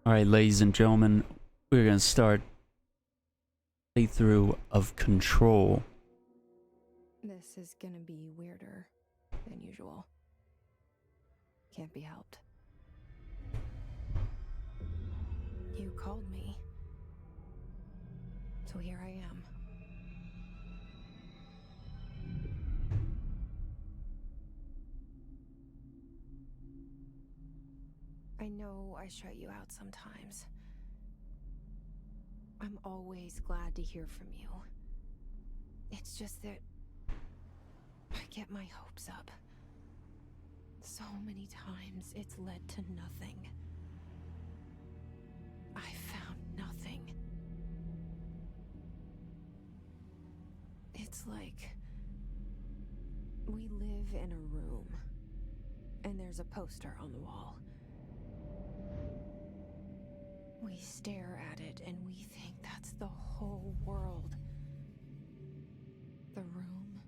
Alright, ladies and gentlemen, we're gonna start playthrough of Control. This is gonna be weirder than usual. Can't be helped. You called me. So here I am. I know I shut you out sometimes. I'm always glad to hear from you. It's just that I get my hopes up. So many times it's led to nothing. I found nothing. It's like we live in a room and there's a poster on the wall. We stare at it and we think that's the whole world. The room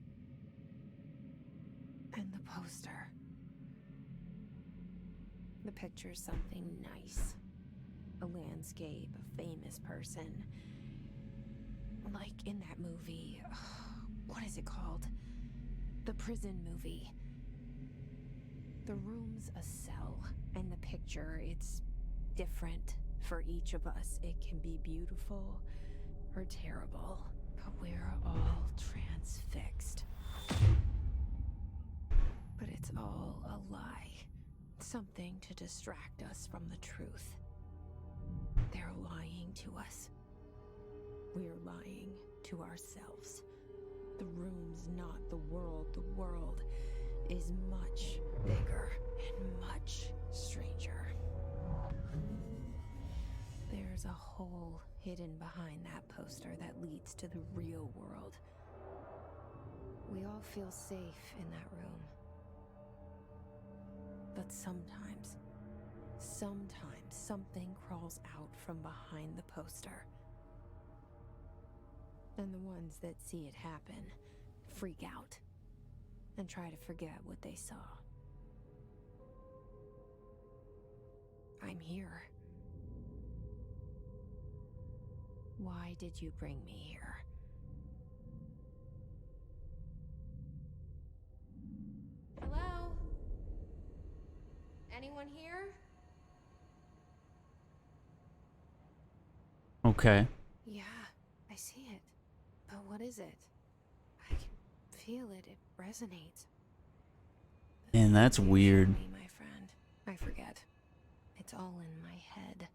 and the poster. The picture's something nice. A landscape, a famous person. Like in that movie, what is it called? The prison movie. The room's a cell, and the picture, it's different for each of us. It can be beautiful or terrible, but we're all transfixed. But it's all a lie. Something to distract us from the truth. They're lying to us. We're lying to ourselves. The room's not the world. The world is much bigger and much stranger. There's a hole hidden behind that poster that leads to the real world. We all feel safe in that room. But sometimes something crawls out from behind the poster. And the ones that see it happen freak out and try to forget what they saw. I'm here. Why did you bring me here? Hello? Anyone here? Okay. Yeah, I see it. But what is it? I can feel it. It resonates. Man, that's weird. Me, my friend. I forget. It's all in my head.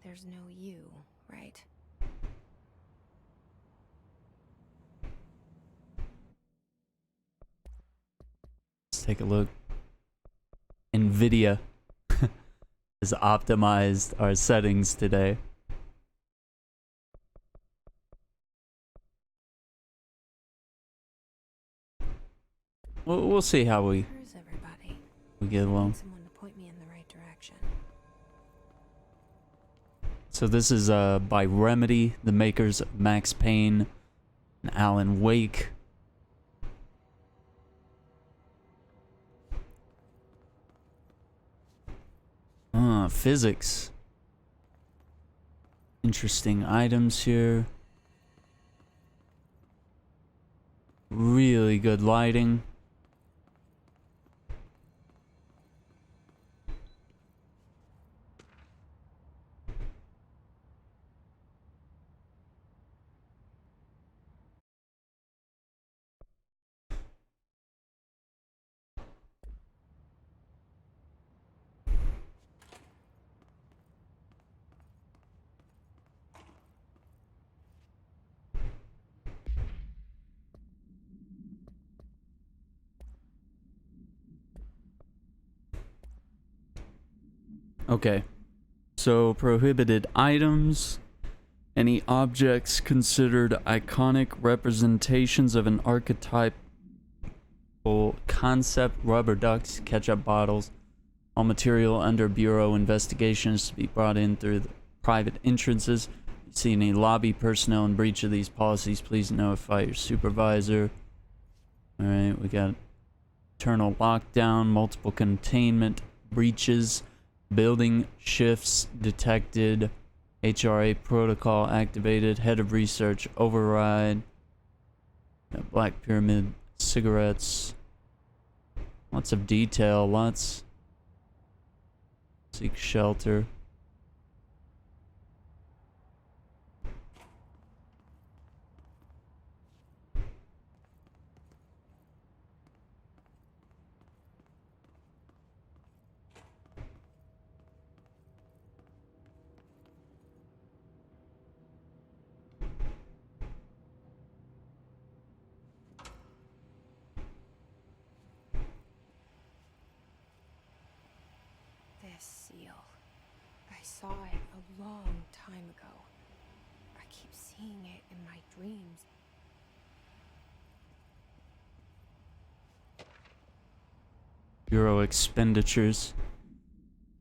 There's no you, right? Let's take a look. NVIDIA has optimized our settings today. We'll see how we get along. Someone to point me in the right direction. So this is by Remedy, the makers of Max Payne and Alan Wake. Physics. Interesting items here. Really good lighting. Okay, so prohibited items. Any objects considered iconic representations of an archetypal concept, rubber ducks, ketchup bottles. All material under Bureau investigation is to be brought in through the private entrances. If you see any lobby personnel in breach of these policies, please notify your supervisor. Alright, we got internal lockdown, multiple containment breaches, Building shifts detected. HRA protocol activated. Head of research override. Black Pyramid cigarettes. Lots of detail. Lots. Seek shelter. This seal. I saw it a long time ago. I keep seeing it in my dreams. Bureau expenditures.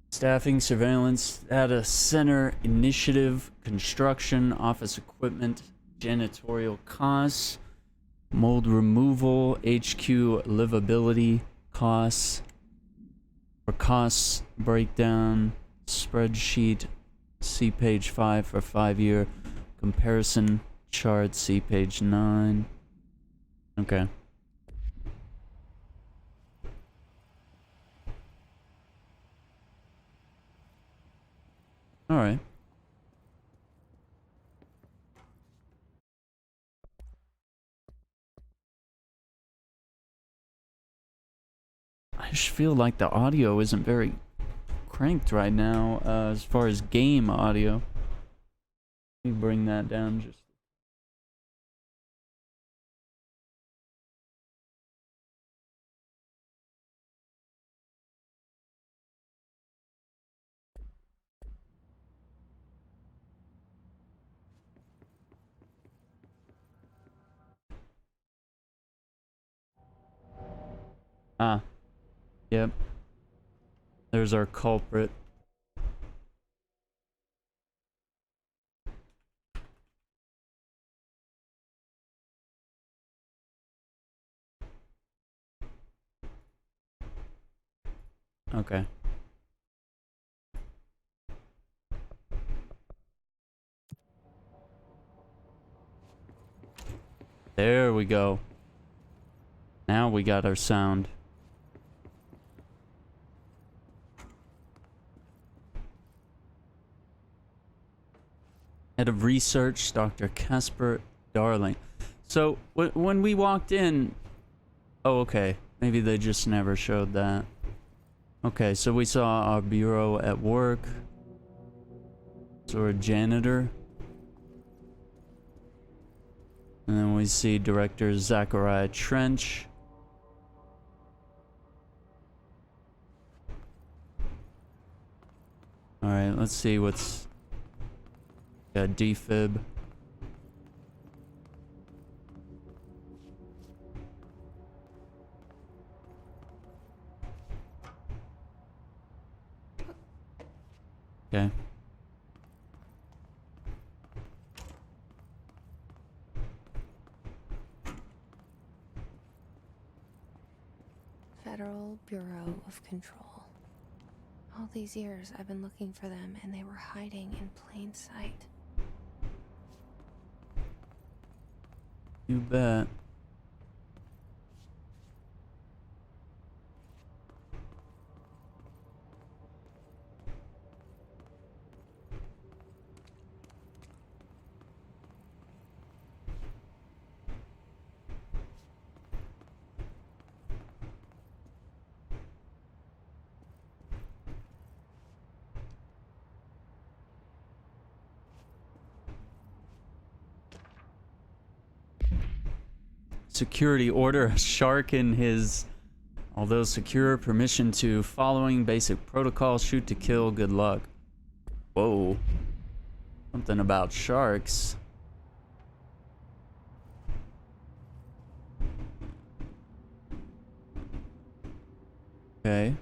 Staffing, surveillance, data center, initiative, construction, office equipment, janitorial costs, mold removal, HQ livability costs, for costs breakdown, spreadsheet, see page 5 for 5-year comparison chart, see page 9. Okay. All right. I just feel like the audio isn't very cranked right now as far as game audio. Let me bring that down just. Ah, yep. There's our culprit. Okay. There we go. Now we got our sound. Head of research, Dr. Casper Darling. So, when we walked in... Oh, okay. Maybe they just never showed that. Okay, so we saw our bureau at work. So a janitor. And then we see Director Zachariah Trench. Alright, let's see what's... Got defib. Okay. Federal Bureau of Control. All these years I've been looking for them and they were hiding in plain sight. You bet. Security order a shark in his, although secure, permission to following basic protocol, shoot to kill, good luck. Whoa. Something about sharks. Okay.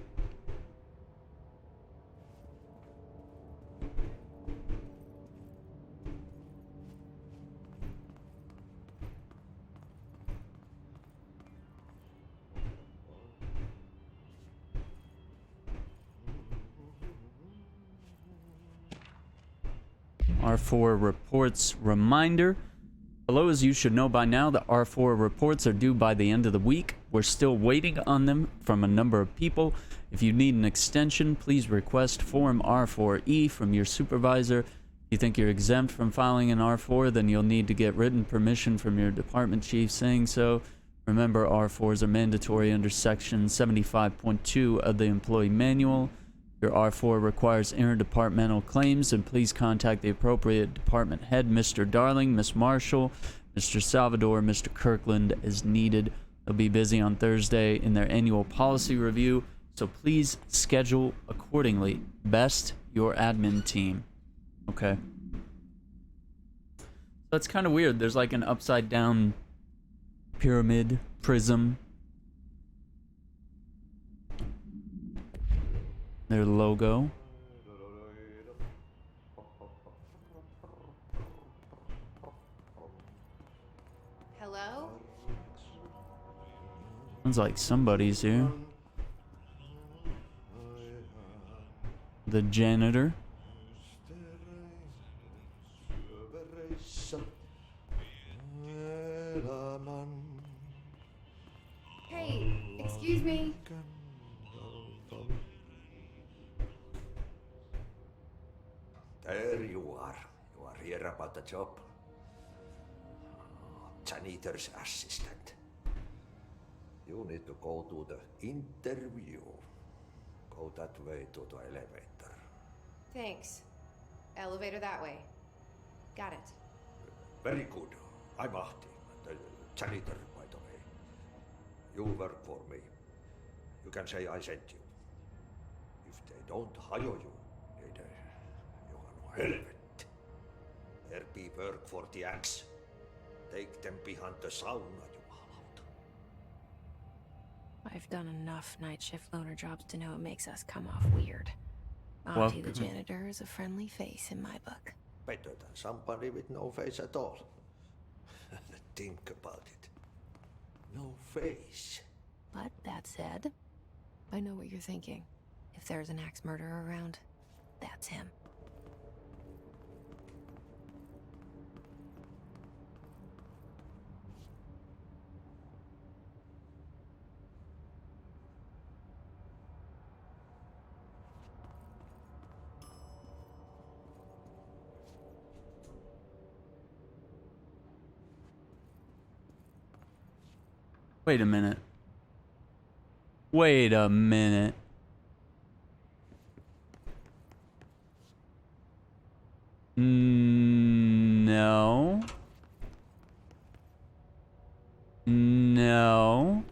R4 reports reminder. Hello, as you should know by now, the R4 reports are due by the end of the week. We're still waiting on them from a number of people. If you need an extension, please request Form R4E from your supervisor. If you think you're exempt from filing an R4, then you'll need to get written permission from your department chief saying so. Remember, R4s are mandatory under Section 75.2 of the Employee Manual. Your R4 requires interdepartmental claims, and please contact the appropriate department head, Mr. Darling, Miss Marshall, Mr. Salvador, Mr. Kirkland, as needed. They'll be busy on Thursday in their annual policy review, so please schedule accordingly. Best, your admin team. Okay. That's kind of weird. There's like an upside down pyramid prism. Their logo. Hello? Sounds like somebody's here. The janitor. Hey, excuse me. There you are. You are here about the job. Janitor's assistant. You need to go to the interview. Go that way to the elevator. Thanks. Elevator that way. Got it. Very good. I'm Ahti, the janitor, by the way. You work for me. You can say I sent you. If they don't hire you, then you are no helvet. There be work for the axe. Take them behind the sauna, jumalauta. I've done enough night shift loner jobs to know it makes us come off weird. Auntie the janitor is a friendly face in my book. Better than somebody with no face at all. Think about it. No face. But that said, I know what you're thinking. If there's an axe murderer around, that's him. Wait a minute. Wait a minute. No. No.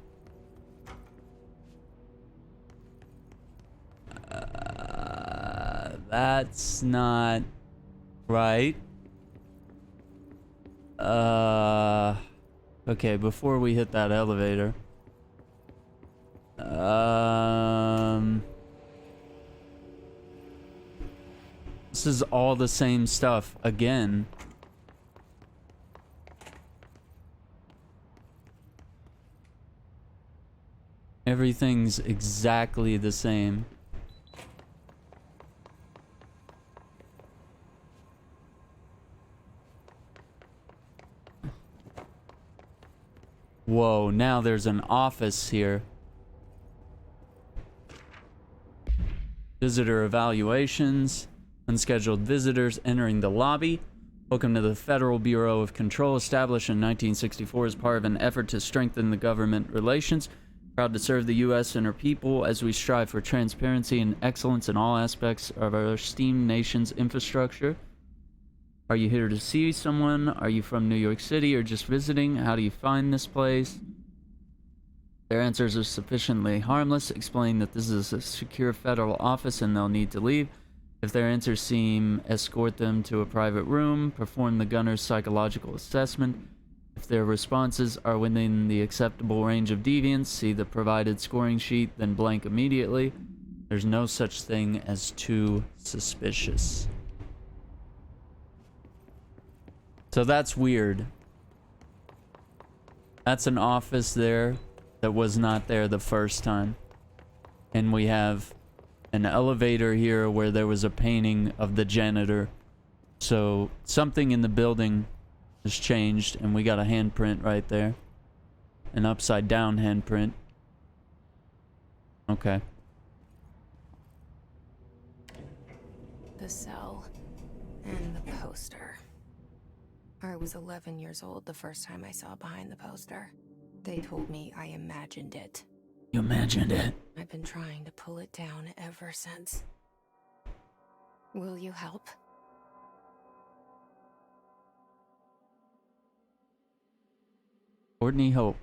That's not right. Okay, before we hit that elevator. This is all the same stuff again. Everything's exactly the same. Whoa, now there's an office here. Visitor evaluations. Unscheduled visitors entering the lobby. Welcome to the Federal Bureau of Control, established in 1964 as part of an effort to strengthen the government relations. Proud to serve the U.S. and her people as we strive for transparency and excellence in all aspects of our esteemed nation's infrastructure. Are you here to see someone? Are you from New York City or just visiting? How do you find this place? Their answers are sufficiently harmless, explaining that this is a secure federal office and they'll need to leave. If their answers seem, escort them to a private room, perform the gunner's psychological assessment. If their responses are within the acceptable range of deviance, see the provided scoring sheet, then blank immediately. There's no such thing as too suspicious. So that's weird. That's an office there that was not there the first time. And we have an elevator here where there was a painting of the janitor So something in the building has changed, and we got a handprint right there. An upside down handprint. Okay. The cell and the poster. I was 11 years old the first time I saw behind the poster. They told me I imagined it. You imagined it. I've been trying to pull it down ever since. Will you help? Courtney Hope.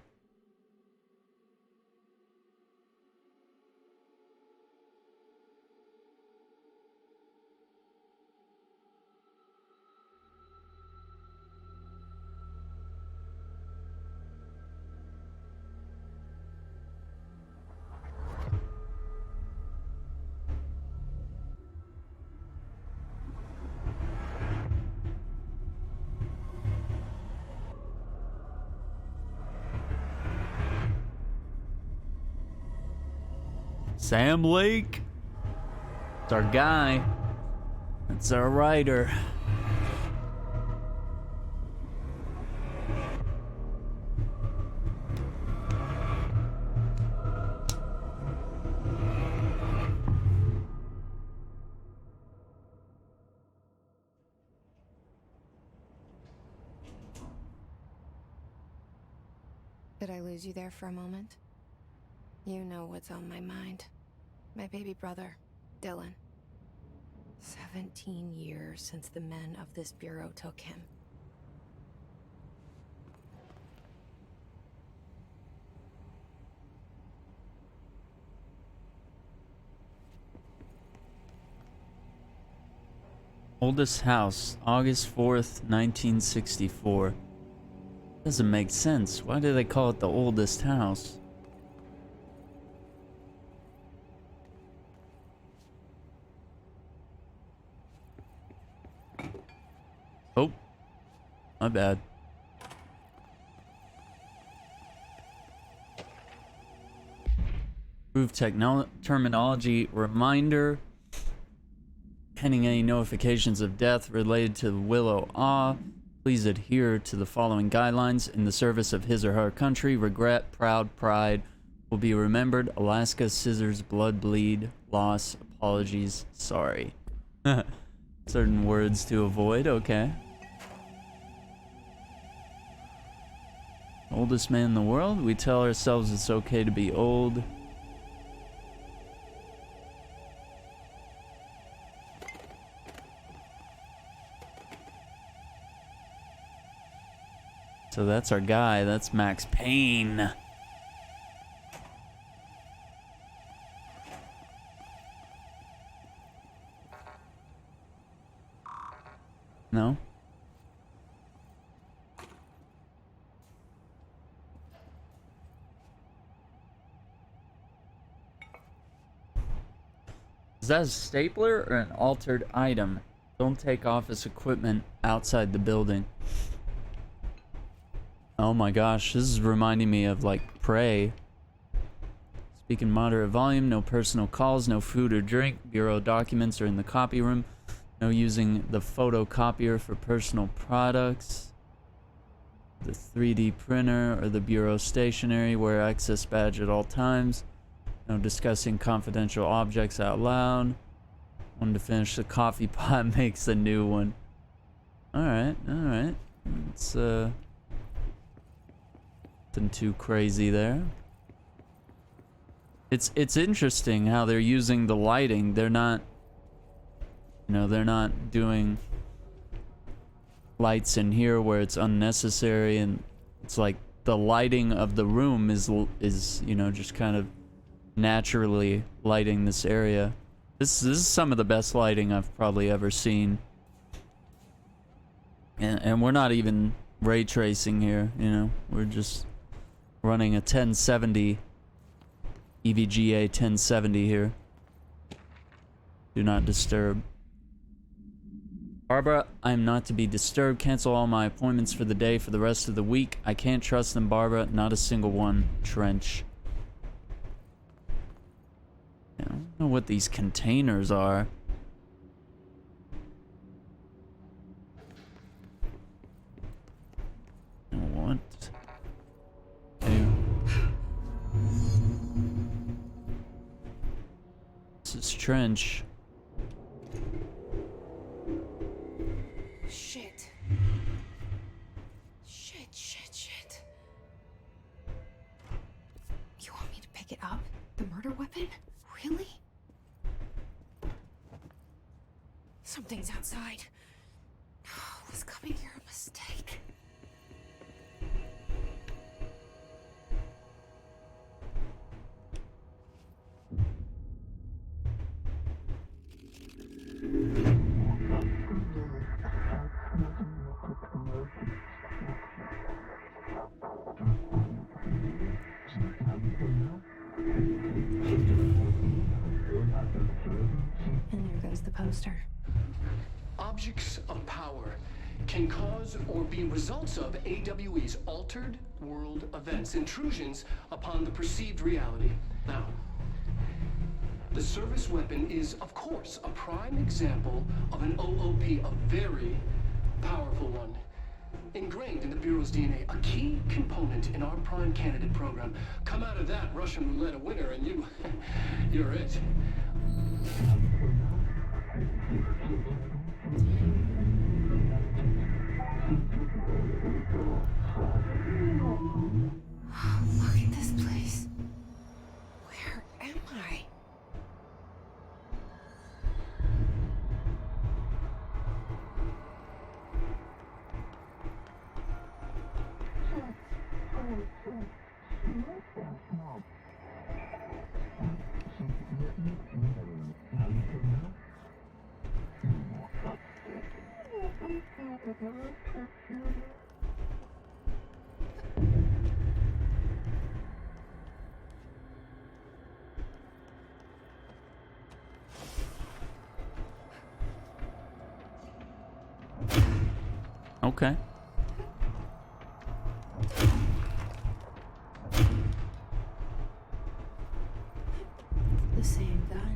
Sam Lake. It's our guy. It's our writer. Did I lose you there for a moment? You know what's on my mind. My baby brother, Dylan. 17 years since the men of this bureau took him. Oldest house, August 4th, 1964. Doesn't make sense. Why do they call it the oldest house? Oh, my bad. Approved terminology reminder. Pending any notifications of death related to Willow Ah, please adhere to the following guidelines in the service of his or her country. Regret, proud, pride will be remembered. Alaska, scissors, blood, bleed, loss, apologies, sorry. Certain words to avoid, okay. Oldest man in the world. We tell ourselves it's okay to be old. So that's our guy. That's Max Payne. No? Is that a stapler or an altered item? Don't take office equipment outside the building. Oh my gosh, this is reminding me of like Prey. Speak in moderate volume, no personal calls, no food or drink. Bureau documents are in the copy room. No using the photocopier for personal products. The 3D printer or the bureau stationery. Wear access badge at all times. No discussing confidential objects out loud. One to finish the coffee pot makes a new one. Alright, alright. It's nothing too crazy there. It's interesting how they're using the lighting. They're not, you know, they're not doing lights in here where it's unnecessary, and it's like the lighting of the room is you know, just kind of naturally lighting this area. This is some of the best lighting I've probably ever seen. And we're not even ray tracing here, you know. We're just running a 1070 EVGA 1070 here. Do not disturb. Barbara, I am not to be disturbed. Cancel all my appointments for the day for the rest of the week. I can't trust them, Barbara. Not a single one. Trench. I don't know what these containers are. What? Okay. This is trench. Shit. Shit. You want me to pick it up? The murder weapon? Really? Something's outside. Was coming here a mistake? And there goes the poster. Objects of power can cause or be results of AWE's altered world events, intrusions upon the perceived reality. Now, the service weapon is, of course, a prime example of an OOP, a very powerful one. Ingrained in the Bureau's DNA, a key component in our prime candidate program. Come out of that Russian roulette a winner and you're it. Look at this place. Where am I? Okay. The same gun.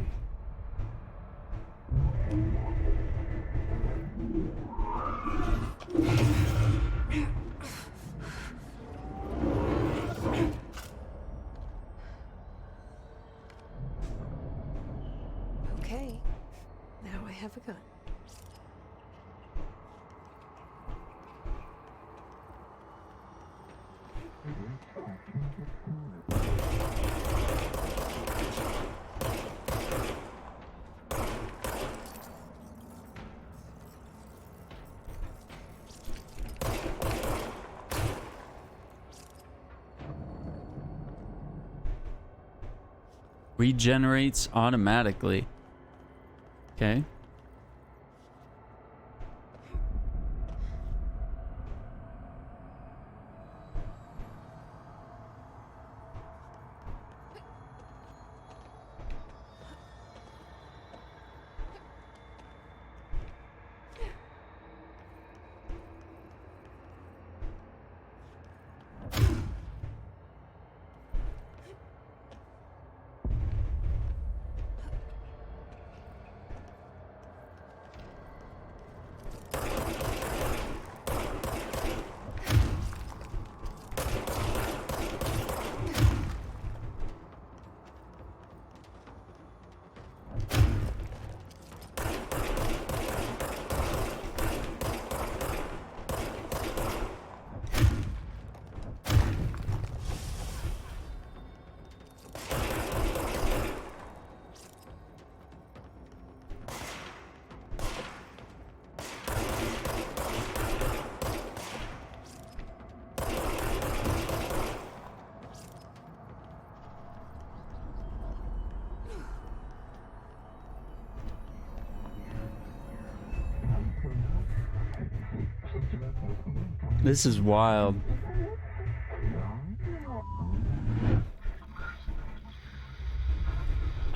Okay, now I have a gun. Regenerates automatically. Okay. This is wild.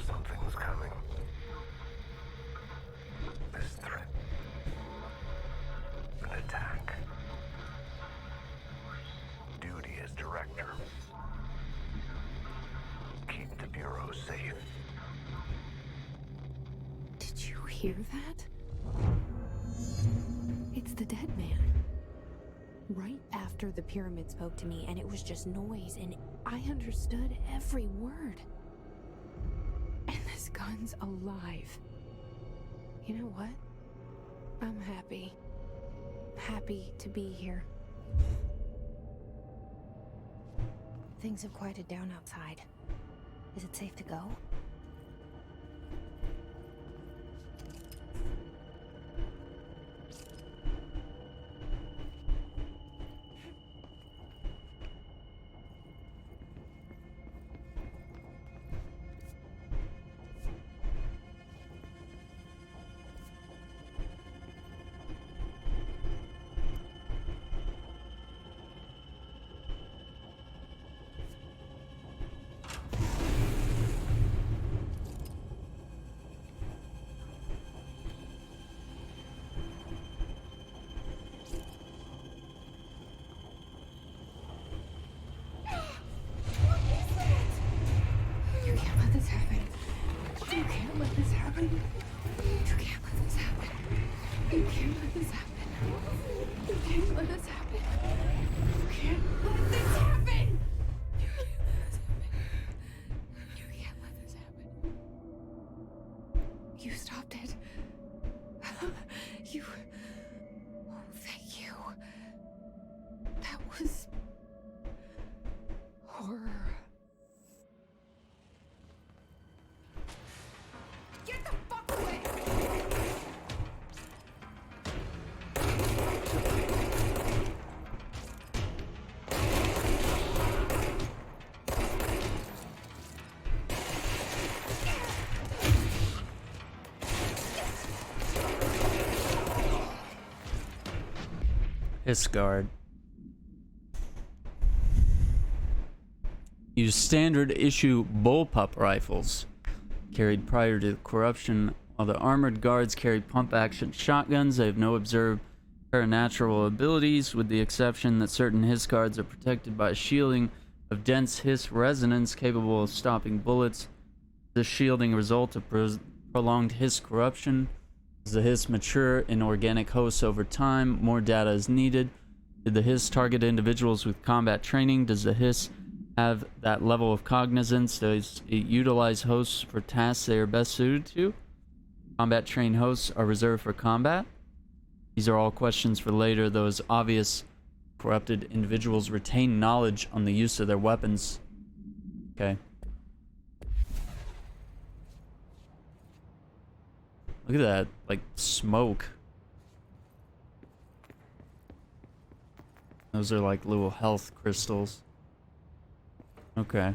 Something's coming. This threat. An attack. Duty as director. Keep the Bureau safe. Did you hear that? It's the dead man. right after the pyramid spoke to me, and it was just noise, and I understood every word. And this gun's alive. You know what? I'm happy. Happy to be here. Things have quieted down outside. Is it safe to go? You can't let this happen. You can't let this happen. You can't let this happen. You can't let this happen. You can't let this happen. You can't let this happen. You can't let this happen. You stopped it. You. Oh, thank you. That was horror. Get the fuck away! Hiss guard. Use standard issue bullpup rifles carried prior to corruption, while the armored guards carry pump action shotguns. They have no observed paranatural abilities, with the exception that certain hiss guards are protected by a shielding of dense hiss resonance capable of stopping bullets. This shielding result of prolonged hiss corruption. As the hiss mature in organic hosts over time, more data is needed. Did the hiss target individuals with combat training? Does the hiss have that level of cognizance? Does it utilize hosts for tasks they are best suited to? Combat trained hosts are reserved for combat? These are all questions for later. Those obvious corrupted individuals retain knowledge on the use of their weapons. Okay. Look at that, like, smoke. Those are like little health crystals. Okay.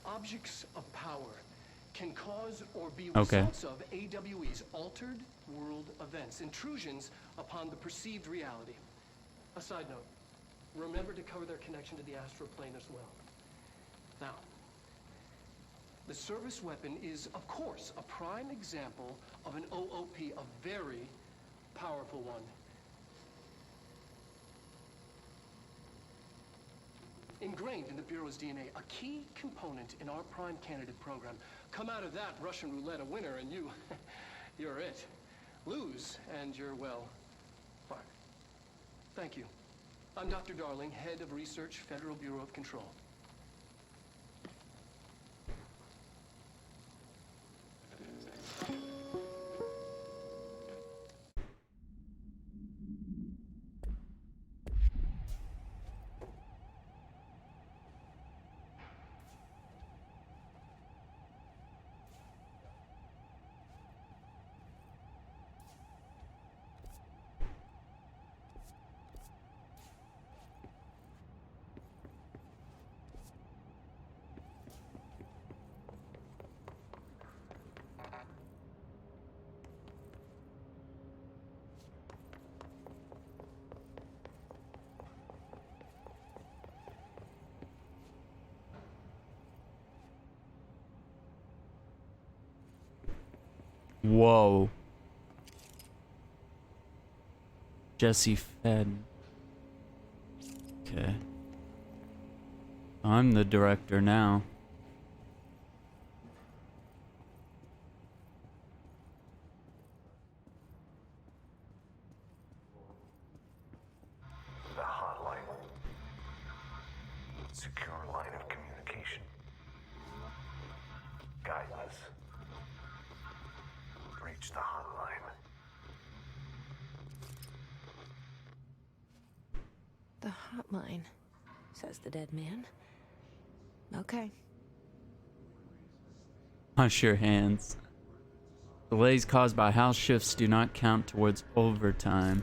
Objects of power can cause or be Okay. results of AWE's altered world events, intrusions upon the perceived reality. A side note, remember to cover their connection to the astral plane as well. Now, the service weapon is, of course, a prime example of an OOP, a very powerful one. Ingrained in the Bureau's DNA, a key component in our prime candidate program. Come out of that Russian roulette a winner and you're it. Lose and you're, well, fired. Thank you. I'm Dr. Darling, Head of Research, Federal Bureau of Control. Whoa. Jesse Fed. Okay. I'm the director now. The hotline. Secure line of communication. Guidance. Reach the hotline. The hotline, says the dead man. Okay. Wash your hands. Delays caused by house shifts do not count towards overtime.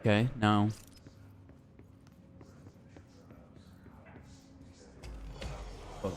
Okay, no. Oh.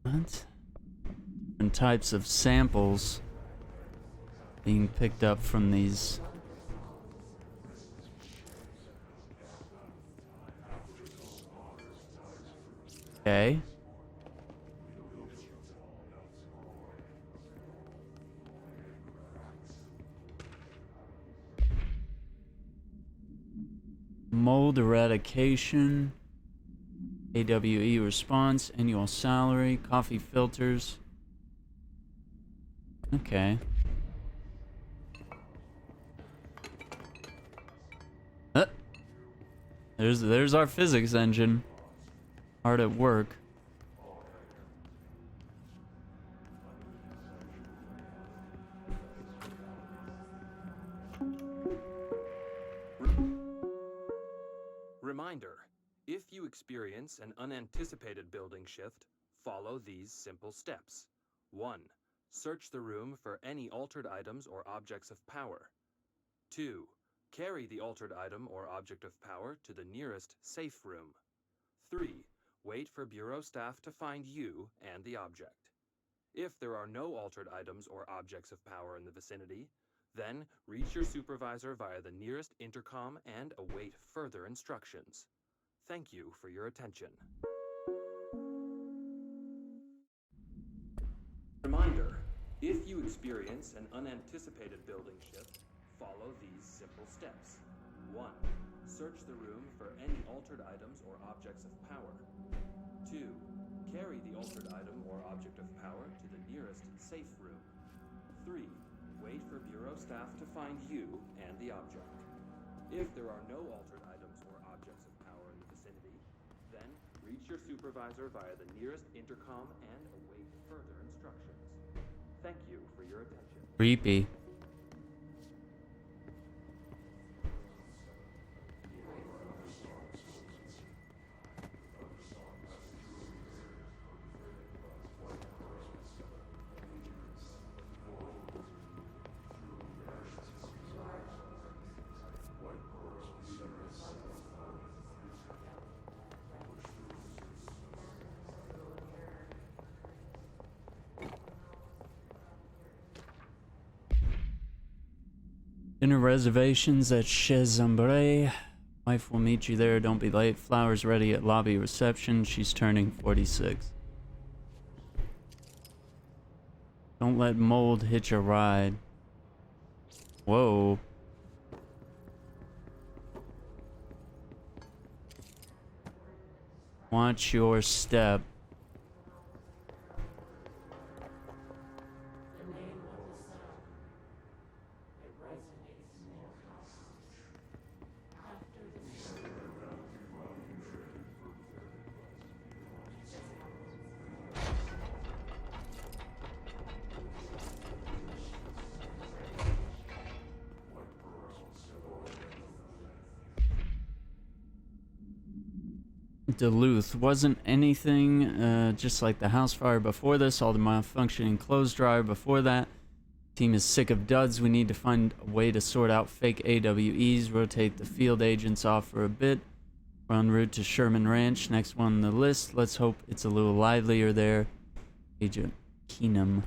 What? Different types of samples being picked up from these. Okay. Mold eradication. AWE response, annual salary, coffee filters. Okay. There's our physics engine. Hard at work. Reminder, if you experience an unanticipated building shift, follow these simple steps. 1. Search the room for any altered items or objects of power. 2. Carry the altered item or object of power to the nearest safe room. 3. Wait for Bureau staff to find you and the object. If there are no altered items or objects of power in the vicinity, then reach your supervisor via the nearest intercom and await further instructions. Thank you for your attention. Reminder, if you experience an unanticipated building shift, follow these simple steps. 1. Search the room for any altered items or objects of power. 2. Carry the altered item or object of power to the nearest safe room. 3. Wait for Bureau staff to find you and the object. If there are no altered items or objects of power in the vicinity, then reach your supervisor via the nearest intercom and await further instructions. Thank you for your attention. Creepy. Dinner reservations at Chez Zambray. Wife will meet you there. Don't be late. Flowers ready at lobby reception. She's turning 46. Don't let mold hitch a ride. Whoa. Watch your step. Duluth. Wasn't anything, just like the house fire before this, all the malfunctioning clothes dryer before that. Team is sick of duds. We need to find a way to sort out fake AWEs, rotate the field agents off for a bit. We're en route to Sherman Ranch, next one on the list. Let's hope it's a little livelier there. Agent Keenum.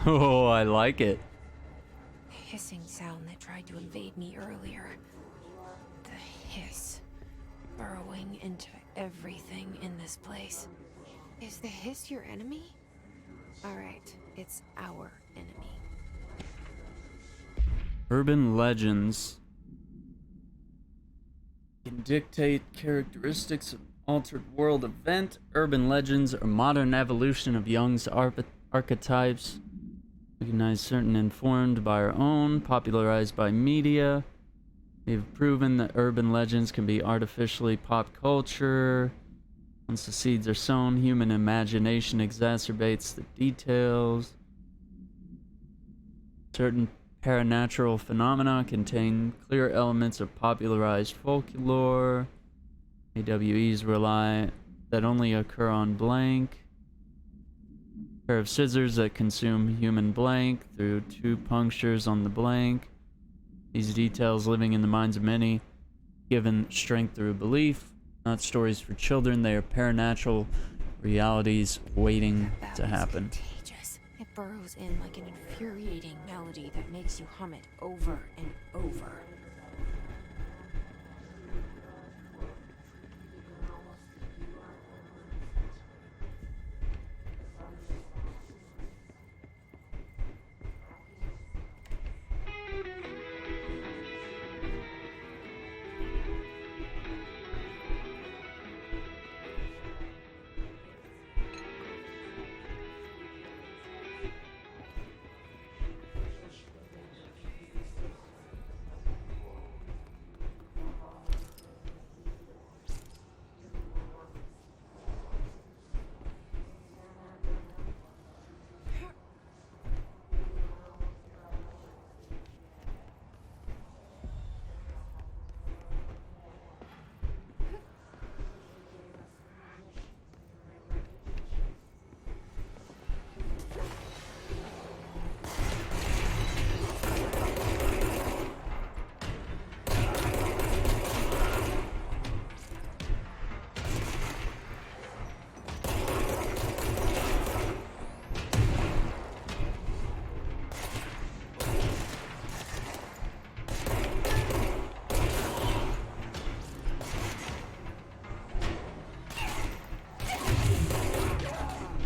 Oh, I like it. Hissing sound that tried to invade me earlier. The hiss. Burrowing into everything in this place. Is the hiss your enemy? Alright, it's our enemy. Urban legends can dictate characteristics of altered world event. Urban legends are modern evolution of Jung's archetypes. Recognize certain informed by our own, popularized by media. They've proven that urban legends can be artificially pop culture. Once the seeds are sown, human imagination exacerbates the details. Certain paranatural phenomena contain clear elements of popularized folklore. AWEs rely that only occur on blank. Pair of scissors that consume human blank through 2 punctures on the blank. These details living in the minds of many, given strength through belief. Not stories for children, they are paranatural realities waiting to happen. Contagious. It burrows in like an infuriating melody that makes you hum it over and over.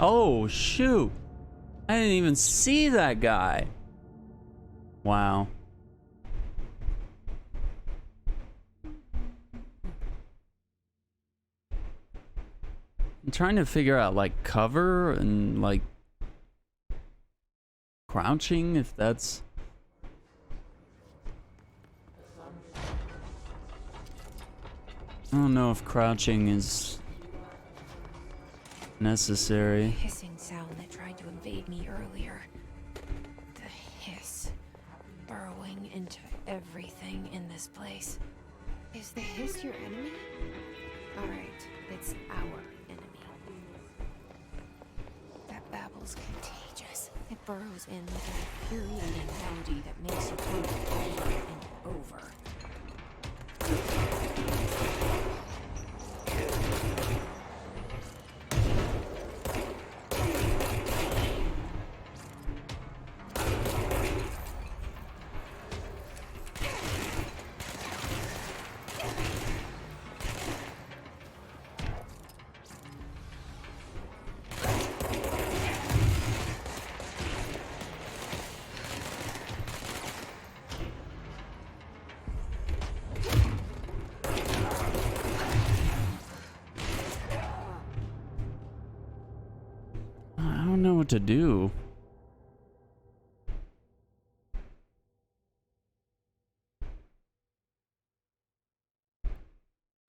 Oh, shoot. I didn't even see that guy. Wow. I'm trying to figure out, like, cover and, like, crouching, if that's... I don't know if crouching is necessary. The hissing sound that tried to invade me earlier. The hiss. Burrowing into everything in this place. Is the hiss your enemy? Alright, it's our enemy. That babble's contagious. It burrows in like an infuriating melody that makes you hum it over and over. know what to do.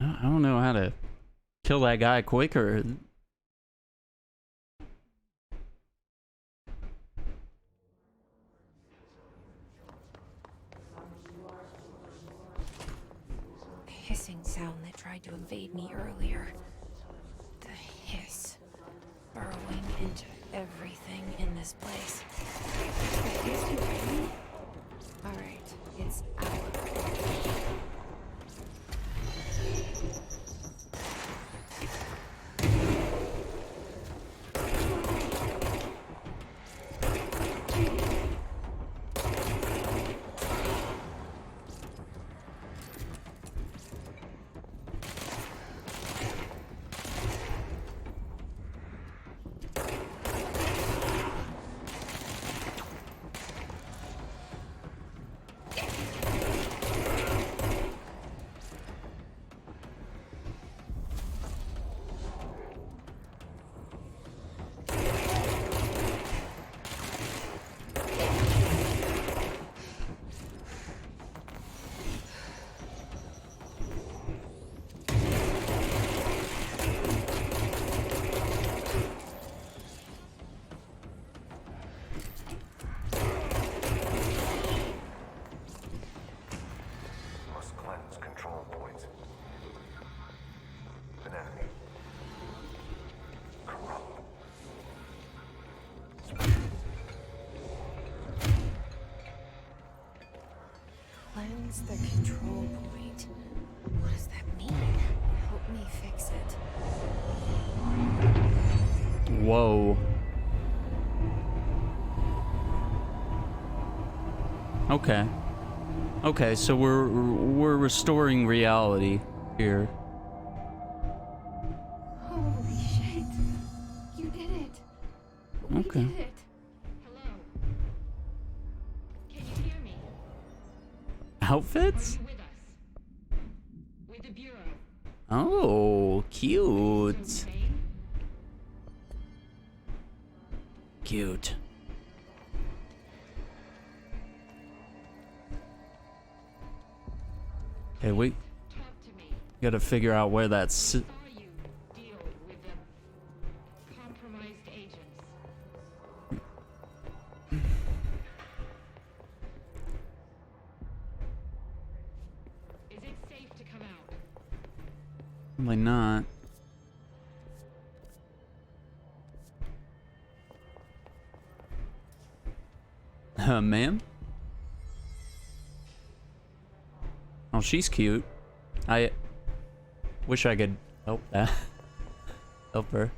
I don't know how to kill that guy quicker. The hissing sound that tried to invade me earlier. The hiss. Burrowing into everything in this place. Alright, it's out. Must cleanse control points. Anatomy. Corrupt. Cleanse the control point. What does that mean? Help me fix it. Whoa. Okay. Okay, so we're restoring reality here. Holy shit. You did it. We Okay. did it. Hello? Can you hear me? Outfits? Are you with us? With the Bureau? Oh, cute. Okay? Cute. Okay, we Talk to me. gotta figure out where that's. Saw you deal with the compromised agents. Is it safe to come out? Probably not. Ma'am? Oh, she's cute. I wish I could help that. Help her.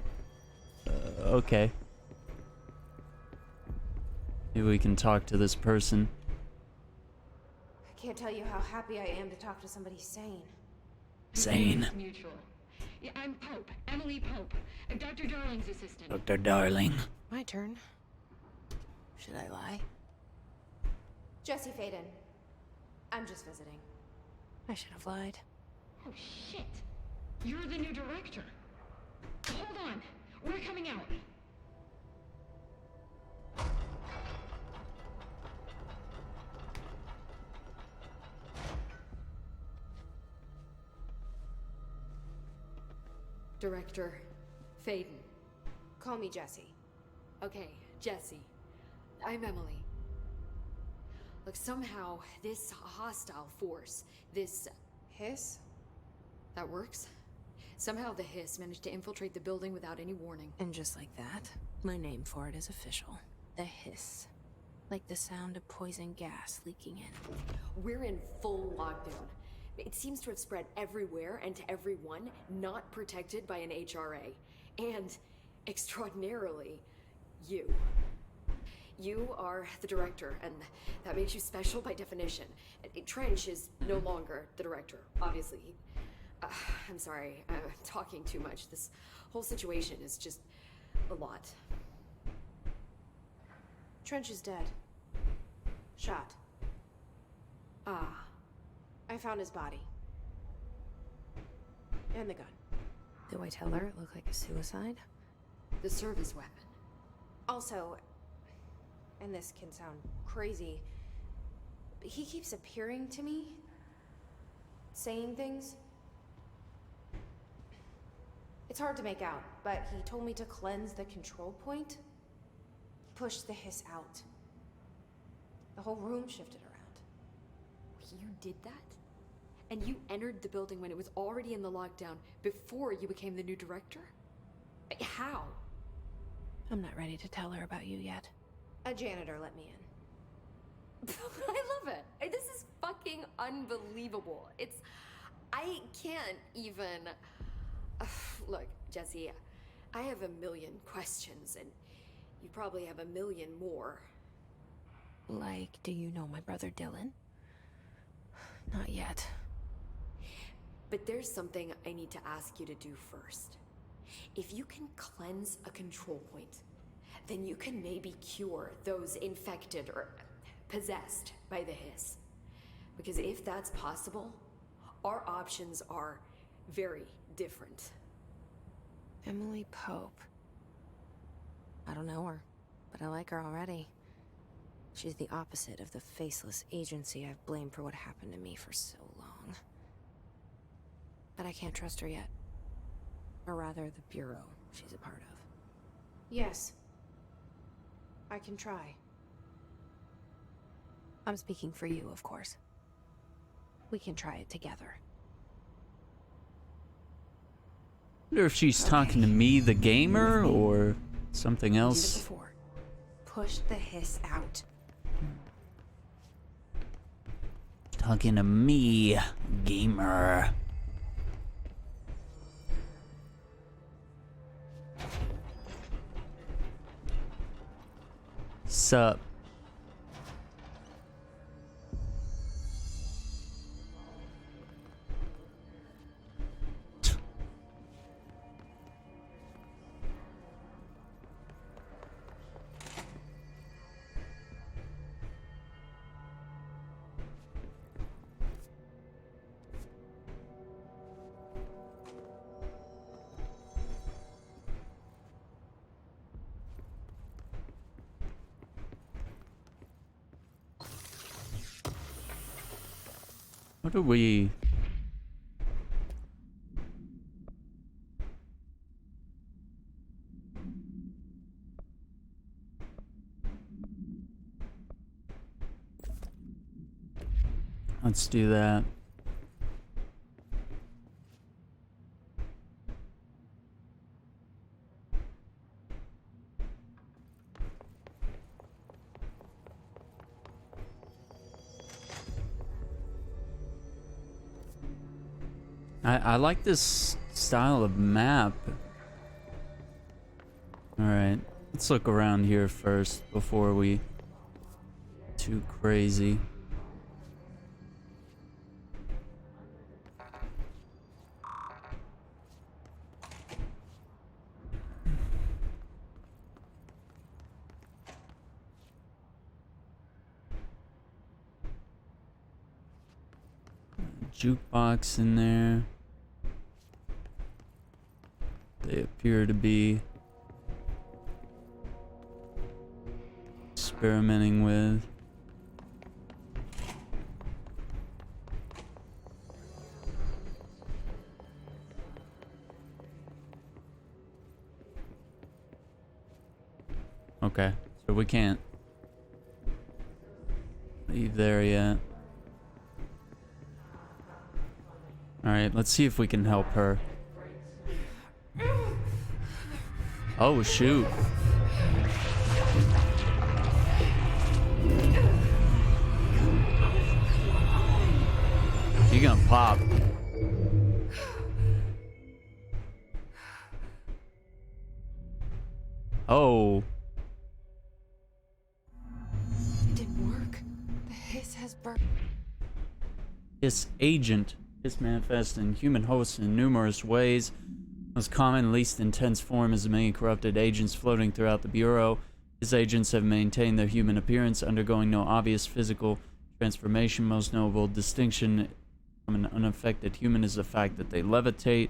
Okay. Maybe we can talk to this person. I can't tell you how happy I am to talk to somebody sane. Sane. It's mutual. Yeah, I'm Pope. Emily Pope. Dr. Darling's assistant. Dr. Darling. My turn. Should I lie? Jesse Faden. I'm just visiting. I should have lied. Oh, shit. You're the new director. Hold on. We're coming out. Director Faden. Call me Jesse. Okay, Jesse. I'm Emily. Look, somehow this hostile force, this Hiss? that works. Somehow the hiss managed to infiltrate the building without any warning. And just like that, my name for it is official. The hiss. Like the sound of poison gas leaking in. We're in full lockdown. It seems to have spread everywhere and to everyone not protected by an HRA. And, extraordinarily, you. You are the director, and that makes you special by definition. Trench is no longer the director, obviously. I'm sorry, I'm talking too much. This whole situation is just a lot. Trench is dead. Shot. Ah, I found his body. And the gun. Do I tell her it looked like a suicide? the service weapon. Also, and this can sound crazy, but he keeps appearing to me, saying things. It's hard to make out, but he told me to cleanse the control point. Push the hiss out. The whole room shifted around. You did that? And you entered the building when it was already in the lockdown before you became the new director? How? I'm not ready to tell her about you yet. A janitor let me in. I love it. This is fucking unbelievable. I can't even... Look, Jesse, I have a million questions, and you probably have a million more. Like, do you know my brother Dylan? Not yet. But there's something I need to ask you to do first. If you can cleanse a control point, then you can maybe cure those infected or possessed by the hiss. Because if that's possible, our options are very different. Emily Pope. I don't know her, but I like her already. She's the opposite of the faceless agency I've blamed for what happened to me for so long. But I can't trust her yet. Or rather, the Bureau she's a part of. Yes. I can try. I'm speaking for you, of course. We can try it together. I wonder if she's talking to me, the gamer, or something Did it else. before. Push the hiss out. Talking to me, gamer. Sup? What do we... Let's do that. I like this style of map. Alright, let's look around here first before we... Too crazy. Jukebox in there. They appear to be experimenting with. Okay, so we can't leave there yet. Alright, let's see if we can help her. Oh, shoot. She gonna pop. Oh. It didn't work. The hiss has burnt. This agent is manifest in human hosts in numerous ways. Most common, least intense form is the many corrupted agents floating throughout the Bureau. These agents have maintained their human appearance, undergoing no obvious physical transformation. Most notable distinction from an unaffected human is the fact that they levitate.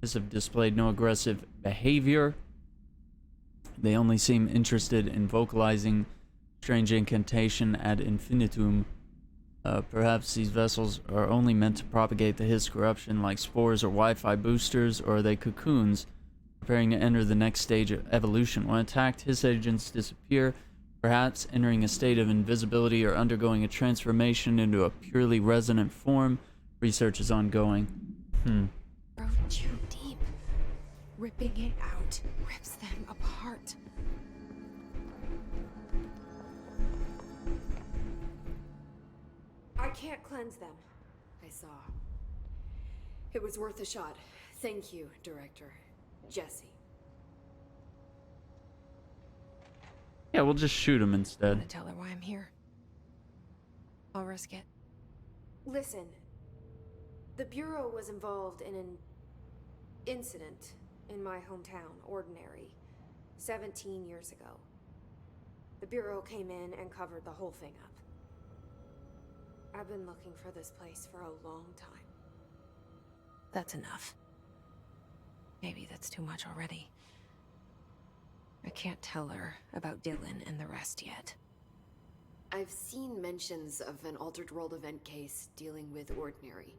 These have displayed no aggressive behavior. They only seem interested in vocalizing strange incantation ad infinitum. Perhaps these vessels are only meant to propagate the Hiss corruption like spores or Wi-Fi boosters, or are they cocoons, preparing to enter the next stage of evolution. When attacked, Hiss agents disappear, perhaps entering a state of invisibility or undergoing a transformation into a purely resonant form. Research is ongoing. Bro, too deep. Ripping it out rips them apart. I can't cleanse them. I saw. It was worth a shot. Thank you, Director. Jesse. Yeah, we'll just shoot him I'm instead. gonna tell her why I'm here. I'll risk it. Listen, the Bureau was involved in an incident in my hometown, Ordinary, 17 years ago. The Bureau came in and covered the whole thing up. I've been looking for this place for a long time. That's enough. Maybe that's too much already. I can't tell her about Dylan and the rest yet. I've seen mentions of an Altered World event case dealing with Ordinary.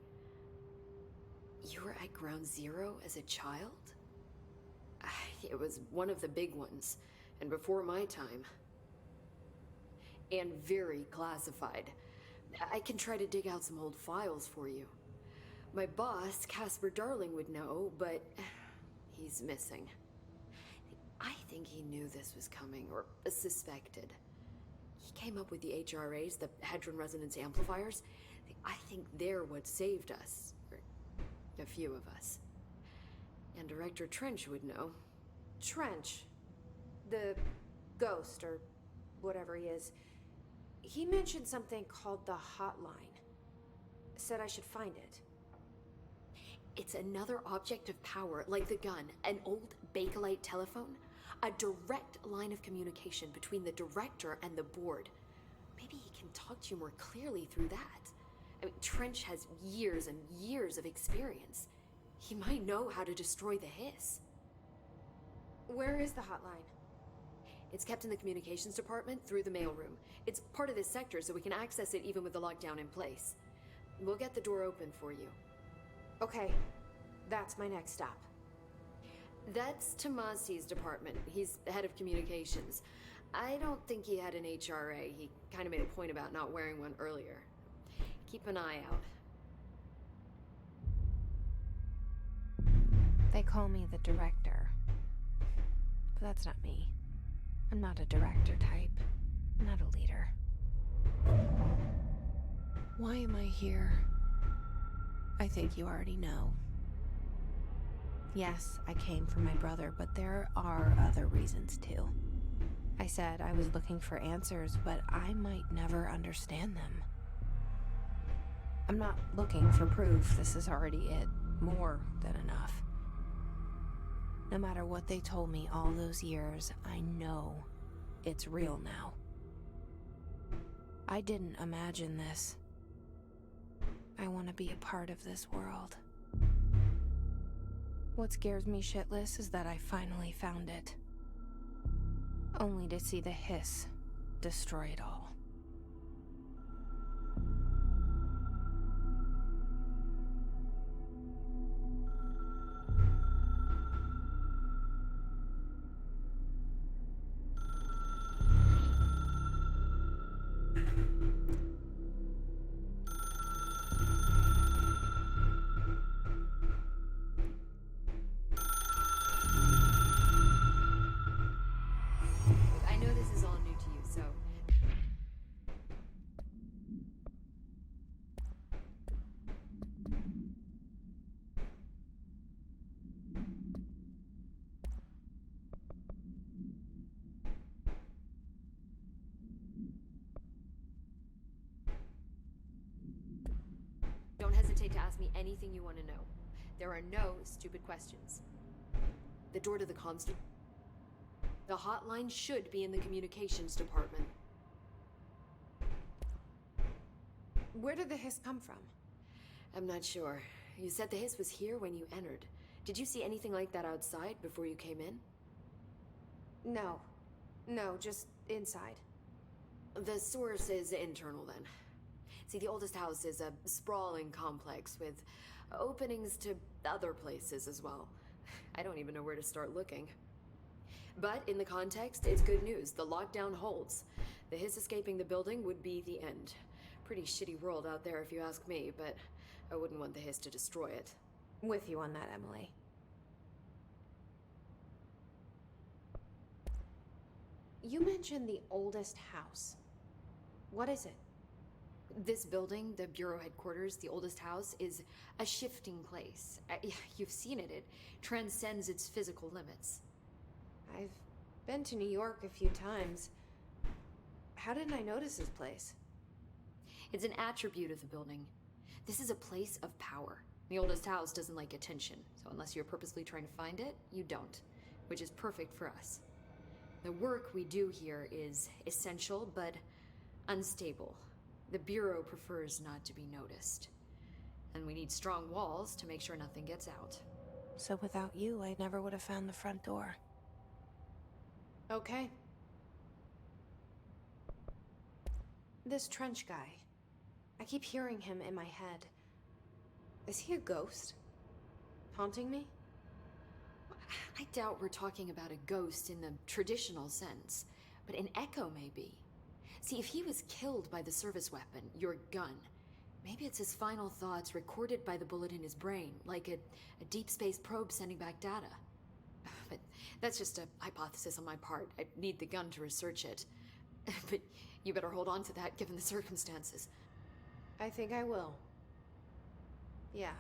You were at Ground Zero as a child? It was one of the big ones, and before my time. And very classified. I can try to dig out some old files for you. My boss, Casper Darling, would know, but he's missing. I think he knew this was coming, or suspected. He came up with the HRAs, the Hadron Resonance Amplifiers. I think they're what saved us. Or a few of us. And Director Trench would know. Trench, the ghost, or whatever he is, he mentioned something called the Hotline. Said I should find it. It's another object of power, like the gun, an old Bakelite telephone. A direct line of communication between the Director and the board. Maybe he can talk to you more clearly through that. I mean, Trench has years and years of experience. He might know how to destroy the Hiss. Where is the hotline? It's kept in the communications department through the mailroom. It's part of this sector, so we can access it even with the lockdown in place. We'll get the door open for you. Okay, that's my next stop. That's Tomasi's department. He's the head of communications. I don't think he had an HRA. He kind of made a point about not wearing one earlier. Keep an eye out. They call me the Director. But that's not me. I'm not a director type. I'm not a leader. Why am I here? I think you already know. Yes, I came for my brother, but there are other reasons too. I said I was looking for answers, but I might never understand them. I'm not looking for proof. This is already it. More than enough. No matter what they told me all those years, I know it's real now. I didn't imagine this. I want to be a part of this world. What scares me shitless is that I finally found it. Only to see the Hiss destroy it all. I know this is all new to you, so... Don't hesitate to ask me anything you want to know. There are no stupid questions. The door to the comms... The hotline should be in the communications department. Where did the Hiss come from? I'm not sure. You said the Hiss was here when you entered. Did you see anything like that outside before you came in? No. No, just inside. The source is internal then. See, the oldest house is a sprawling complex with openings to other places as well. I don't even know where to start looking. But in the context, it's good news. The lockdown holds. The hiss escaping the building would be the end. Pretty shitty world out there if you ask me, but I wouldn't want the hiss to destroy it. With you on that, Emily. You mentioned the oldest house. What is it? This building, the Bureau headquarters, the oldest house, is a shifting place. You've seen it. It transcends its physical limits. I've been to New York a few times. How didn't I notice this place? It's an attribute of the building. This is a place of power. The oldest house doesn't like attention, so unless you're purposely trying to find it, you don't, which is perfect for us. The work we do here is essential, but unstable. The Bureau prefers not to be noticed. And we need strong walls to make sure nothing gets out. So without you, I never would have found the front door. Okay. This Trench guy. I keep hearing him in my head. Is he a ghost? Haunting me? I doubt we're talking about a ghost in the traditional sense, but an echo maybe. See, if he was killed by the service weapon, your gun, maybe it's his final thoughts recorded by the bullet in his brain, like a deep space probe sending back data. But that's just a hypothesis on my part. I need the gun to research it. But you better hold on to that given the circumstances. I think I will. Yeah.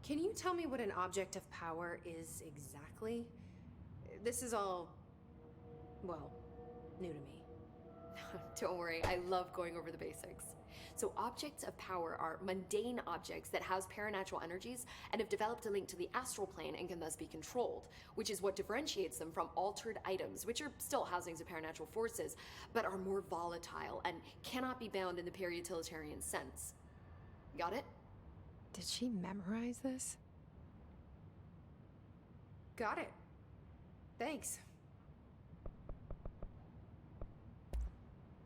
Can you tell me what an object of power is exactly? This is all, well, new to me. Don't worry, I love going over the basics. So objects of power are mundane objects that house paranatural energies and have developed a link to the astral plane and can thus be controlled, which is what differentiates them from altered items, which are still housings of paranatural forces, but are more volatile and cannot be bound in the peri-utilitarian sense. Got it? Did she memorize this? Got it. Thanks.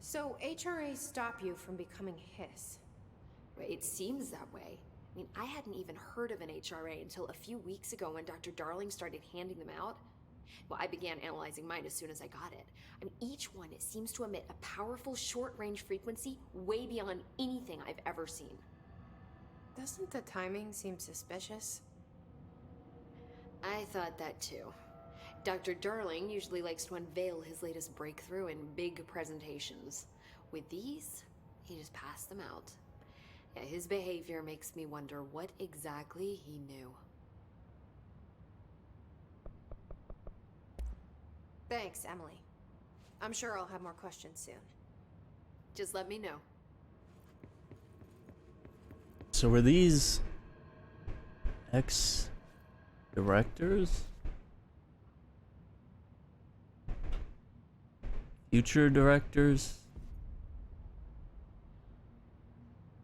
So HRA stop you from becoming Hiss? It seems that way. I mean, I hadn't even heard of an HRA until a few weeks ago when Dr. Darling started handing them out. Well, I began analyzing mine as soon as I got it. I mean, each one seems to emit a powerful short-range frequency way beyond anything I've ever seen. Doesn't the timing seem suspicious? I thought that too. Dr. Darling usually likes to unveil his latest breakthrough in big presentations. With these, he just passed them out. Yeah, his behavior makes me wonder what exactly he knew. Thanks, Emily. I'm sure I'll have more questions soon. Just let me know. So were these ex-directors? Future directors?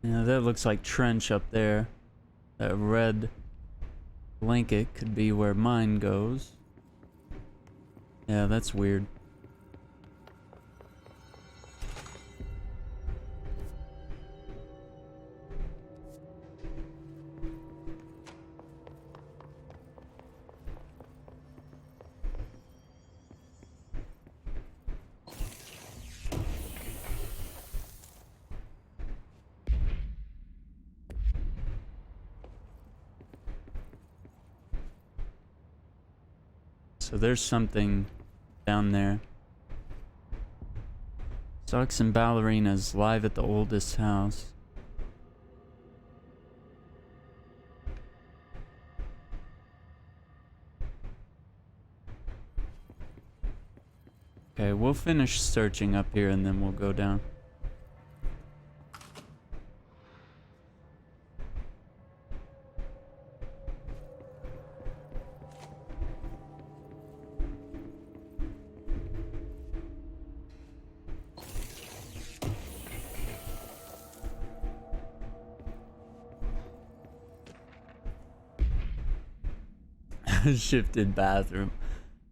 Yeah, that looks like Trench up there. That red blanket could be where mine goes. Yeah, that's weird. So there's something down there. Socks and ballerinas live at the oldest house. Okay, we'll finish searching up here and then we'll go down. Shifted bathroom.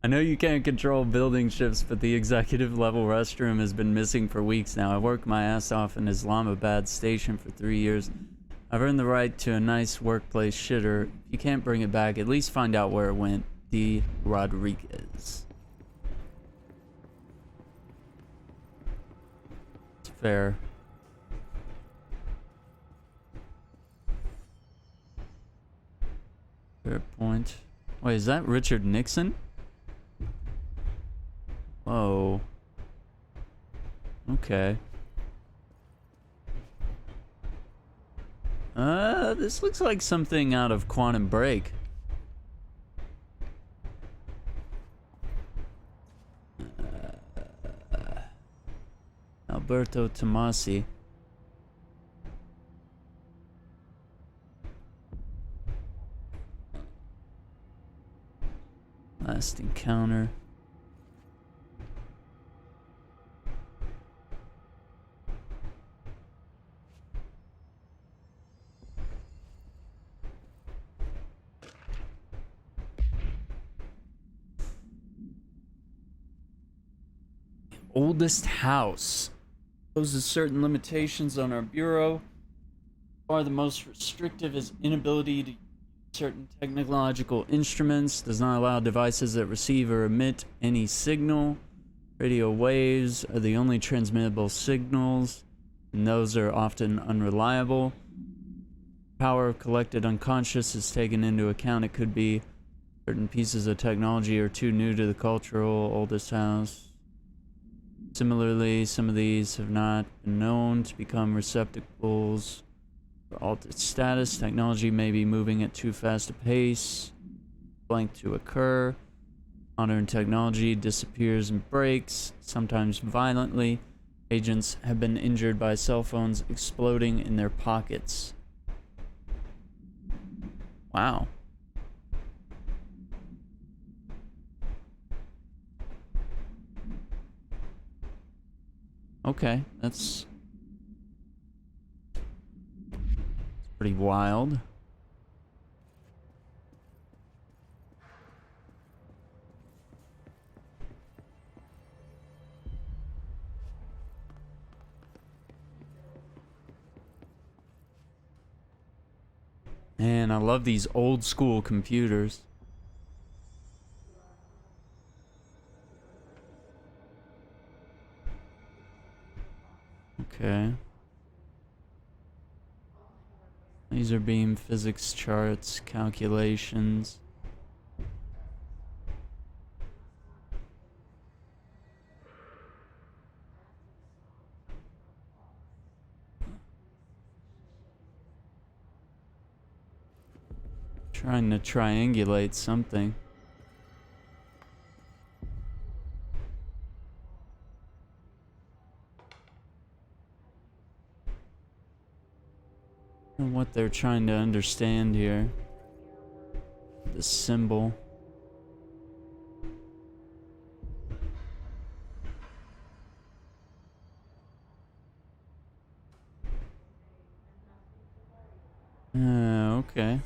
I know you can't control building shifts, but the executive level restroom has been missing for weeks now. I worked my ass off in Islamabad station for 3 years. I've earned the right to a nice workplace shitter. If you can't bring it back, at least find out where it went. D. Rodriguez. It's fair. Fair point. Wait, is that Richard Nixon? Whoa. Okay. This looks like something out of Quantum Break. Alberto Tomasi. Last encounter. Oldest house. Poses certain limitations on our bureau. Far the most restrictive is inability to use certain technological instruments. Does not allow devices that receive or emit any signal. Radio waves are the only transmittable signals, and those are often unreliable. Power collected unconscious is taken into account. It could be certain pieces of technology are too new to the cultural oldest house. Similarly, some of these have not been known to become receptacles for altered status. Technology may be moving at too fast a pace, blank to occur. Modern technology disappears and breaks, sometimes violently. Agents have been injured by cell phones exploding in their pockets. Wow. Okay, that's pretty wild. Man, I love these old school computers. Okay. Laser beam physics charts, calculations. Trying to triangulate something. And what they're trying to understand here. The symbol. Okay.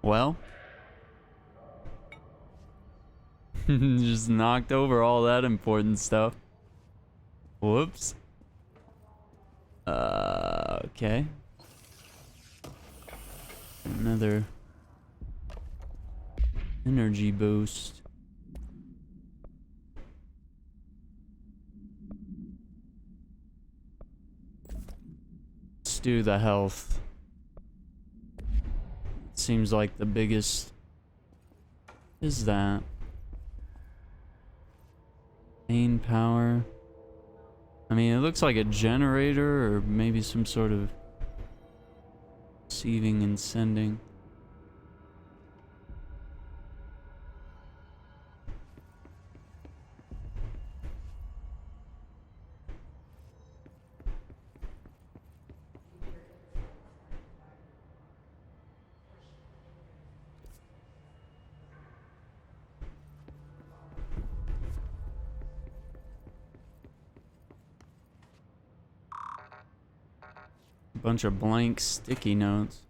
Well. Just knocked over all that important stuff. Whoops. Okay. Another energy boost. Let's do the health. Seems like the biggest is that. Main power. I mean, it looks like a generator or maybe some sort of receiving and sending. Bunch of blank sticky notes.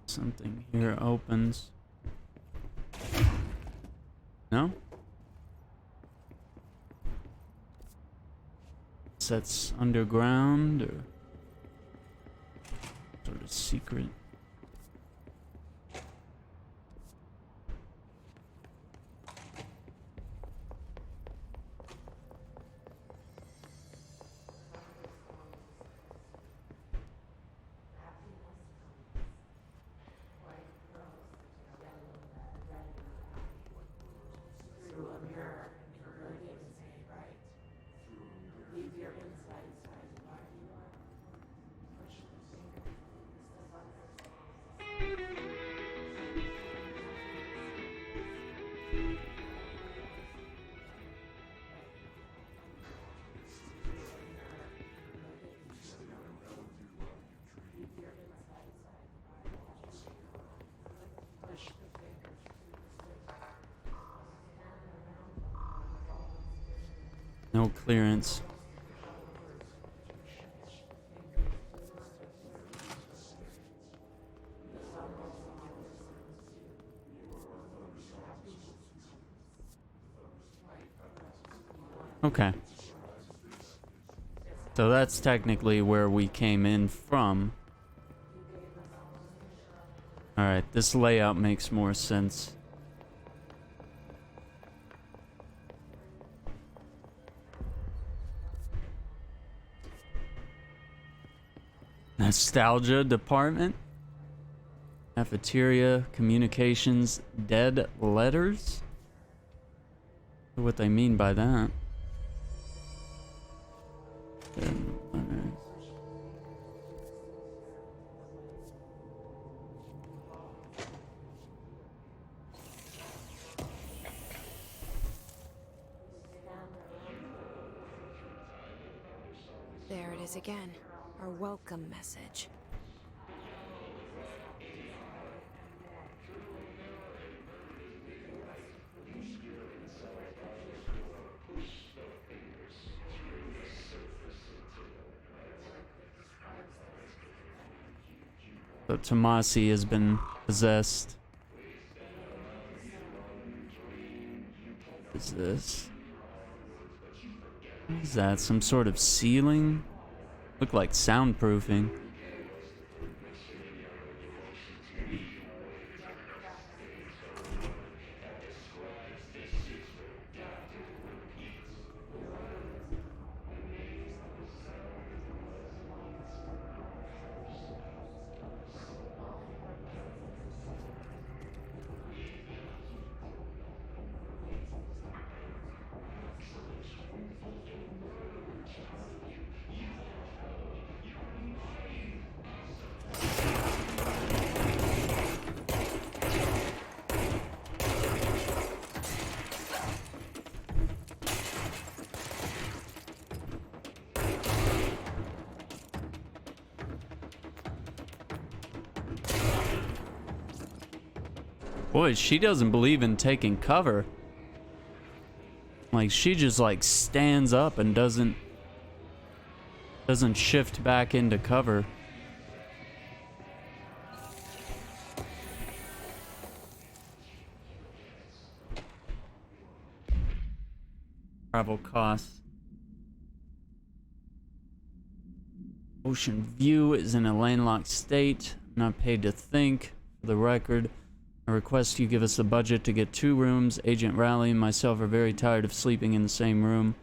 Something here opens. No? That's underground or sort of secret. No clearance. Okay. So that's technically where we came in from. Alright, this layout makes more sense. Nostalgia department? Cafeteria, communications, dead letters? What they mean by that? Dead letters. There it is again. Our welcome message. So Tomasi has been possessed. What is this? What is that? Some sort of ceiling? Look like soundproofing. Boy, she doesn't believe in taking cover. Like, she just like stands up and doesn't shift back into cover. Travel costs. Ocean View is in a landlocked state. Not paid to think. For the record, I request you give us a budget to get 2 rooms. Agent Raleigh and myself are very tired of sleeping in the same room.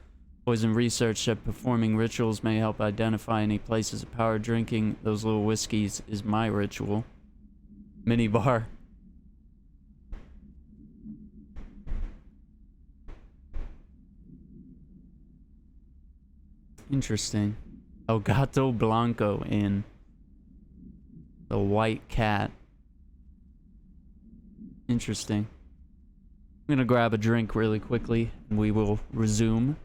Poison research that performing rituals may help identify any places of power. Drinking those little whiskeys is my ritual. Minibar. Interesting. El Gato Blanco Inn. The White Cat. Interesting. I'm gonna grab a drink really quickly and we will resume.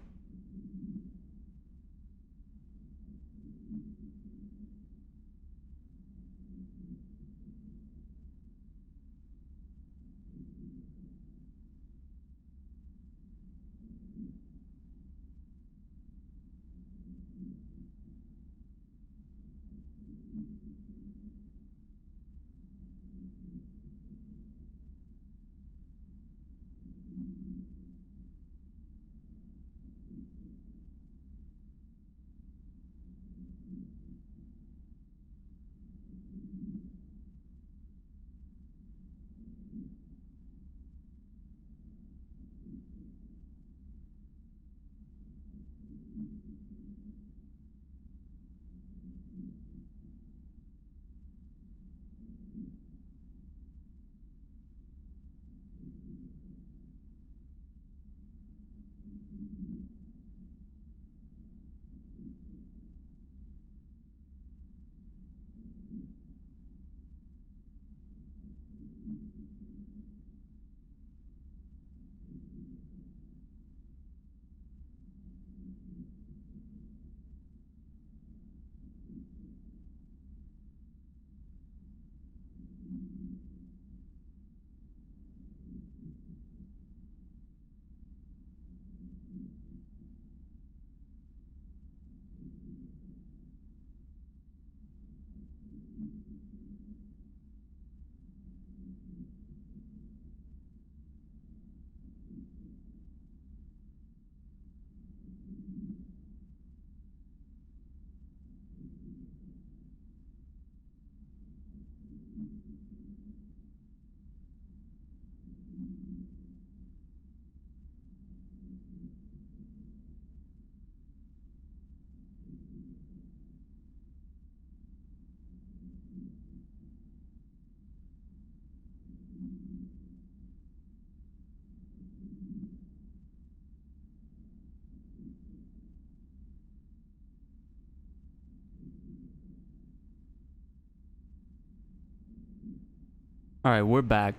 All right, we're back.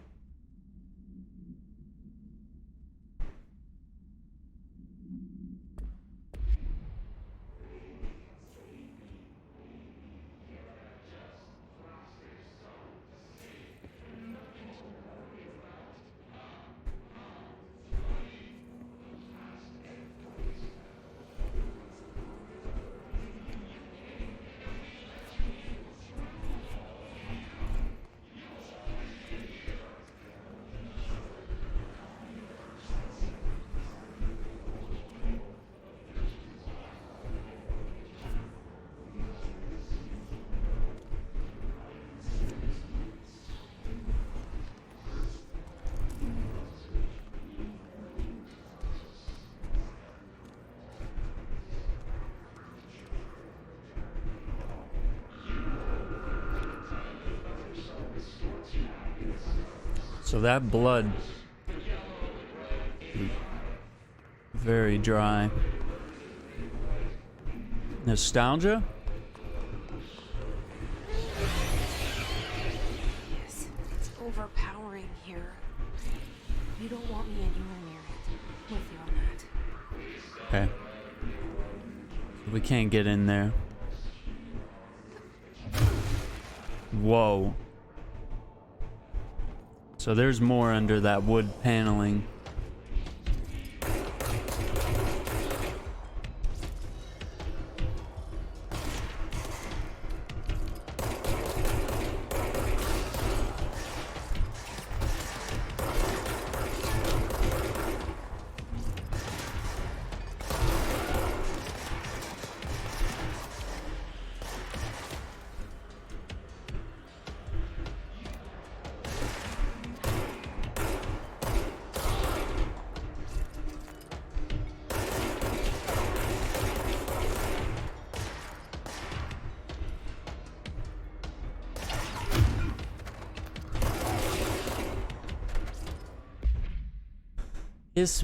So that blood, very dry. Nostalgia? Yes, it's overpowering here. You don't want me anywhere near it. With you on that. Okay. We can't get in there. Whoa. So there's more under that wood paneling.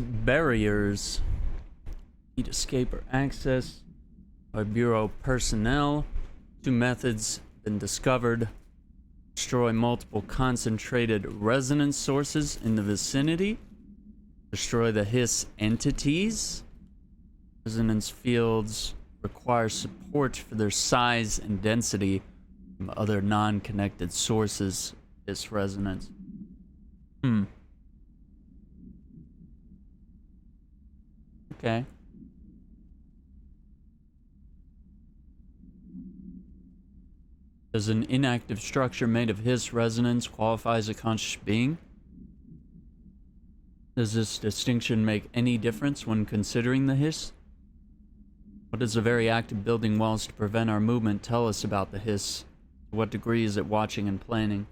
Barriers need escape or access by Bureau personnel. 2 methods been discovered. Destroy multiple concentrated resonance sources in the vicinity. Destroy the hiss entities. Resonance fields require support for their size and density from other non-connected sources. Hiss resonance. Okay. Does an inactive structure made of hiss resonance qualify as a conscious being? Does this distinction make any difference when considering the hiss? What does a very active building walls to prevent our movement tell us about the hiss? To what degree is it watching and planning?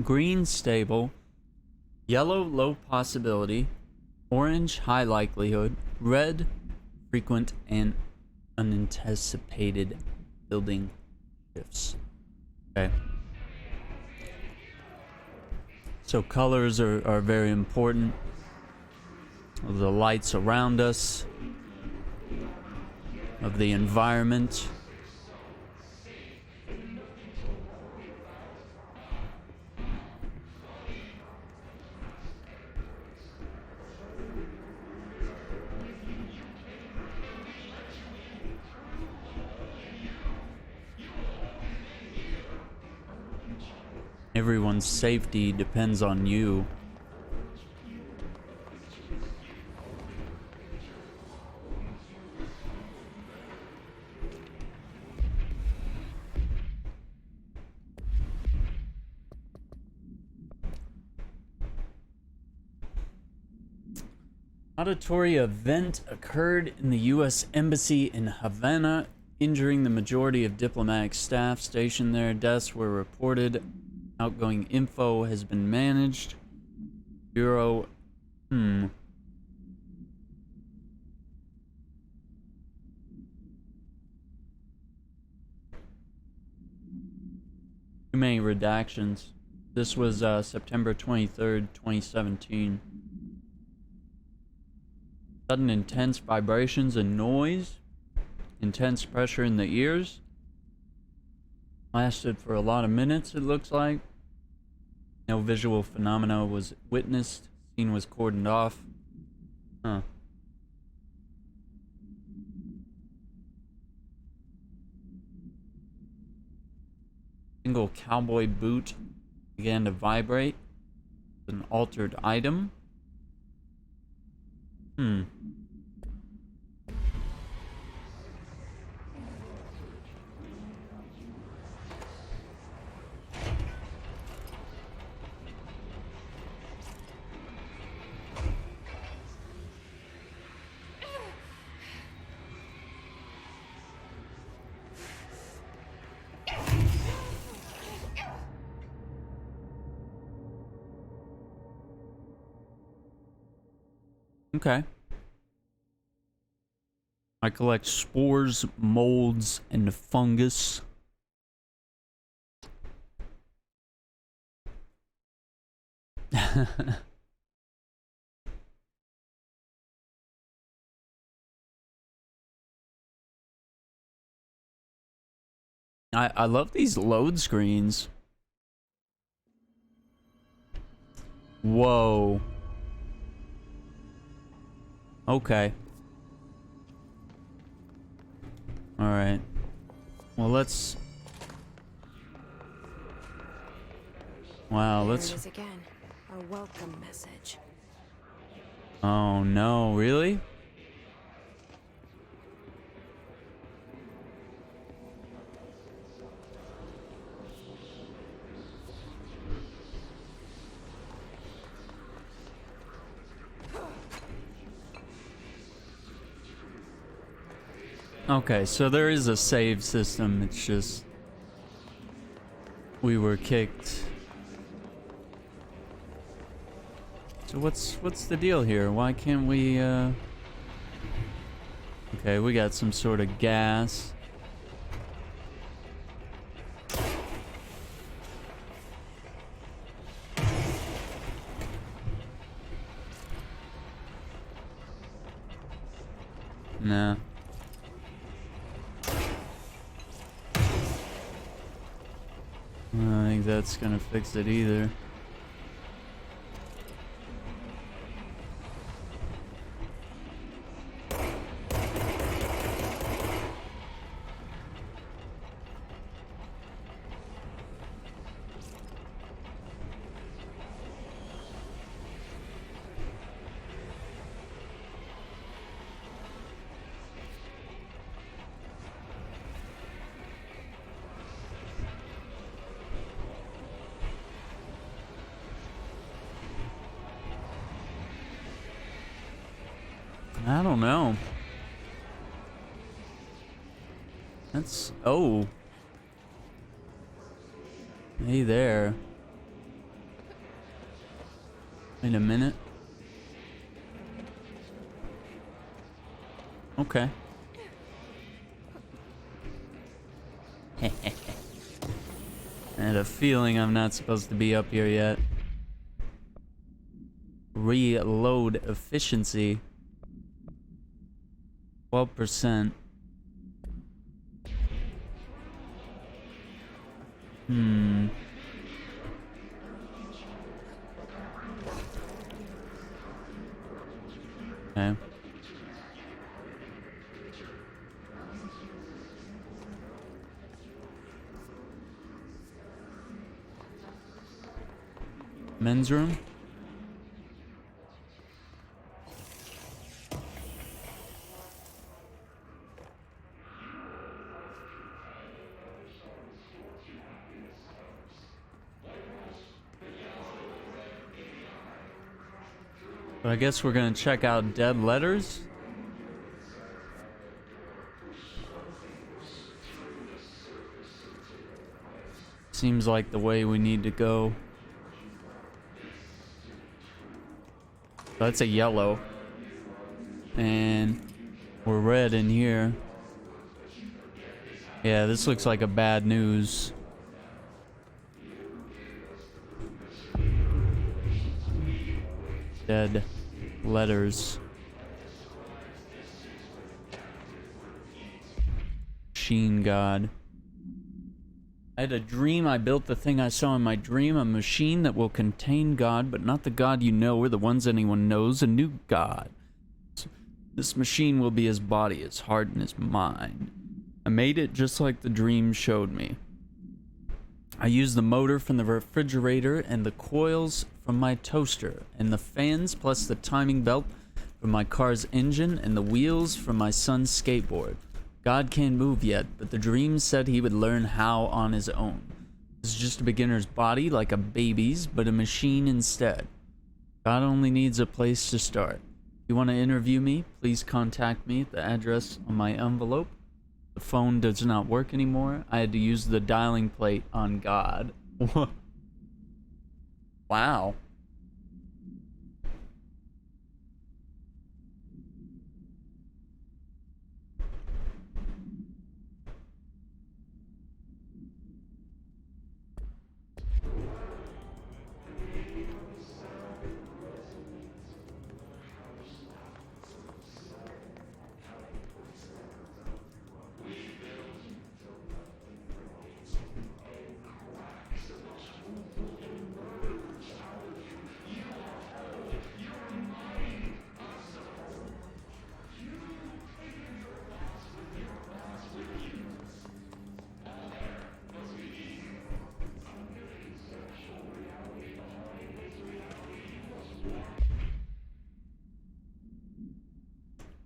Green stable, yellow low possibility, orange high likelihood, red frequent and unanticipated building shifts. Okay. So colors are very important. Of the lights around us, of the environment. Everyone's safety depends on you. Auditory event occurred in the U.S. Embassy in Havana, injuring the majority of diplomatic staff stationed there. Deaths were reported Outgoing info has been managed. Bureau. Too many redactions. This was September 23rd, 2017. Sudden intense vibrations and noise. Intense pressure in the ears. Lasted for a lot of minutes, it looks like. No visual phenomena was witnessed. Scene was cordoned off. Huh. Single cowboy boot began to vibrate. An altered item. Okay. I collect spores, molds, and fungus. I love these load screens. Whoa. Okay. Alright. Well, let's... Wow, let's... There it is again. Our welcome message. Oh no, really? Okay, so there is a save system, it's just... we were kicked. So what's the deal here? Why can't we, Okay, we got some sort of gas. Nah. I don't think that's gonna fix it either. I don't know. That's... oh. Hey there. Wait a minute. Okay. I had a feeling I'm not supposed to be up here yet. Reload efficiency. 12%. Okay. Men's room? But I guess we're gonna check out dead letters. Seems like the way we need to go. That's a yellow. And we're red in here. Yeah, this looks like a bad news. Dead letters. Machine God. I had a dream. I built the thing I saw in my dream, a machine that will contain God, but not the God you know or the ones anyone knows, a new God. This machine will be his body, his heart, and his mind. I made it just like the dream showed me. I used the motor from the refrigerator and the coils from my toaster, and the fans plus the timing belt from my car's engine and the wheels from my son's skateboard. God can't move yet, but the dream said he would learn how on his own. It's just a beginner's body, like a baby's, but a machine instead. God only needs a place to start. If you want to interview me, please contact me at the address on my envelope. The phone does not work anymore. I had to use the dialing plate on God. Wow.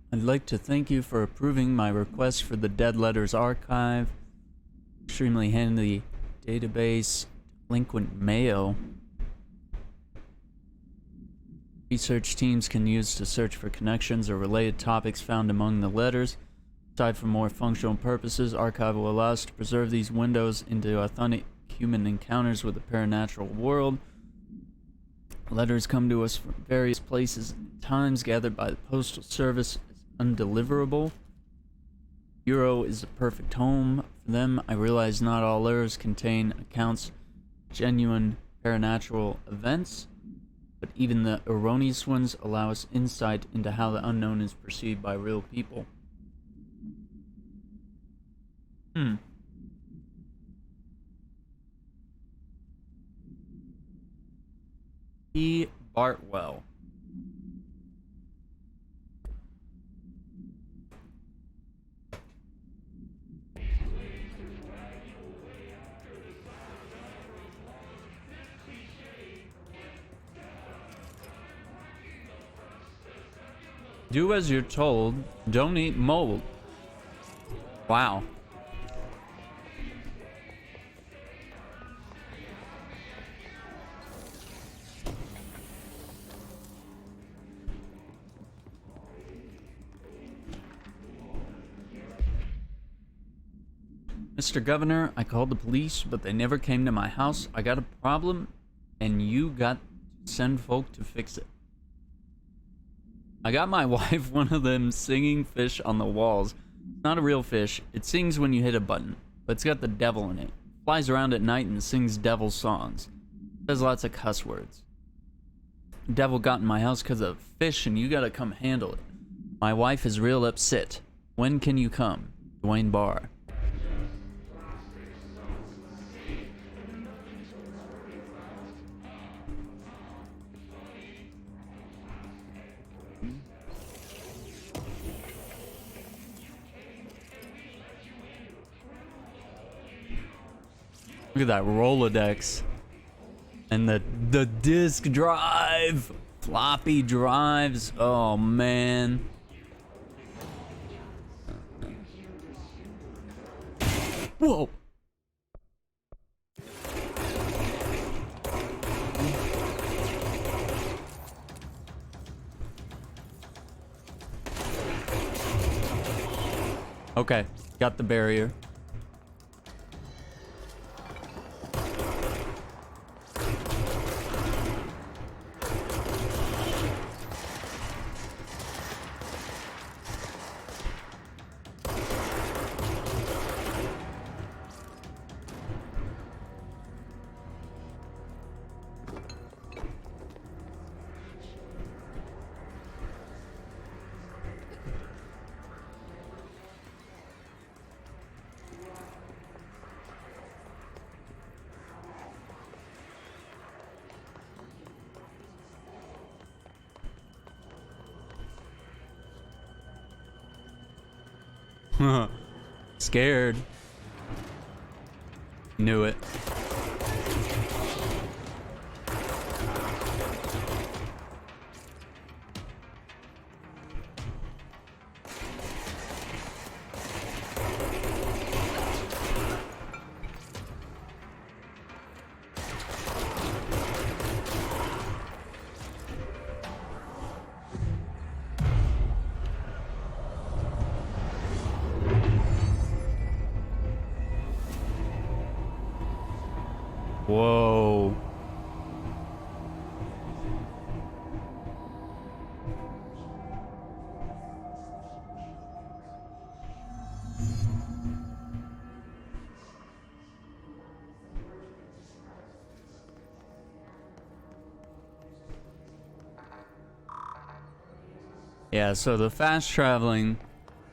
I'd like to thank you for approving my request for the Dead Letters Archive. Extremely handy database. Delinquent mail. Research teams can use to search for connections or related topics found among the letters. Aside from more functional purposes, Archive will allow us to preserve these windows into authentic human encounters with the paranatural world. Letters come to us from various places and times, gathered by the Postal Service as undeliverable. Bureau is the perfect home for them. I realize not all letters contain accounts of genuine paranatural events, but even the erroneous ones allow us insight into how the unknown is perceived by real people. E. Bartwell. Do as you're told. Don't eat mold. Wow. Mr. Governor, I called the police, but they never came to my house. I got a problem, and you got to send folk to fix it. I got my wife one of them singing fish on the walls. It's not a real fish. It sings when you hit a button, but it's got the devil in it. Flies around at night and sings devil songs. Says lots of cuss words. The devil got in my house because of fish, and you gotta come handle it. My wife is real upset. When can you come? Dwayne Barr. Look at that Rolodex. And the disk drive. Floppy drives. Oh, man. Whoa. Okay, got the barrier. Scared. Knew it. Whoa. Yeah, so the fast traveling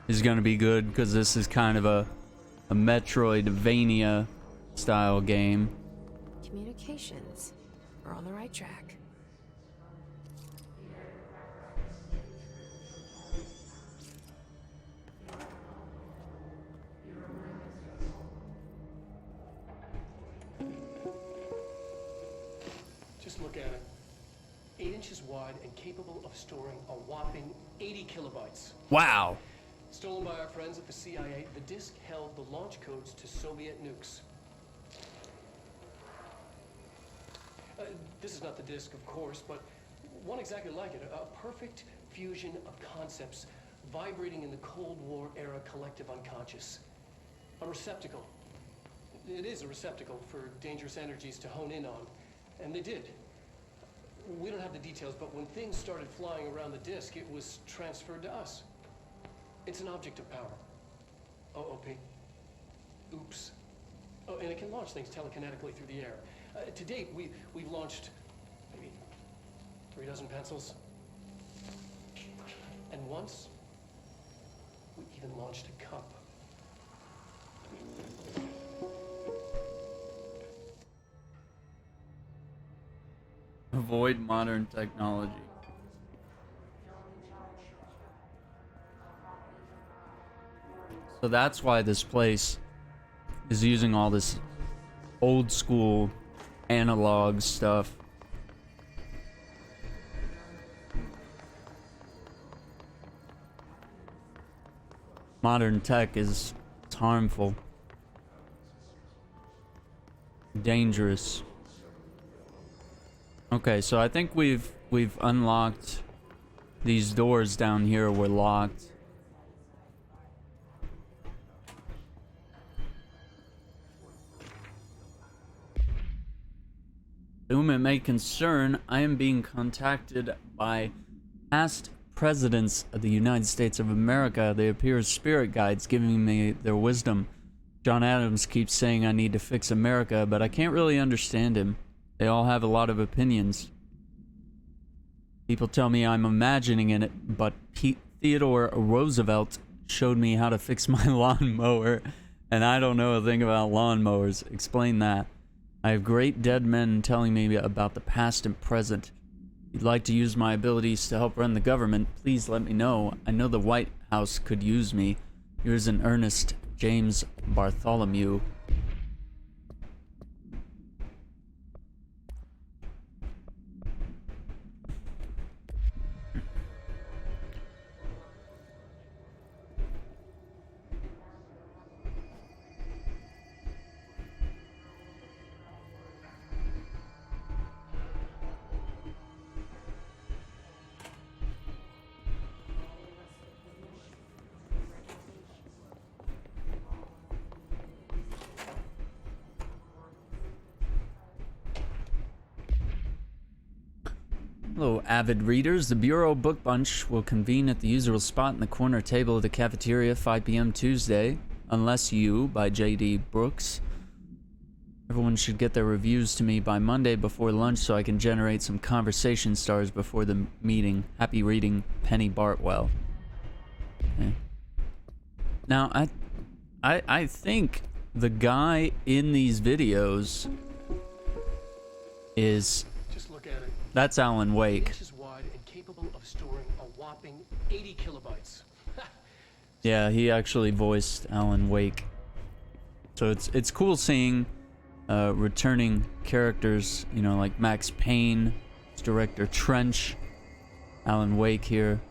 is going to be good because this is kind of a Metroidvania style game. Communications. We're on the right track. Just look at it. 8 inches wide and capable of storing a whopping 80 kilobytes. Wow. Stolen by our friends at the CIA, the disk held the launch codes to Soviet nukes. This is not the disk, of course, but one exactly like it. A perfect fusion of concepts vibrating in the Cold War era collective unconscious. A receptacle. It is a receptacle for dangerous energies to hone in on. And they did. We don't have the details, but when things started flying around the disk, it was transferred to us. It's an object of power. OP. Oops. Oh, and it can launch things telekinetically through the air. To date, we've launched maybe 3 dozen pencils. And once, we even launched a cup. Avoid modern technology. So that's why this place is using all this old school analog stuff. Modern tech is harmful, dangerous. Okay, so I think we've unlocked these doors down here were locked. Whom it may concern, I am being contacted by past presidents of the United States of America. They appear as spirit guides giving me their wisdom. John Adams keeps saying I need to fix America, but I can't really understand him. They all have a lot of opinions. People tell me I'm imagining it, but Theodore Roosevelt showed me how to fix my lawnmower, and I don't know a thing about lawnmowers. Explain that. I have great dead men telling me about the past and present. If you'd like to use my abilities to help run the government, please let me know. I know the White House could use me. Here's an earnest James Bartholomew. Hello, avid readers. The Bureau Book Bunch will convene at the usual spot in the corner table of the cafeteria 5 p.m. Tuesday. Unless You by J.D. Brooks. Everyone should get their reviews to me by Monday before lunch so I can generate some conversation stars before the meeting. Happy reading, Penny Bartwell. Okay. Now, I think the guy in these videos is... Just look at it. That's Alan Wake. 8 inches wide and capable of storing a whopping 80 kilobytes. Yeah, he actually voiced Alan Wake. So it's cool seeing returning characters, you know, like Max Payne, director Trench, Alan Wake here.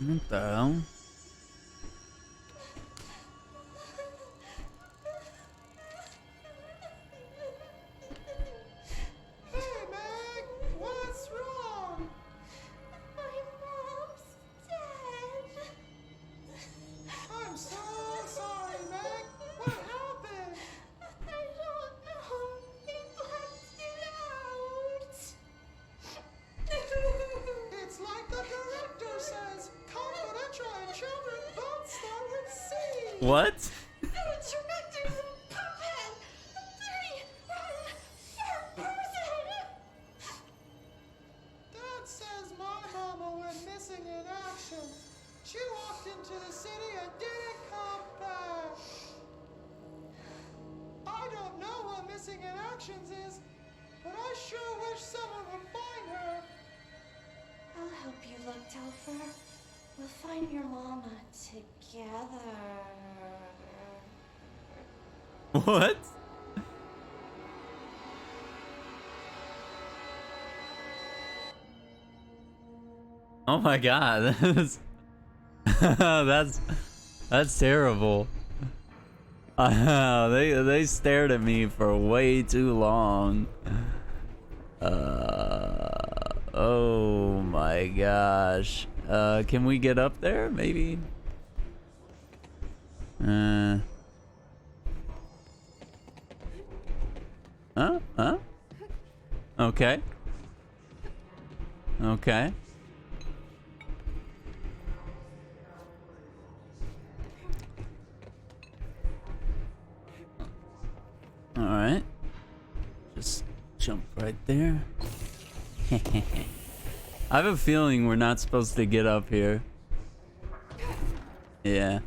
What the hell? Hey, Meg! What's wrong? My mom's dead. I'm so sorry, Meg. What happened? I don't know. They blacked it out. It's like the director says. Confidential and children don't start with C. What? The director's a puppet. A dirty, rotten, fat person. Dad says my mama went missing in action. She walked into the city and didn't come back. I don't know what missing in actions is, but I sure wish someone would find her. I'll help you look, Telfer. We'll find your mama together. What? Oh my god, that's terrible. They stared at me for way too long. Oh my gosh. Can we get up there? Maybe. Huh? Okay. Okay. All right. Just jump right there. I have a feeling we're not supposed to get up here. Yeah.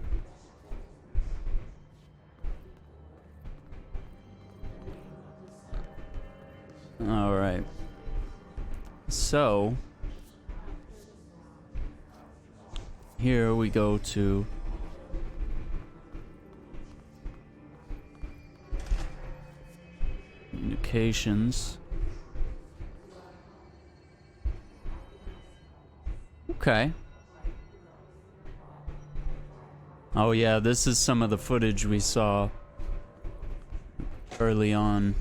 All right. So here we go to communications. Okay. Oh yeah, this is some of the footage we saw early on.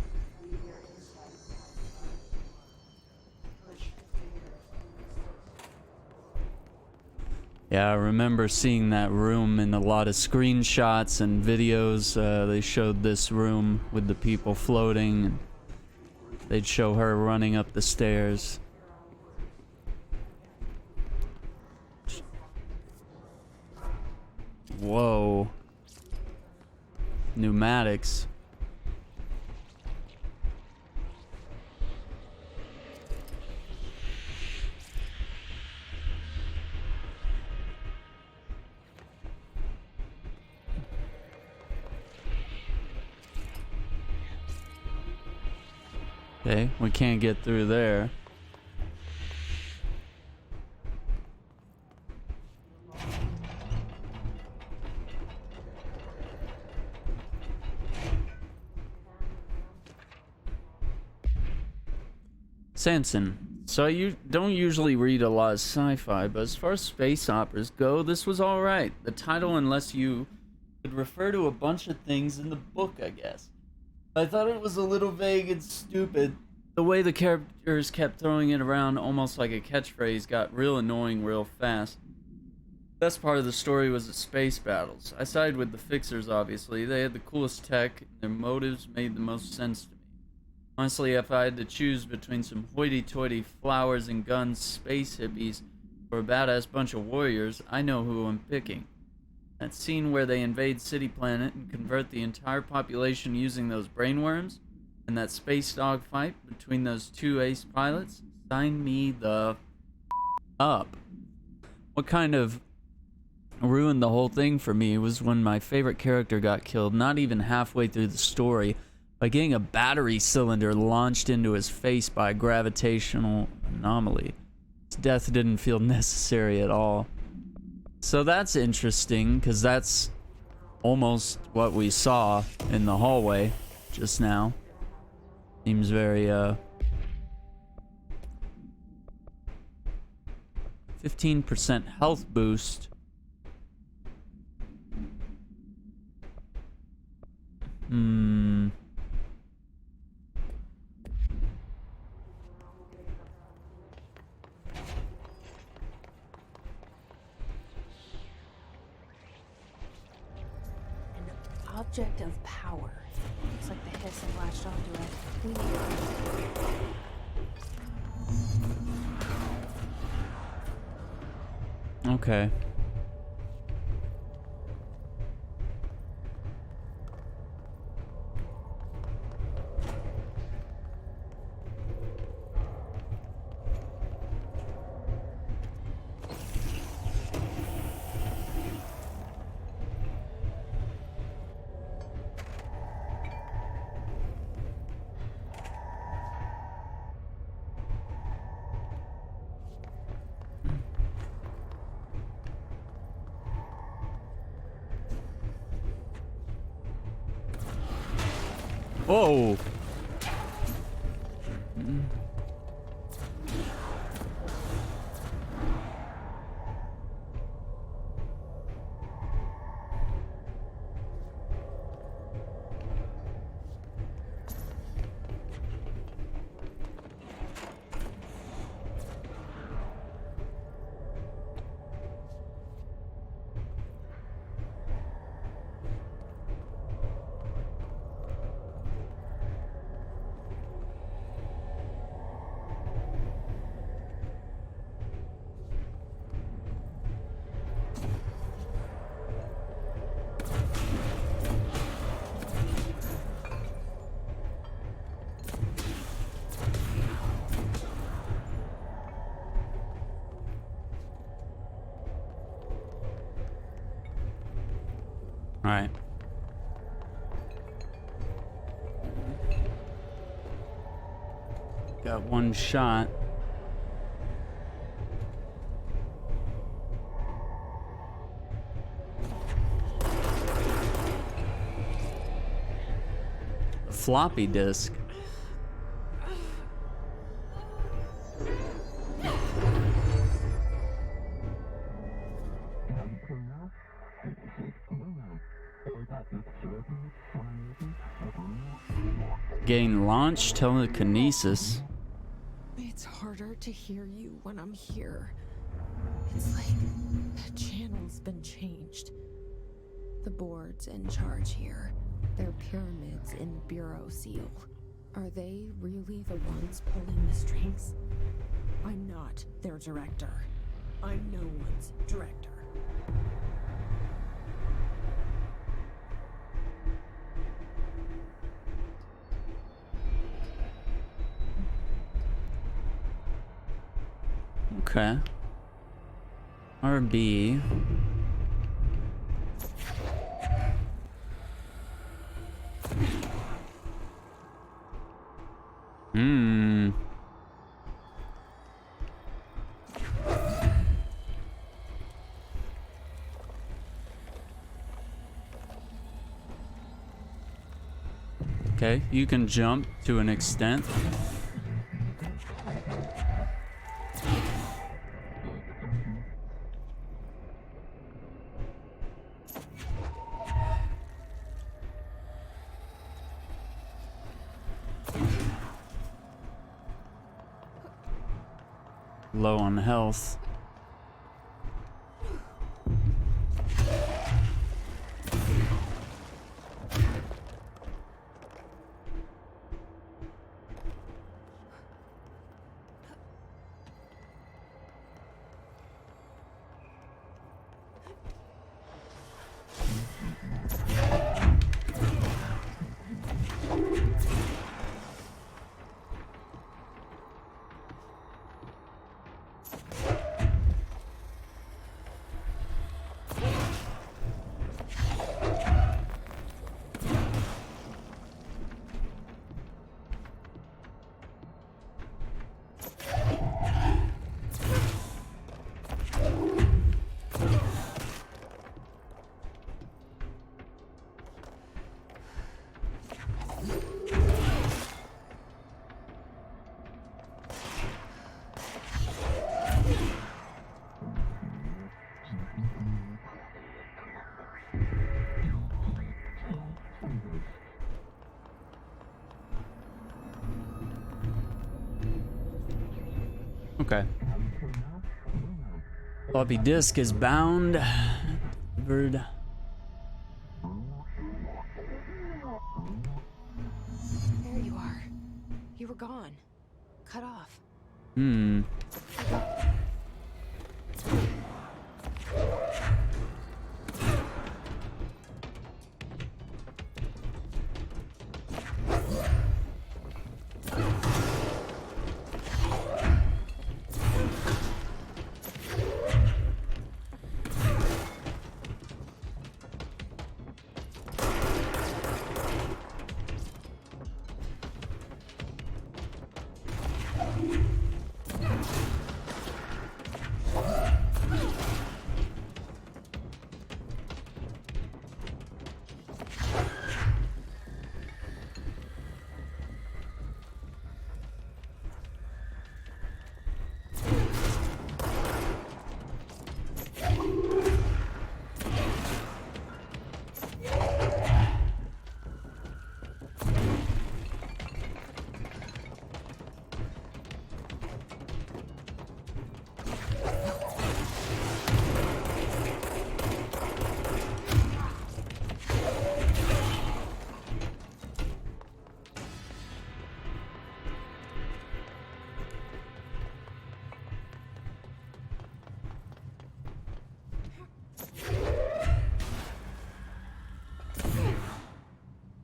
Yeah, I remember seeing that room in a lot of screenshots and videos. They showed this room with the people floating, and they'd show her running up the stairs. Whoa. Pneumatics. Okay, we can't get through there. Sanson. So you don't usually read a lot of sci-fi, but as far as space operas go, this was alright. The title, unless you could refer to a bunch of things in the book, I guess. I thought it was a little vague and stupid. The way the characters kept throwing it around almost like a catchphrase got real annoying real fast. The best part of the story was the space battles. I sided with the Fixers, obviously. They had the coolest tech, and their motives made the most sense to me. Honestly, if I had to choose between some hoity-toity flowers and guns space hippies or a badass bunch of warriors, I know who I'm picking. That scene where they invade City Planet and convert the entire population using those brainworms, and that space dog fight between those two ace pilots, sign me the up. What kind of ruined the whole thing for me was when my favorite character got killed, not even halfway through the story, by getting a battery cylinder launched into his face by a gravitational anomaly. His death didn't feel necessary at all. So that's interesting, because that's almost what we saw in the hallway just now. Seems very, 15% health boost. An object of power. Looks like the hiss had latched onto it. We need it. Okay. Whoa. All right. Got one shot. A floppy disk. Gain launch telekinesis. It's harder to hear you when I'm here. It's like the channel's been changed. The board's in charge here. They're pyramids in Bureau Seal. Are they really the ones pulling the strings? I'm not their director. I'm no one's director. Okay. RB. Okay, you can jump to an extent. Low on health. Okay. Floppy disk is bound. Delivered. There you are. You were gone. Cut off. Hmm.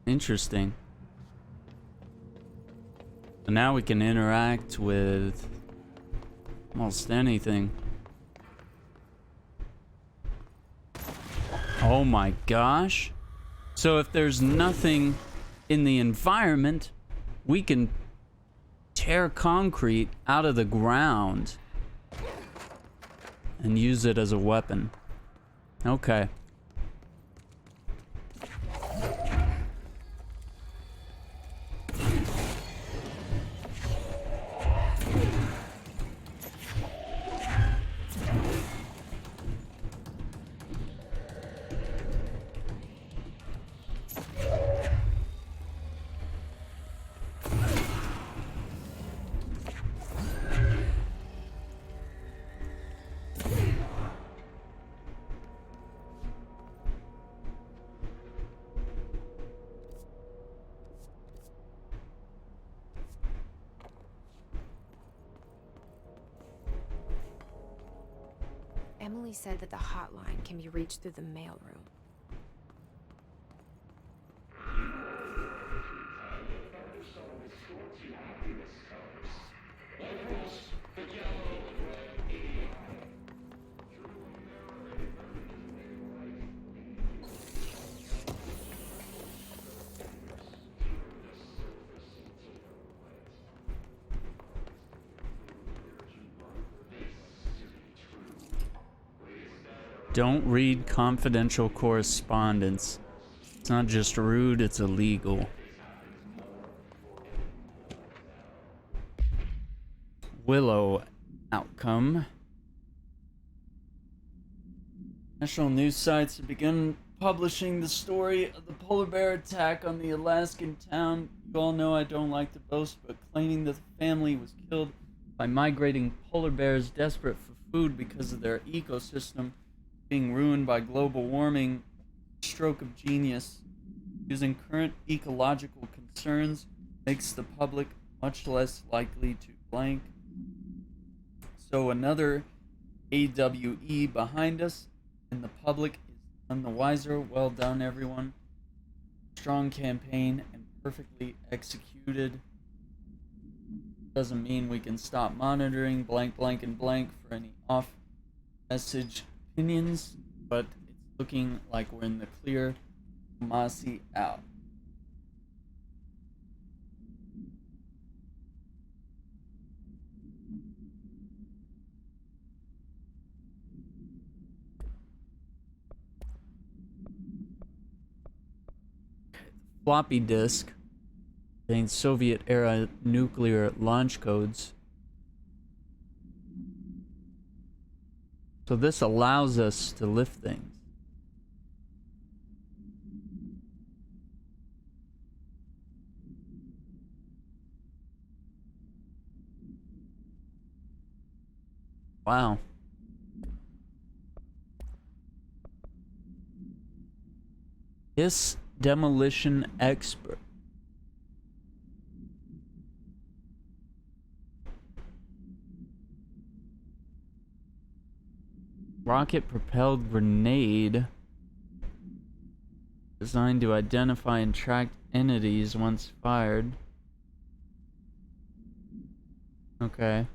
Interesting. So now we can interact with almost anything. Oh my gosh. So if there's nothing in the environment, we can tear concrete out of the ground and use it as a weapon. Okay. Emily said that the hotline can be reached through the mailroom. Don't read confidential correspondence. It's not just rude, it's illegal. Willow outcome. National news sites have begun publishing the story of the polar bear attack on the Alaskan town. You all know I don't like to boast, but claiming that the family was killed by migrating polar bears desperate for food because of their ecosystem being ruined by global warming, stroke of genius. Using current ecological concerns makes the public much less likely to blank. So another AWE behind us, and the public is none the wiser. Well done, everyone. Strong campaign and perfectly executed. Doesn't mean we can stop monitoring blank, blank, and blank for any off-message opinions, but it's looking like we're in the clear. Masi out. Floppy disk contains Soviet-era nuclear launch codes. So this allows us to lift things. Wow. This demolition expert. Rocket-propelled grenade designed to identify and track entities once fired. Okay.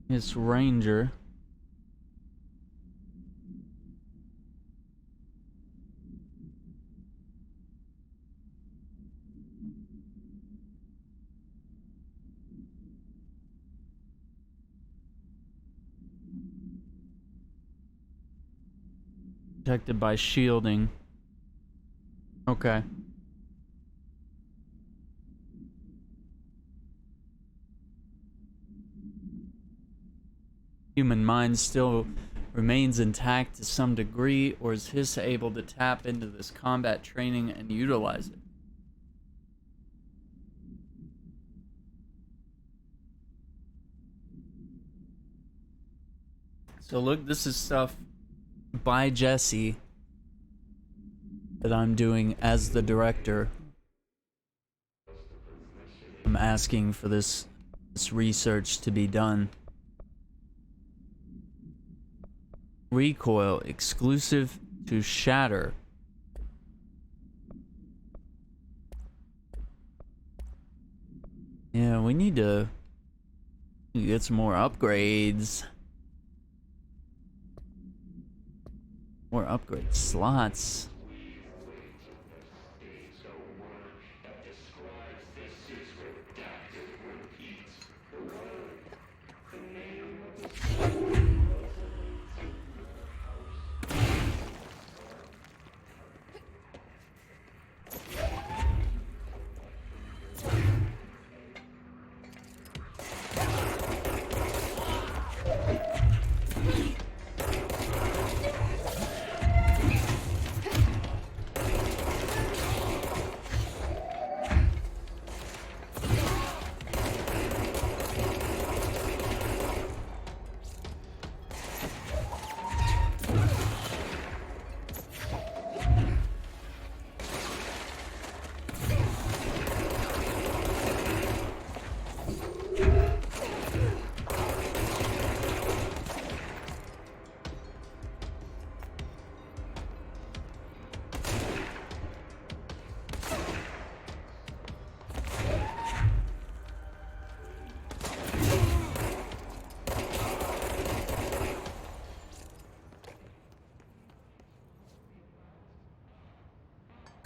It's Ranger. Protected by shielding. Okay. Human mind still remains intact to some degree, or is Hiss able to tap into this combat training and utilize it? So look, this is stuff by Jesse that I'm doing as the director. I'm asking for this research to be done. Recoil exclusive to Shatter. Yeah, we need to get some more upgrades. More upgrade slots.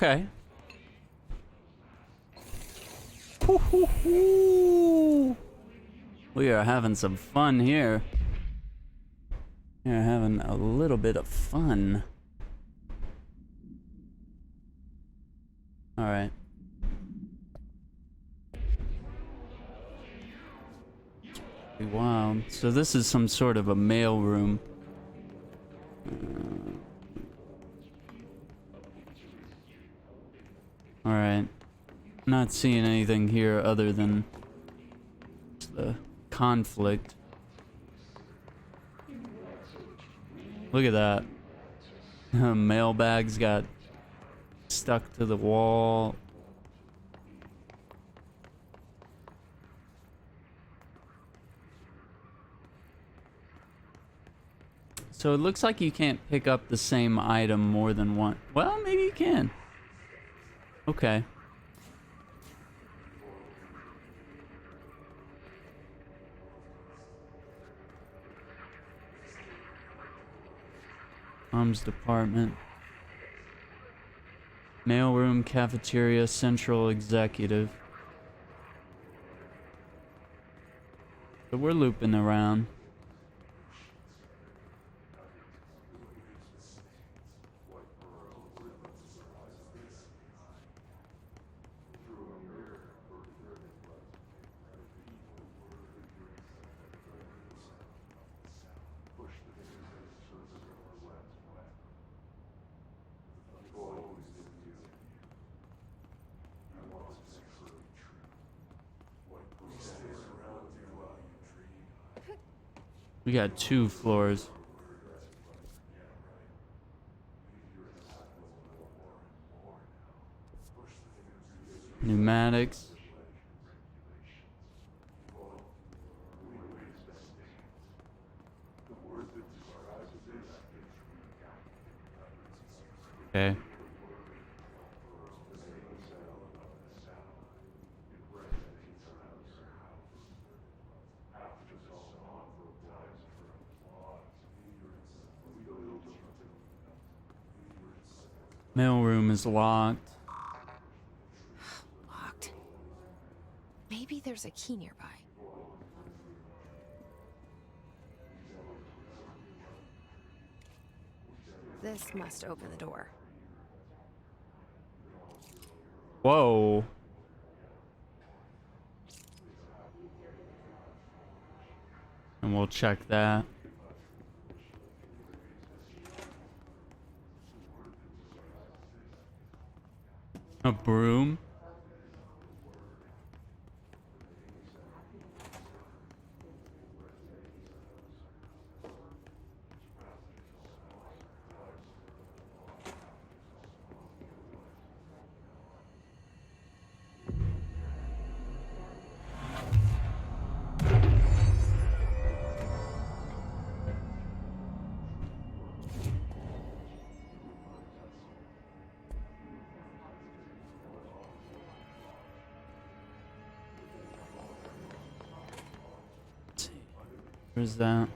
Okay. We are having some fun here. We are having a little bit of fun. Alright. Wow. So this is some sort of a mail room. Alright. Not seeing anything here other than the conflict. Look at that. Mailbags got stuck to the wall. So it looks like you can't pick up the same item more than one. Well, maybe you can. Okay. Arms department. Mailroom, cafeteria, central executive. So we're looping around. We got 2 floors. Pneumatics. Okay. Mailroom is locked. Locked. Maybe there's a key nearby. This must open the door. Whoa. And we'll check that. A broom? Where's that?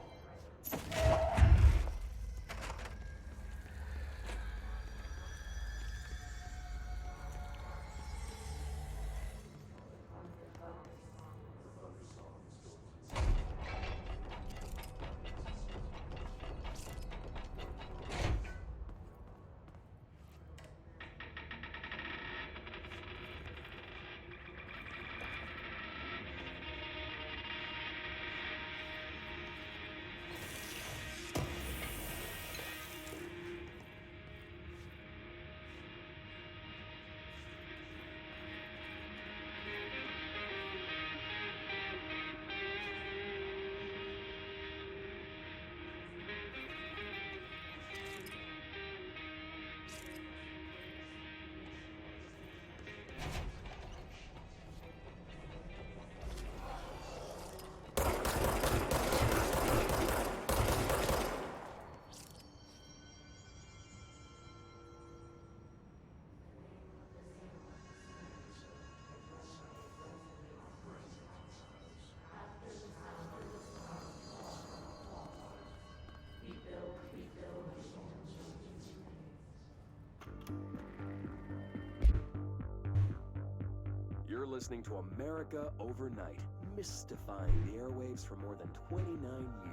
You're listening to America Overnight, mystifying the airwaves for more than 29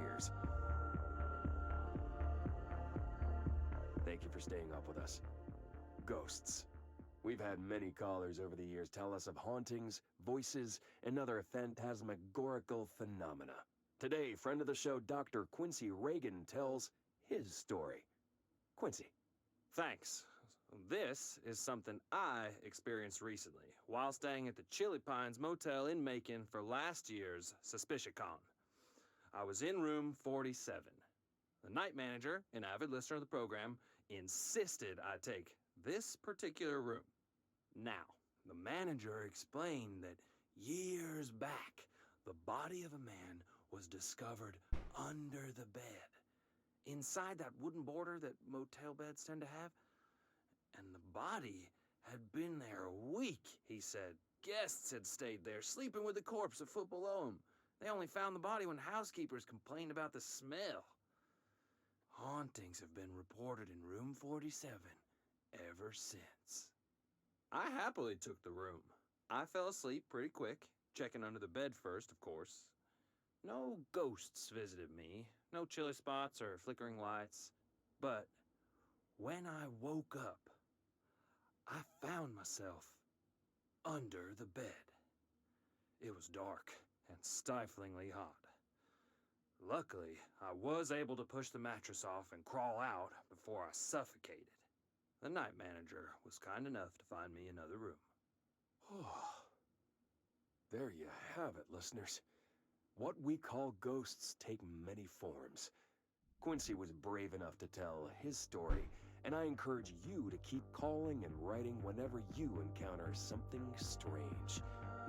years. Thank you for staying up with us. Ghosts. We've had many callers over the years tell us of hauntings, voices, and other phantasmagorical phenomena. Today, friend of the show, Dr. Quincy Reagan tells his story. Quincy. Thanks. This is something I experienced recently while staying at the Chili Pines Motel in Macon for last year's SuspiciaCon. I was in room 47. The night manager, an avid listener of the program, insisted I take this particular room. Now, the manager explained that years back, the body of a man was discovered under the bed, inside that wooden border that motel beds tend to have. And the body had been there a week, he said. Guests had stayed there, sleeping with the corpse a foot below him. They only found the body when housekeepers complained about the smell. Hauntings have been reported in room 47 ever since. I happily took the room. I fell asleep pretty quick, checking under the bed first, of course. No ghosts visited me, no chilly spots or flickering lights. But when I woke up, I found myself under the bed. It was dark and stiflingly hot. Luckily, I was able to push the mattress off and crawl out before I suffocated. The night manager was kind enough to find me another room. Oh, there you have it, listeners. What we call ghosts take many forms. Quincy was brave enough to tell his story, and I encourage you to keep calling and writing whenever you encounter something strange,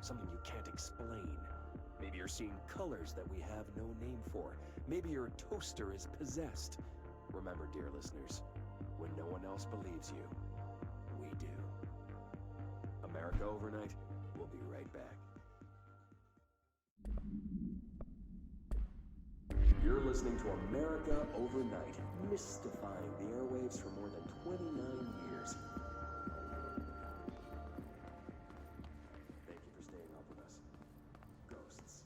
something you can't explain. Maybe you're seeing colors that we have no name for. Maybe your toaster is possessed. Remember, dear listeners, when no one else believes you, we do. America Overnight, we'll be right back. You're listening to America Overnight, mystifying the airwaves for more than 29 years. Thank you for staying up with us. Ghosts.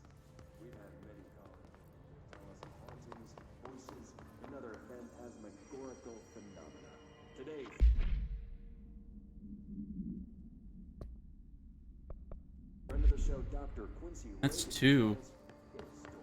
We've had many callers tell us of hauntings, voices, and other phantasmagorical phenomena. Today, friend of the show, Dr. Quincy. That's Reagan two. tells his story. Quincy,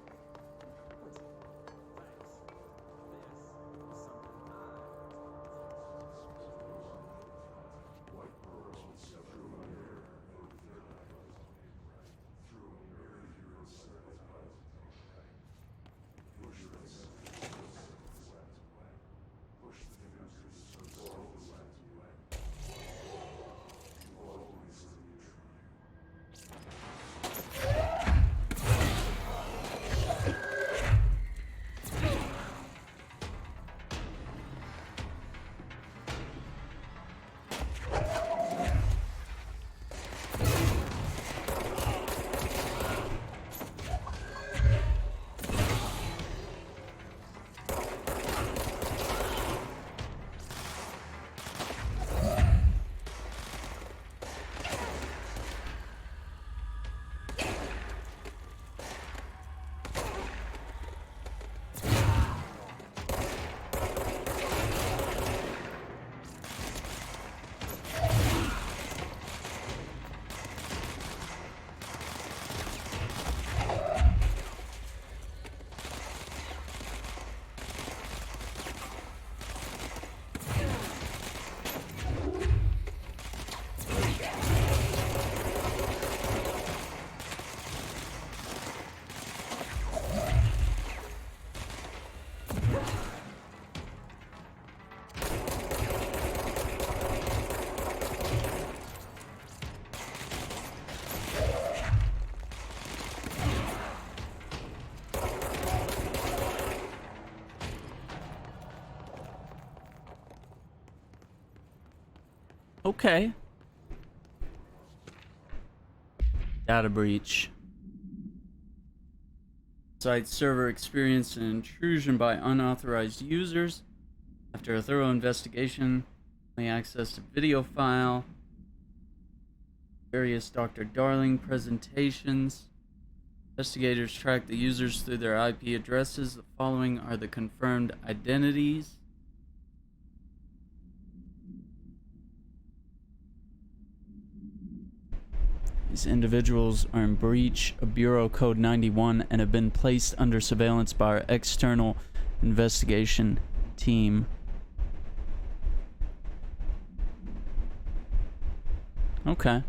Okay. Data breach. Site server experienced an intrusion by unauthorized users. After a thorough investigation, they accessed a video file, various Dr. Darling presentations. Investigators tracked the users through their IP addresses. The following are the confirmed identities. These individuals are in breach of Bureau Code 91 and have been placed under surveillance by our external investigation team. Okay.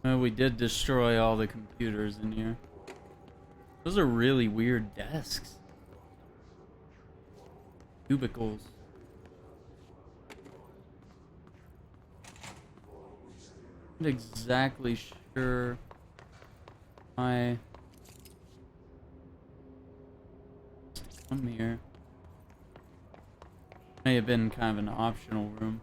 Well, we did destroy all the computers in here. Those are really weird desks. Cubicles. Not exactly sure why come here. May have been kind of an optional room.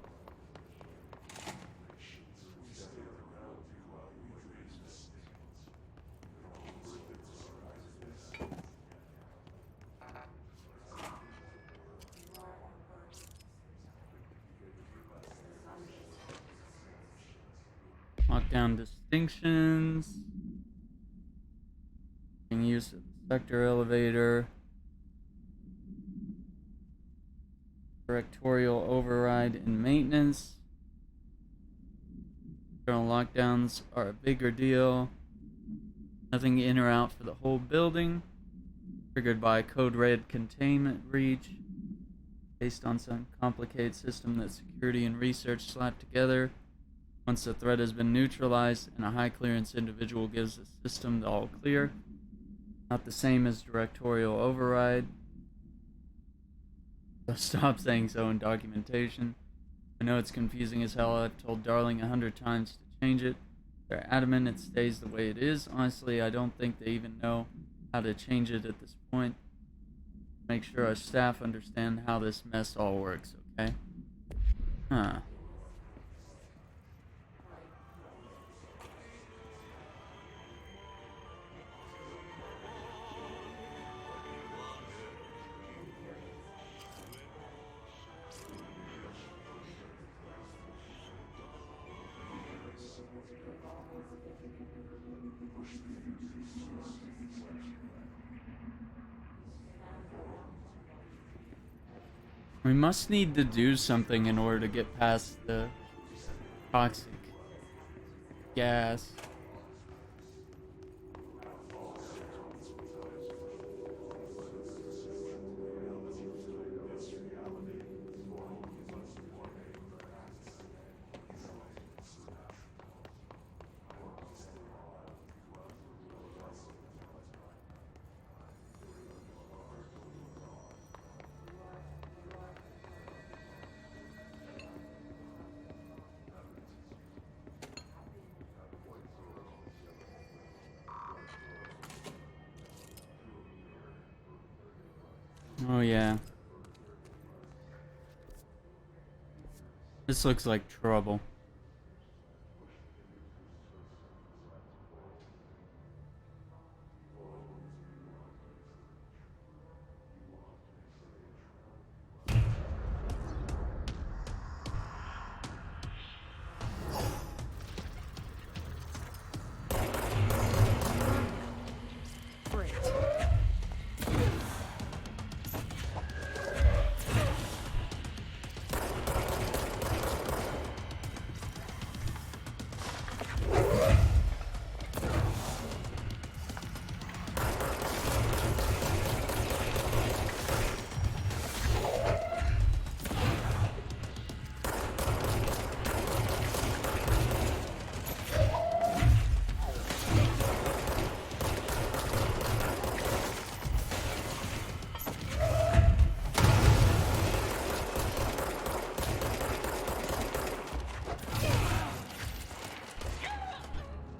Lockdown distinctions. Use of the sector elevator. Directorial override and maintenance. General lockdowns are a bigger deal. Nothing in or out for the whole building. Triggered by code red containment breach. Based on some complicated system that security and research slapped together. Once the threat has been neutralized and a high clearance individual gives the system the all clear. Not the same as directorial override. So stop saying so in documentation. I know it's confusing as hell. I've told Darling 100 times to change it. They're adamant it stays the way it is. Honestly, I don't think they even know how to change it at this point. Make sure our staff understand how this mess all works, okay? Huh. We must need to do something in order to get past the toxic gas. Oh yeah. This looks like trouble.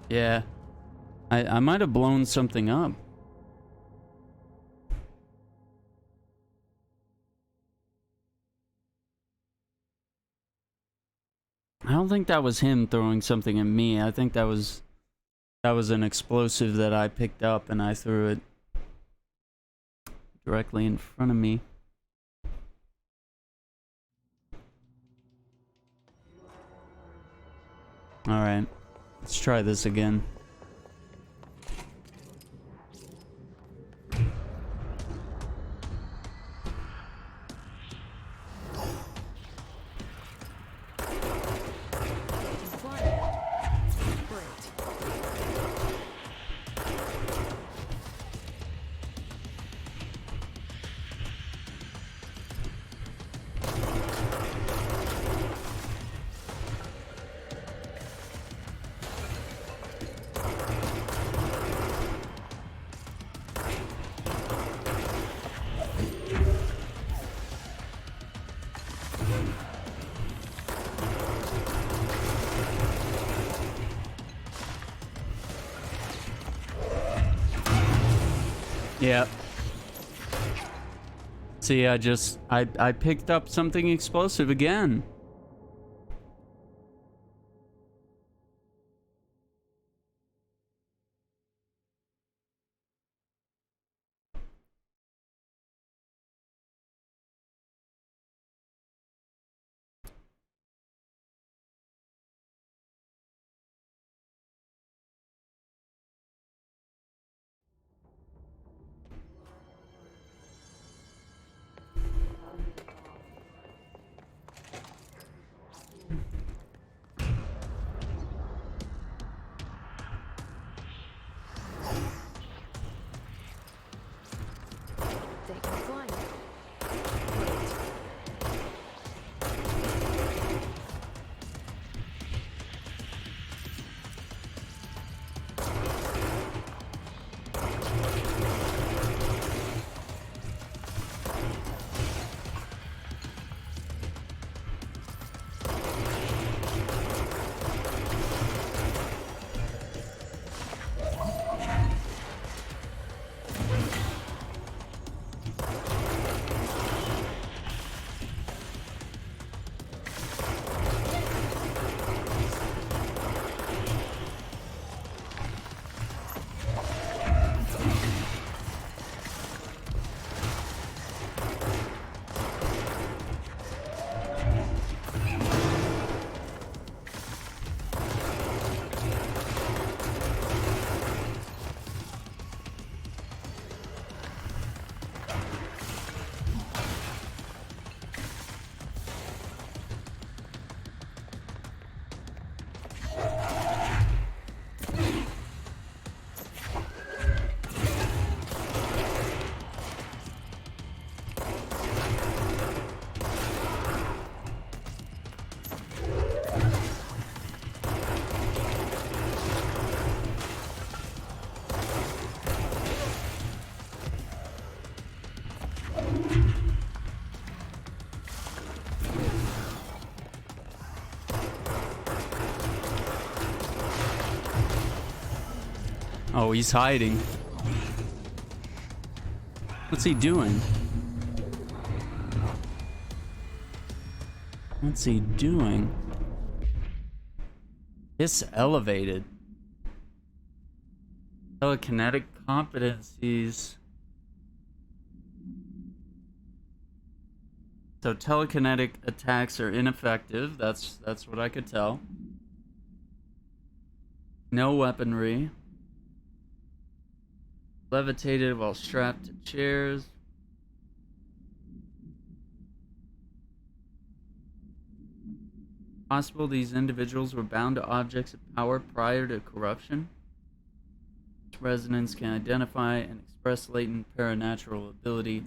Yeah. I might have blown something up. I don't think that was him throwing something at me. I think that was an explosive that I picked up and I threw it directly in front of me. Alright, let's try this again. Yeah. See, I picked up something explosive again. Oh, he's hiding. What's he doing? What's he doing? It's elevated. Telekinetic competencies. So telekinetic attacks are ineffective. That's what I could tell. No weaponry. Levitated while strapped to chairs. Possible these individuals were bound to objects of power prior to corruption. Residents can identify and express latent paranatural ability.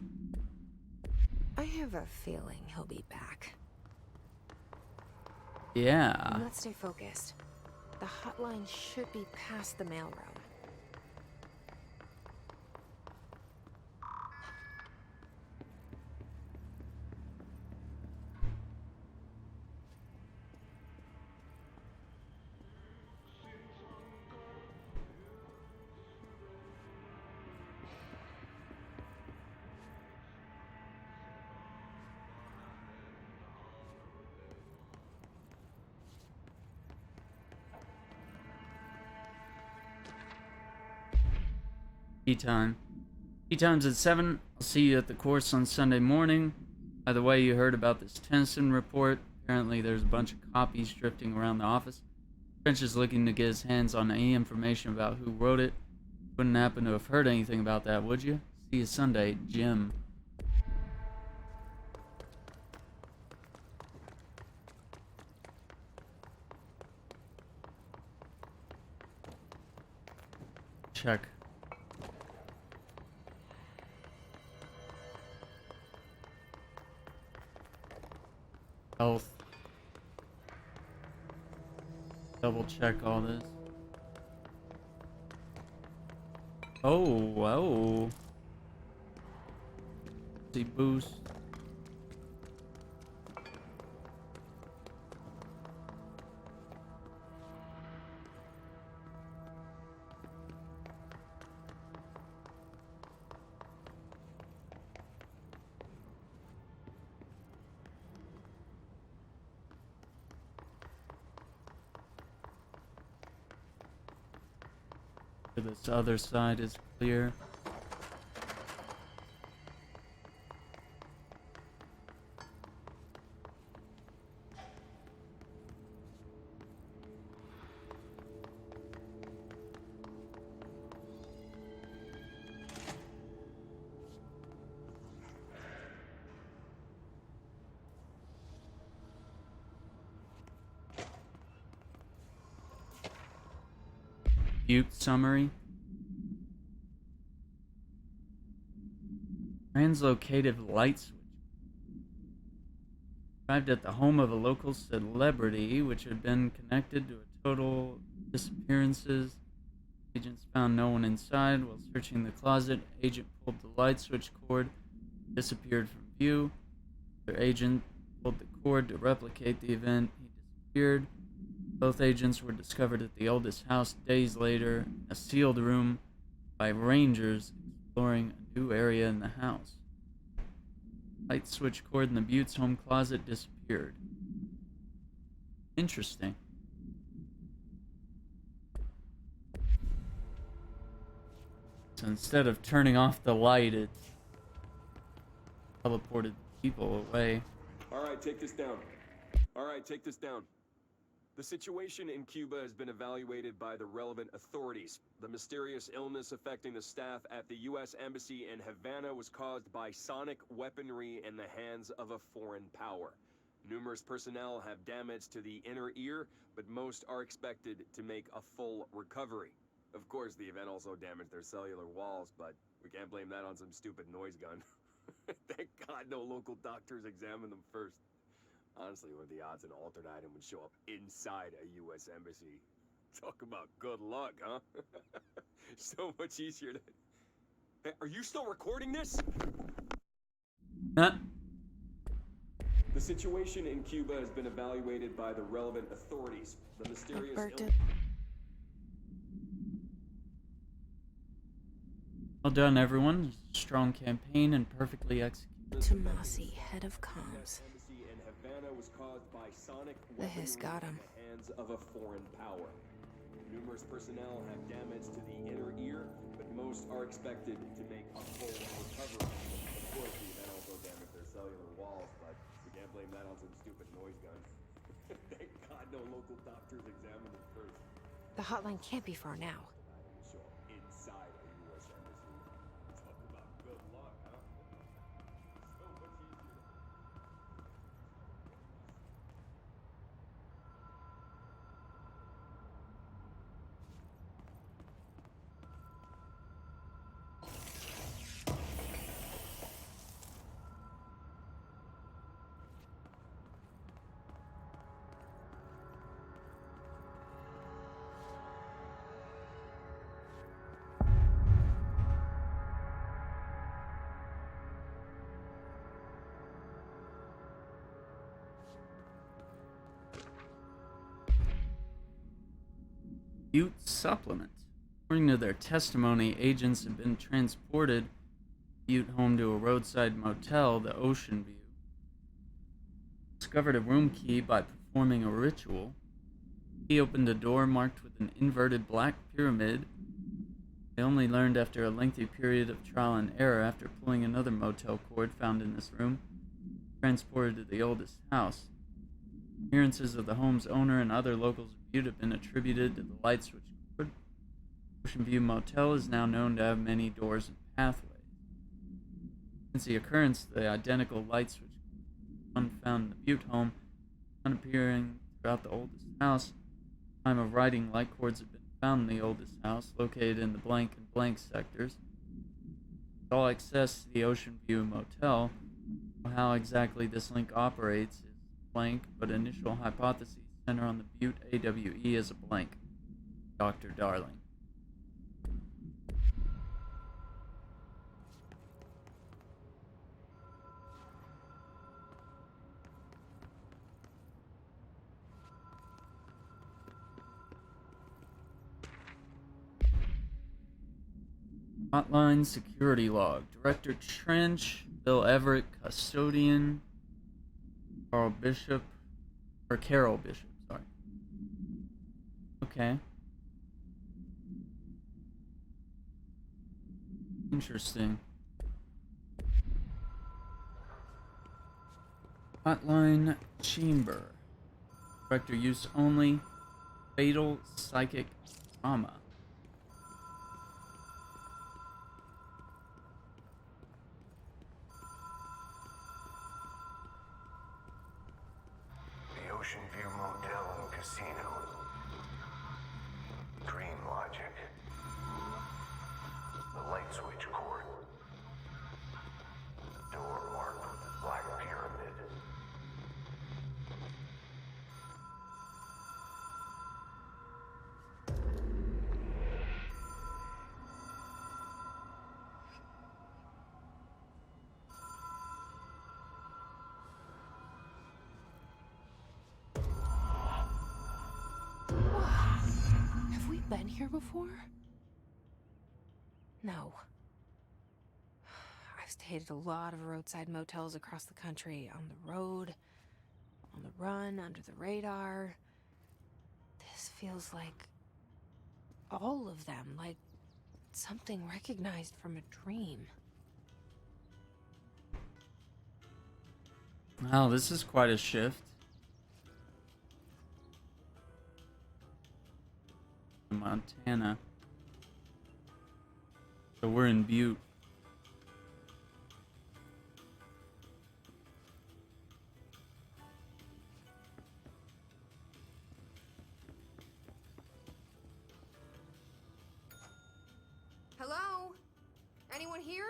I have a feeling he'll be back. Yeah. Let's stay focused. The hotline should be past the mailroom. Tea time. Tea time's at 7. I'll see you at the course on Sunday morning. By the way, you heard about this Tennyson report. Apparently there's a bunch of copies drifting around the office. French is looking to get his hands on any information about who wrote it. Wouldn't happen to have heard anything about that, would you? See you Sunday, Jim. Check. Health. Double check all this. Oh, whoa. See boost. This other side is clear. Butte summary. Translocative light switch. Arrived at the home of a local celebrity, which had been connected to a total disappearances. Agents found no one inside. While searching the closet, agent pulled the light switch cord, disappeared from view. Their agent pulled the cord to replicate the event. He disappeared. Both agents were discovered at the oldest house days later, in a sealed room by rangers exploring a new area in the house. Light switch cord in the Butte's home closet disappeared. Interesting. So instead of turning off the light, it teleported people away. Alright, take this down. Alright, take this down. The situation in Cuba has been evaluated by the relevant authorities. The mysterious illness affecting the staff at the U.S. Embassy in Havana was caused by sonic weaponry in the hands of a foreign power. Numerous personnel have damage to the inner ear, but most are expected to make a full recovery. Of course, the event also damaged their cellular walls, but we can't blame that on some stupid noise gun. Thank God no local doctors examined them first. Honestly, what are the odds an altered item would show up inside a U.S. embassy? Talk about good luck, huh? So much easier to... Hey, are you still recording this? Huh? The situation in Cuba has been evaluated by the relevant authorities. The mysterious... Well done, everyone. Strong campaign and perfectly executed. Tomasi, head of comms. Embassy in Havana was caused by sonic The hiss weaponry got in him. the hands of a foreign power. Numerous personnel have damage to the inner ear, but most are expected to make a full recovery. Of course, the event also damaged their cellular walls, but we can't blame that on some stupid noise gun. Thank God no local doctors examined it first. The hotline can't be far now. Item will show up inside a U.S. embassy. Talk about good luck, huh? So much easier to... Butte supplement. According to their testimony, agents had been transported Butte home to a roadside motel, the Ocean View. Discovered a room key by performing a ritual. He opened a door marked with an inverted black pyramid. They only learned after a lengthy period of trial and error after pulling another motel cord found in this room, transported to the oldest house. Appearances of the home's owner and other locals of Butte have been attributed to the light switch cord. Ocean View Motel is now known to have many doors and pathways. Since the occurrence, the identical light switch cord found in the Butte home, appearing throughout the oldest house. At the time of writing, light cords have been found in the oldest house, located in the blank and blank sectors. All access to the Ocean View Motel. How exactly this link operates is blank, but initial hypotheses center on the Butte AWE as a blank. Dr. Darling. Hotline security log. Director Trench, Bill Everett, custodian, Carol Bishop, sorry. Okay. Interesting. Hotline chamber. Director use only. Fatal psychic trauma. The Ocean View Motel and Casino. Dream logic. The light switch cord. Door marked with black pyramid. Have we been here before? No. I've stayed at a lot of roadside motels across the country, on the road, on the run, under the radar. This feels like all of them, like something recognized from a dream. Wow, this is quite a shift. Montana. So we're in Butte. Hello? Anyone here?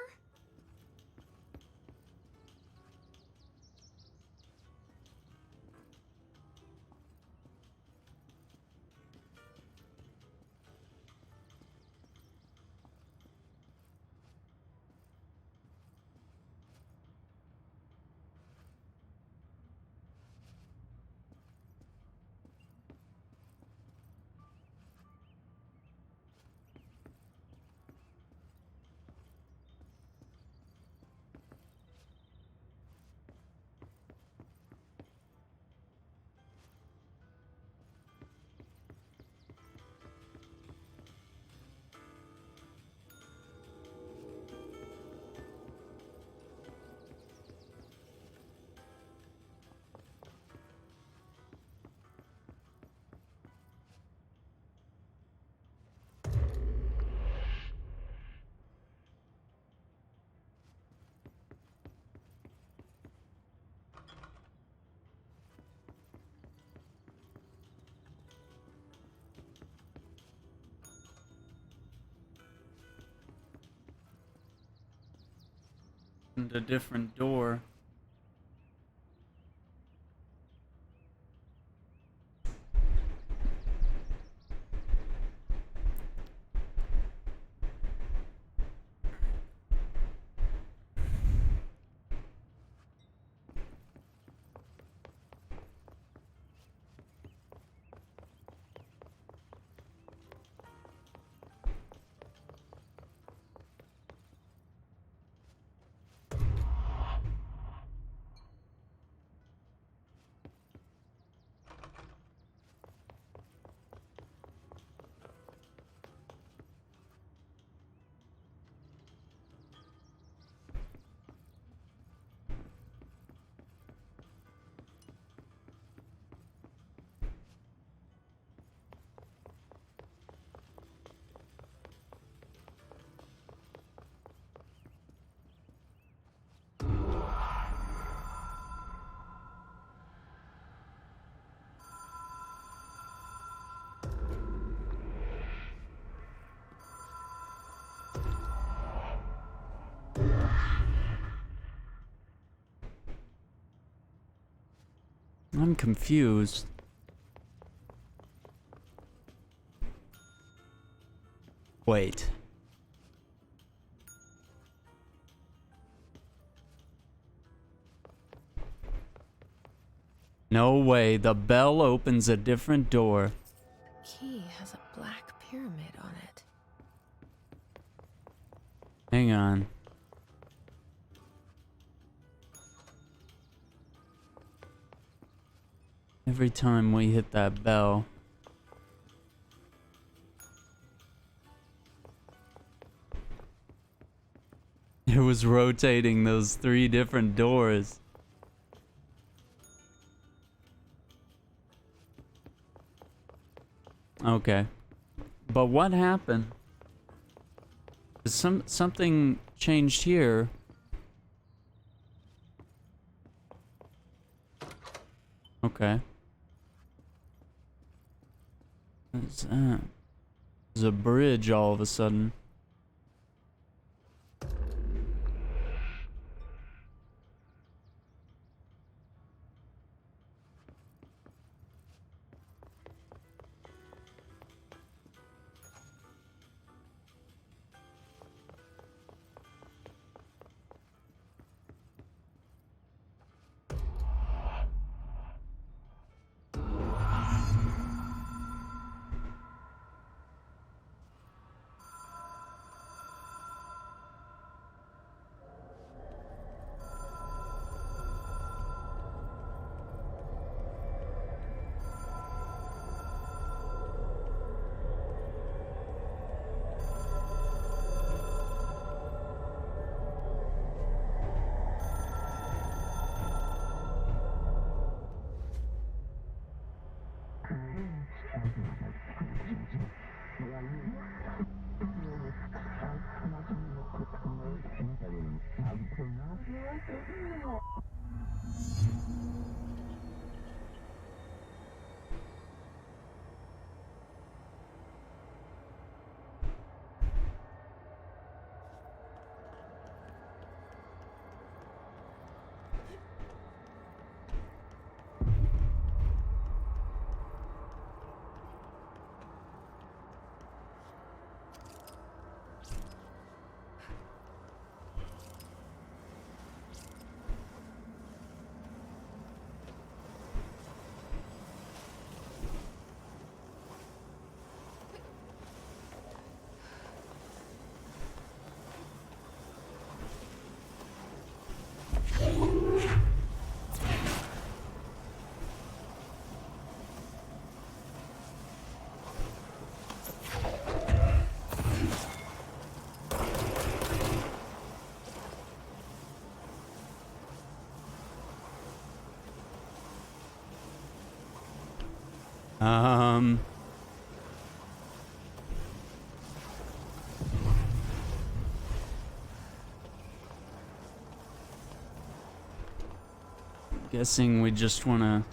opened a different door. I'm confused. Wait. No way, the bell opens a different door. Key has a black pyramid on it. Hang on. Every time we hit that bell, it was rotating those 3 different doors. Okay. But what happened? Something changed here. Okay. What's that? There's a bridge all of a sudden. Guessing we just want to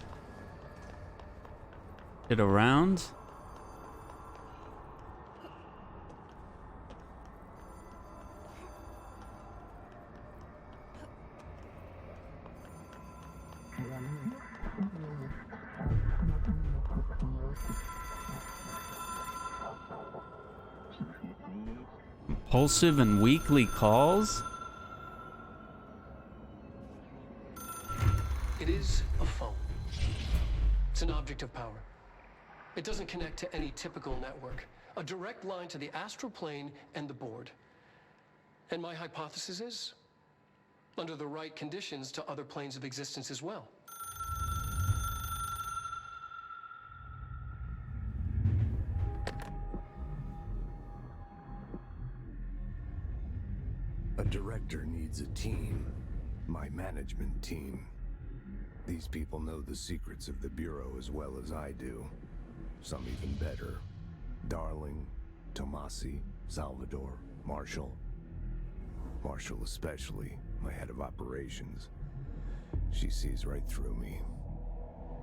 get around. Impulsive and weekly calls? It is a phone. It's an object of power. It doesn't connect to any typical network. A direct line to the astral plane and the board. And my hypothesis is, under the right conditions, to other planes of existence as well. A director needs a team. My management team. These people know the secrets of the Bureau as well as I do. Some even better. Darling, Tomasi, Salvador, Marshall. Marshall especially, my head of operations. She sees right through me.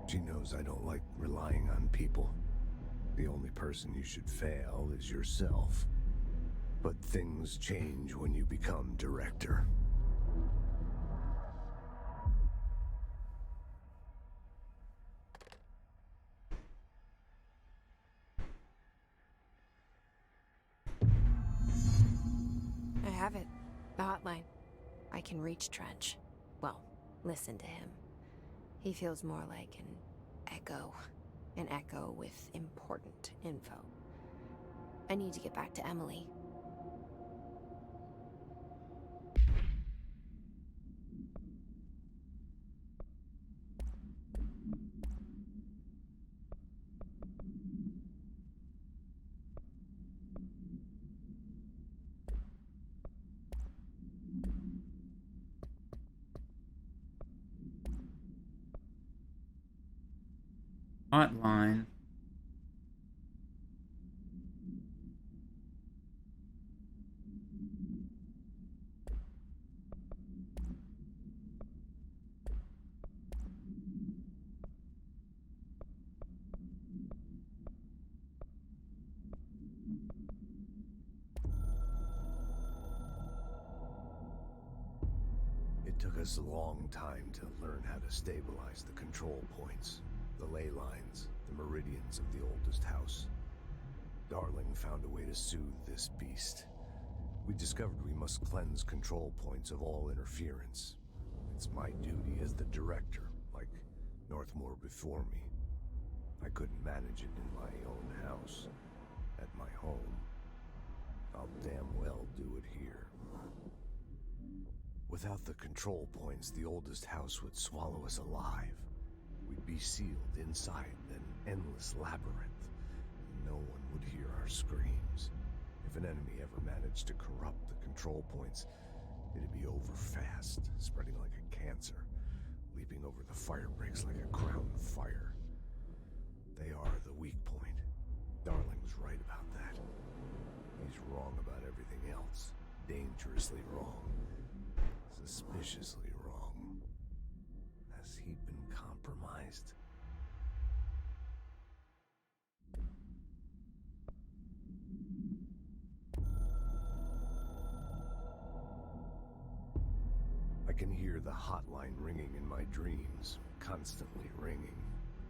She knows I don't like relying on people. The only person you should fail is yourself. But things change when you become director. I have it. The hotline. I can reach Trench. Well, listen to him. He feels more like an echo. An echo with important info. I need to get back to Emily. Hotline. It took us a long time to learn how to stabilize the control points, the ley lines, the meridians of the oldest house. Darling found a way to soothe this beast. We discovered we must cleanse control points of all interference. It's my duty as the director, like Northmore before me. I couldn't manage it in my own house, at my home. I'll damn well do it here. Without the control points, the oldest house would swallow us alive. We'd be sealed inside an endless labyrinth. No one would hear our screams. If an enemy ever managed to corrupt the control points, it'd be over fast, spreading like a cancer, leaping over the fire breaks like a crown fire. They are the weak point. Darling's right about that. He's wrong about everything else. Dangerously wrong. Suspiciously wrong. Has he been compromised? I can hear the hotline ringing in my dreams, constantly ringing.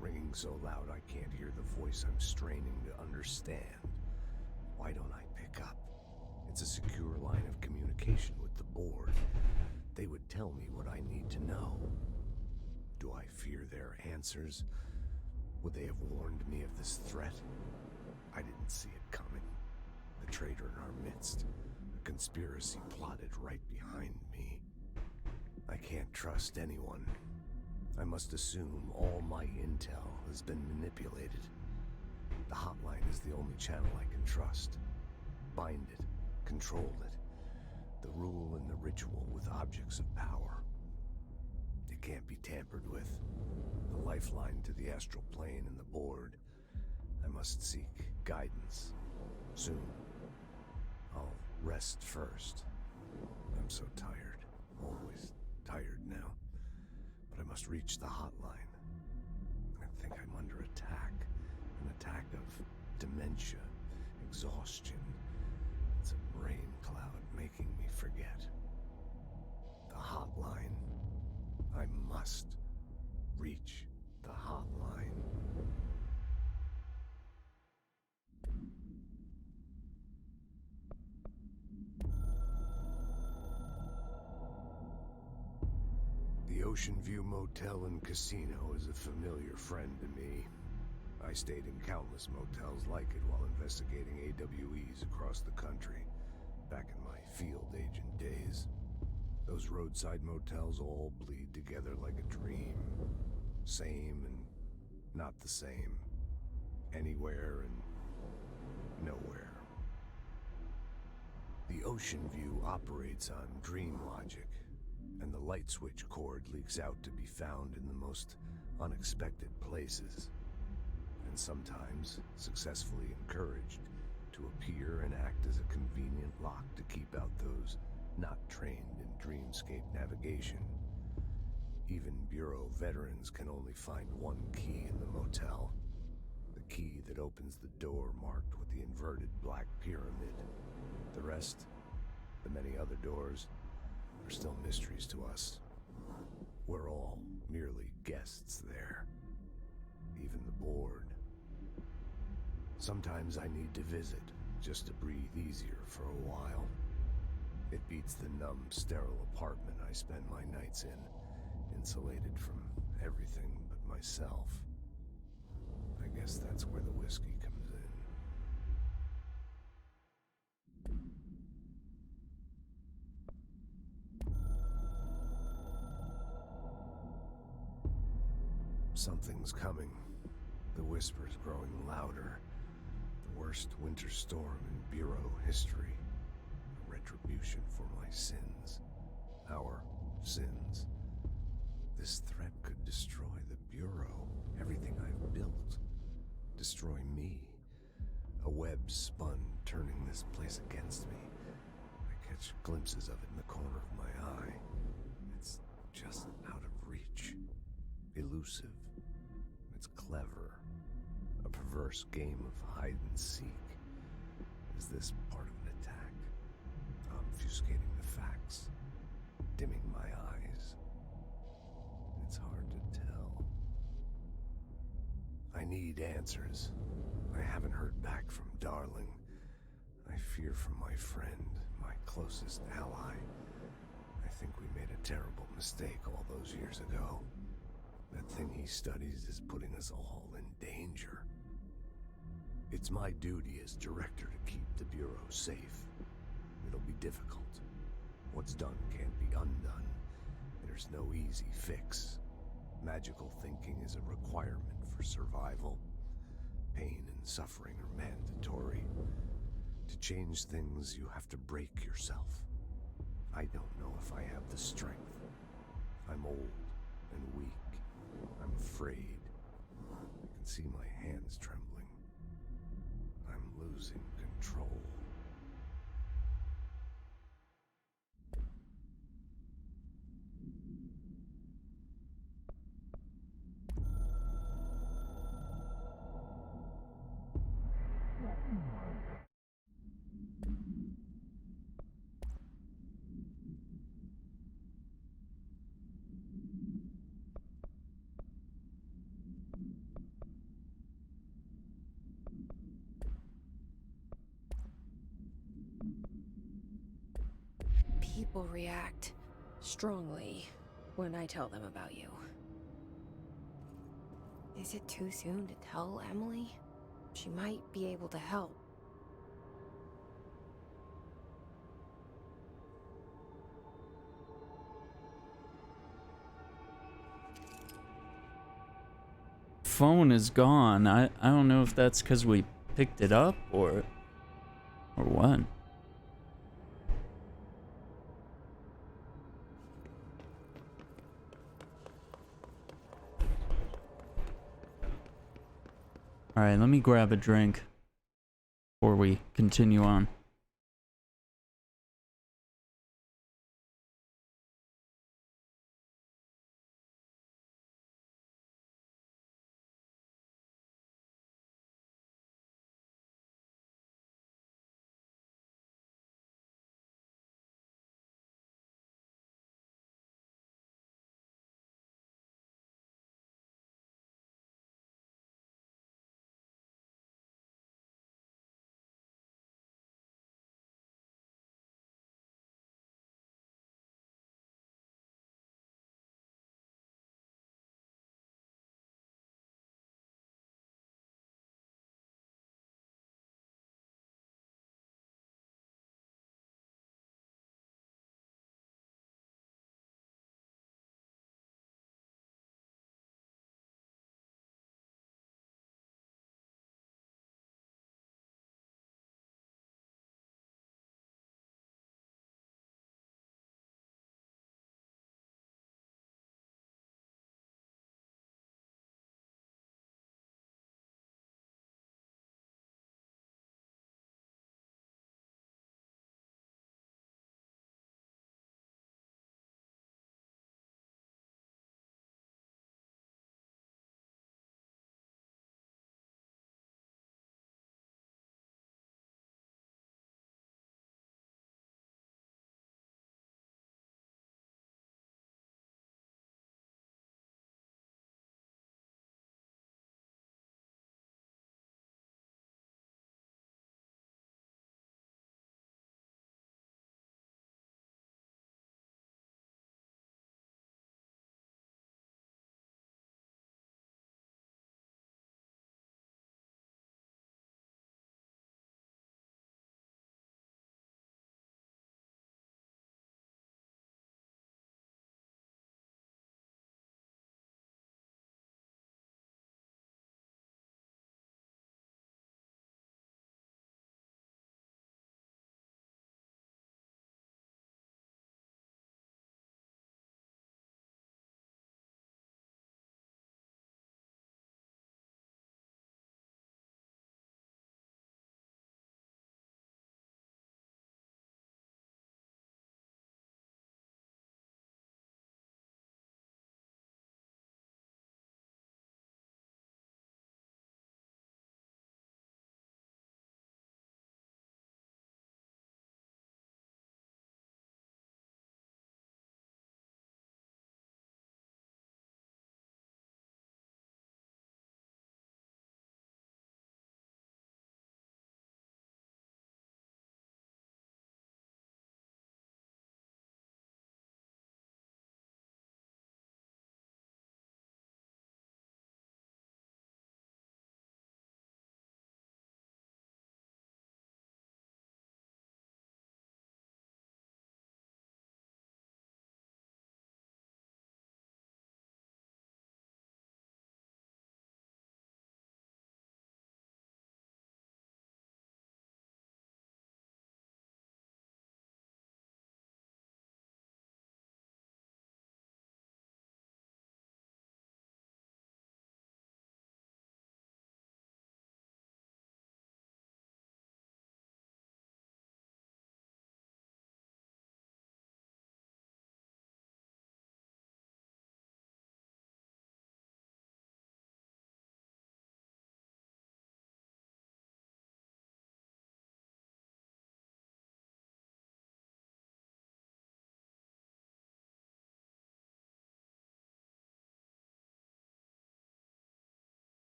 Ringing so loud I can't hear the voice I'm straining to understand. Why don't I pick up? It's a secure line of communication with the board. They would tell me what I need to know. Do I fear their answers? Would they have warned me of this threat? I didn't see it coming. The traitor in our midst. A conspiracy plotted right behind me. I can't trust anyone. I must assume all my intel has been manipulated. The hotline is the only channel I can trust. Bind it, control it. The rule and the ritual with objects of power. It can't be tampered with. The lifeline to the astral plane and the board. I must seek guidance. Soon. I'll rest first. I'm so tired. Always tired now. But I must reach the hotline. I think I'm under attack. An attack of dementia, exhaustion. It's a brain cloud making me forget. The hotline. I must reach the hotline. Ocean View Motel and Casino is a familiar friend to me. I stayed in countless motels like it while investigating AWEs across the country, back in my field agent days. Those roadside motels all bleed together like a dream. Same and not the same. Anywhere and nowhere. The Ocean View operates on dream logic, and the light switch cord leaks out to be found in the most unexpected places, and sometimes successfully encouraged to appear and act as a convenient lock to keep out those not trained in dreamscape navigation. Even Bureau veterans can only find one key in the motel. The key that opens the door marked with the inverted black pyramid. The rest, the many other doors, are still mysteries to us. We're all merely guests there. Even the board. Sometimes I need to visit, just to breathe easier for a while. It beats the numb, sterile apartment I spend my nights in, insulated from everything but myself. I guess that's where the whiskey comes in. Something's coming. The whisper's growing louder. The worst winter storm in Bureau history. A retribution for my sins. Our sins. This threat could destroy the Bureau. Everything I've built. Destroy me. A web spun, turning this place against me. I catch glimpses of it in the corner of my eye. It's just out of reach. Elusive. It's clever. A perverse game of hide and seek. Is this part of an attack? Obfuscating the facts? Dimming my eyes? It's hard to tell. I need answers. I haven't heard back from Darling. I fear for my friend, my closest ally. I think we made a terrible mistake all those years ago. That thing he studies is putting us all in danger. It's my duty as director to keep the Bureau safe. It'll be difficult. What's done can't be undone. There's no easy fix. Magical thinking is a requirement for survival. Pain and suffering are mandatory. To change things, you have to break yourself. I don't know if I have the strength. I'm old and weak. I'm afraid. I can see my hands trembling. I'm losing control. People react strongly when I tell them about you. Is it too soon to tell Emily? She might be able to help. Phone is gone. I don't know if that's because we picked it up or what. Alright, let me grab a drink before we continue on.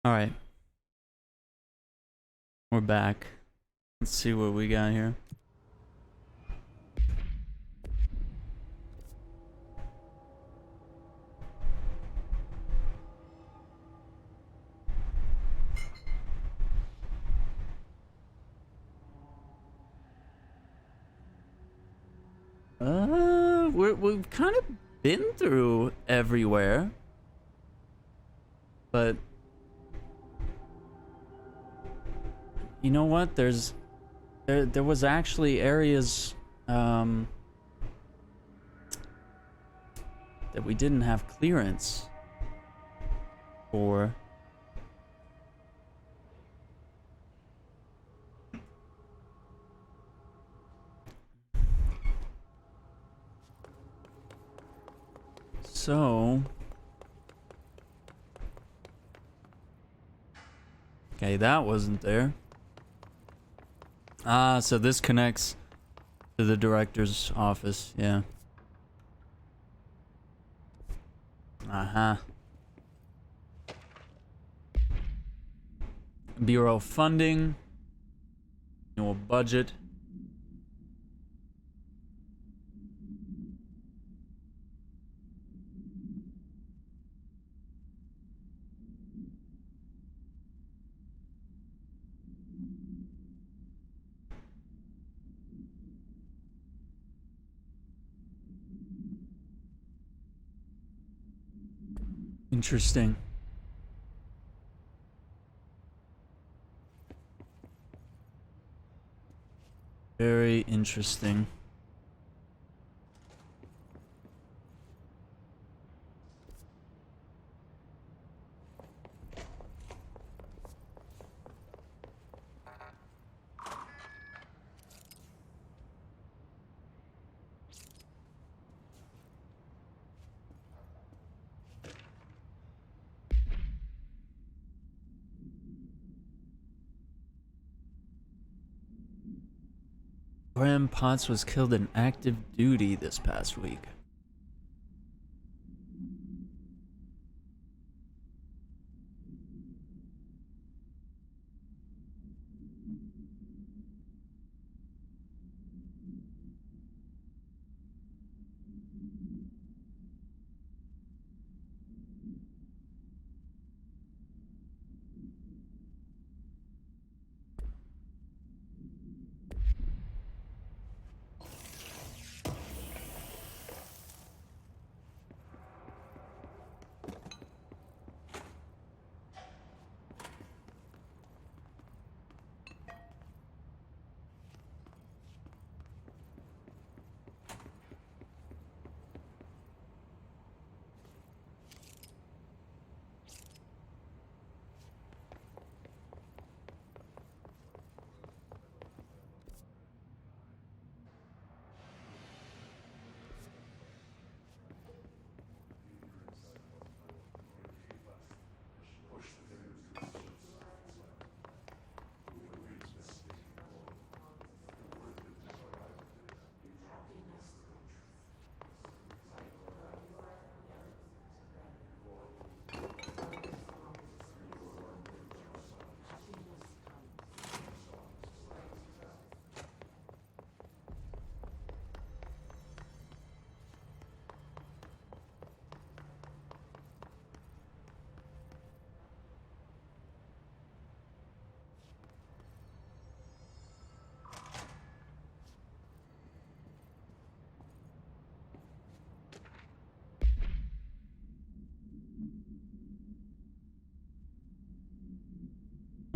Alright. We're back. Let's see what we got here. We've kind of been through everywhere, but you know what? There was actually areas that we didn't have clearance for. So, okay, that wasn't there. Ah, so this connects to the director's office, yeah. Uh-huh. Bureau funding, annual budget. Interesting. Very interesting. Graham Potts was killed in active duty this past week.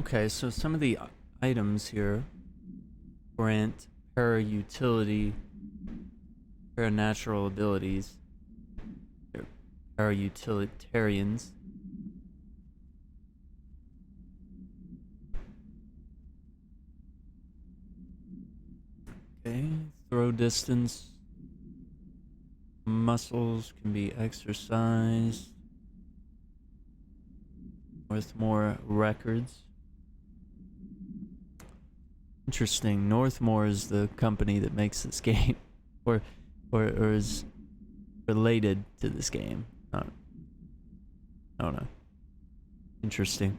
Okay, so some of the items here grant para-utility, para-natural abilities. They're para-utilitarians. Okay, throw distance. Muscles can be exercised. Northmore records. Interesting. Northmore is the company that makes this game, or is related to this game. I don't know. Interesting.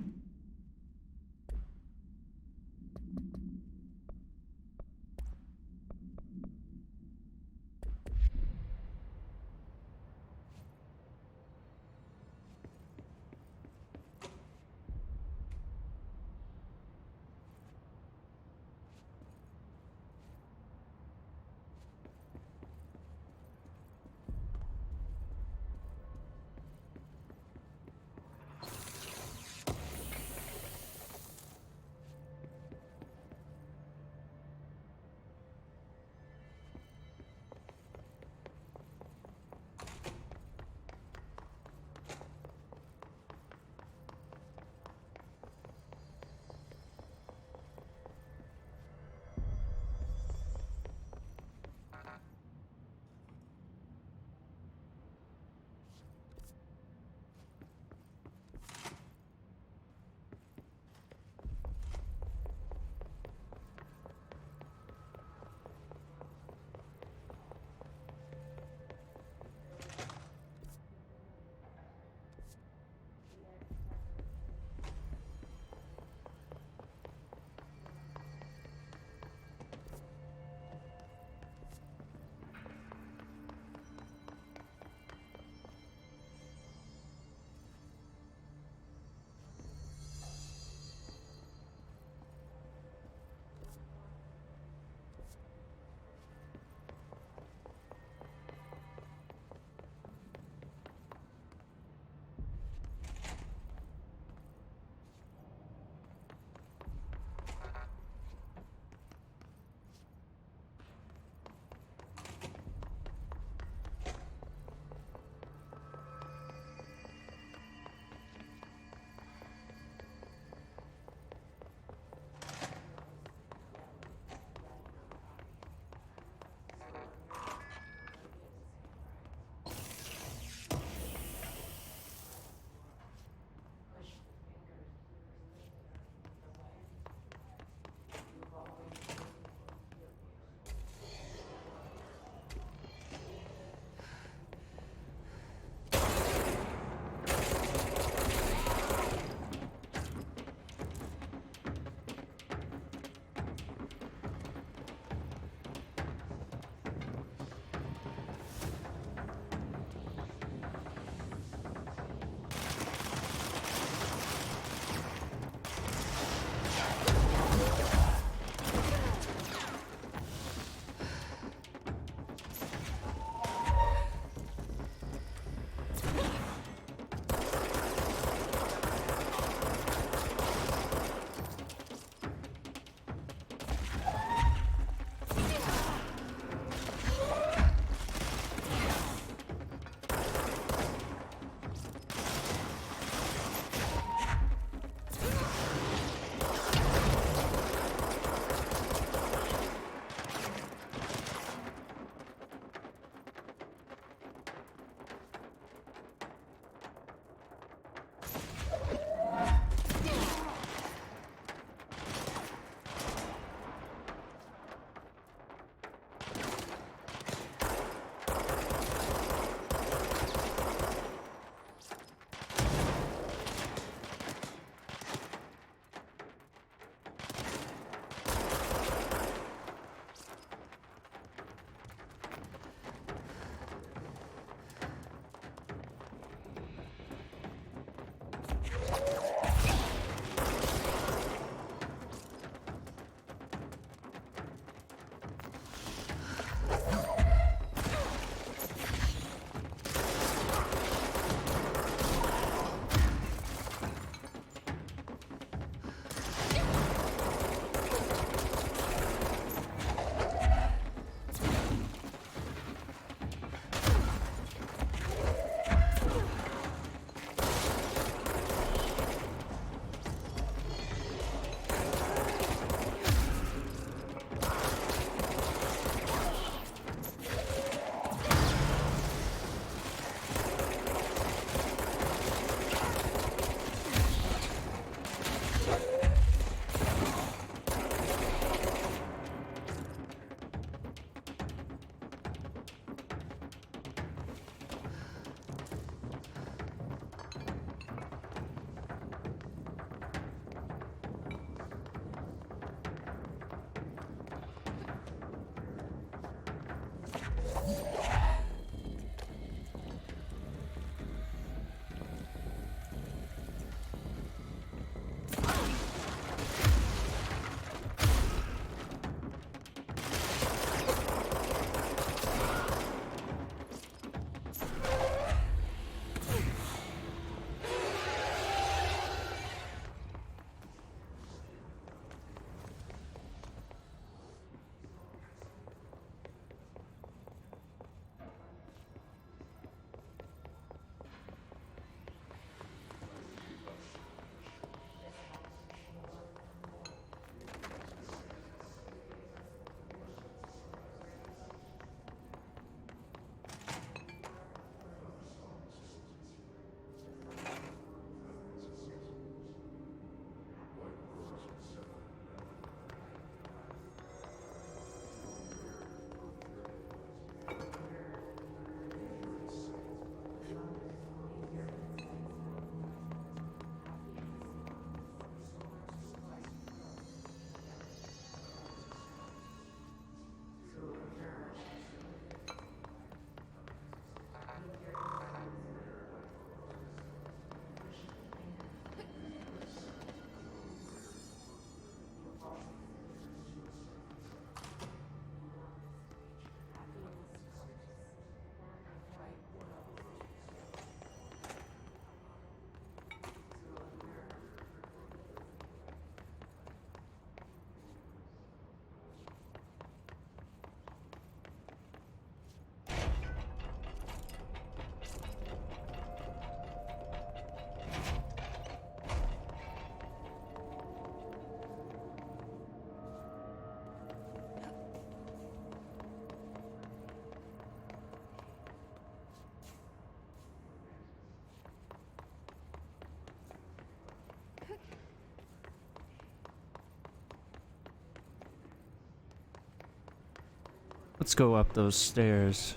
Let's go up those stairs.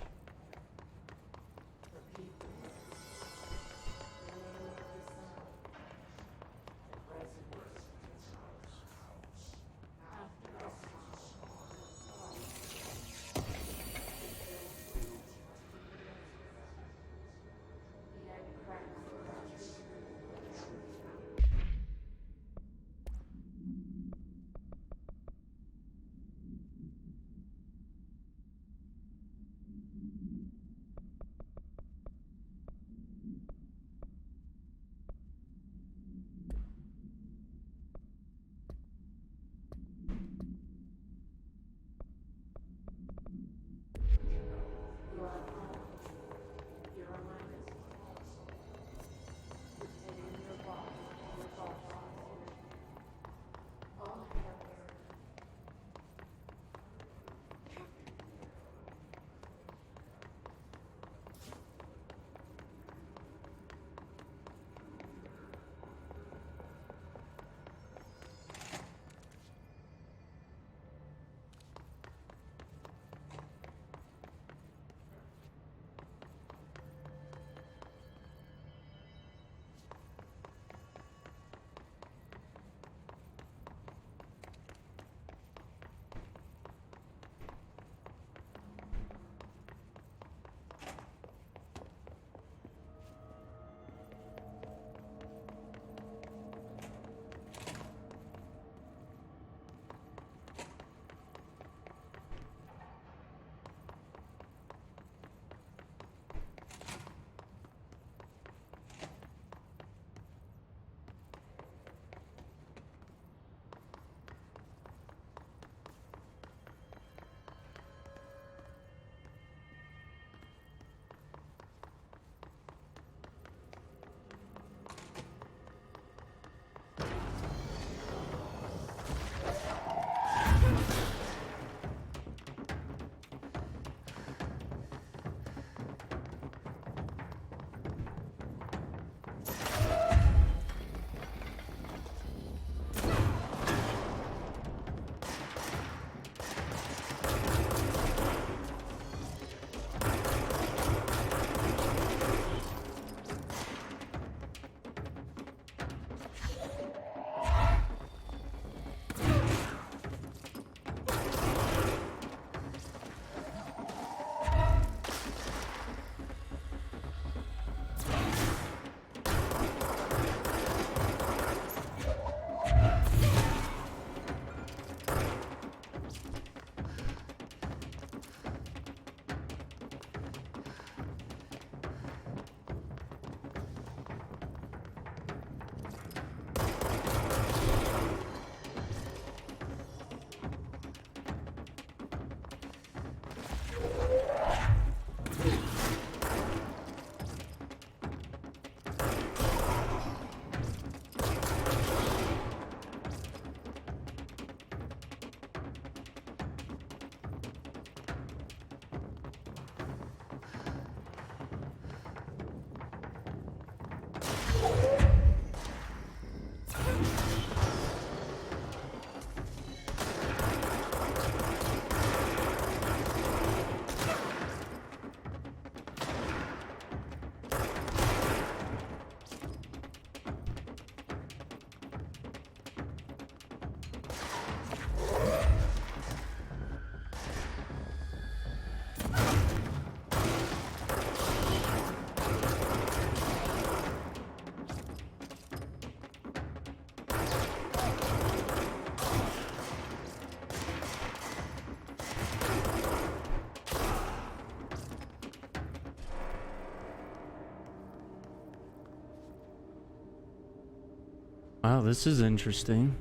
Wow, this is interesting.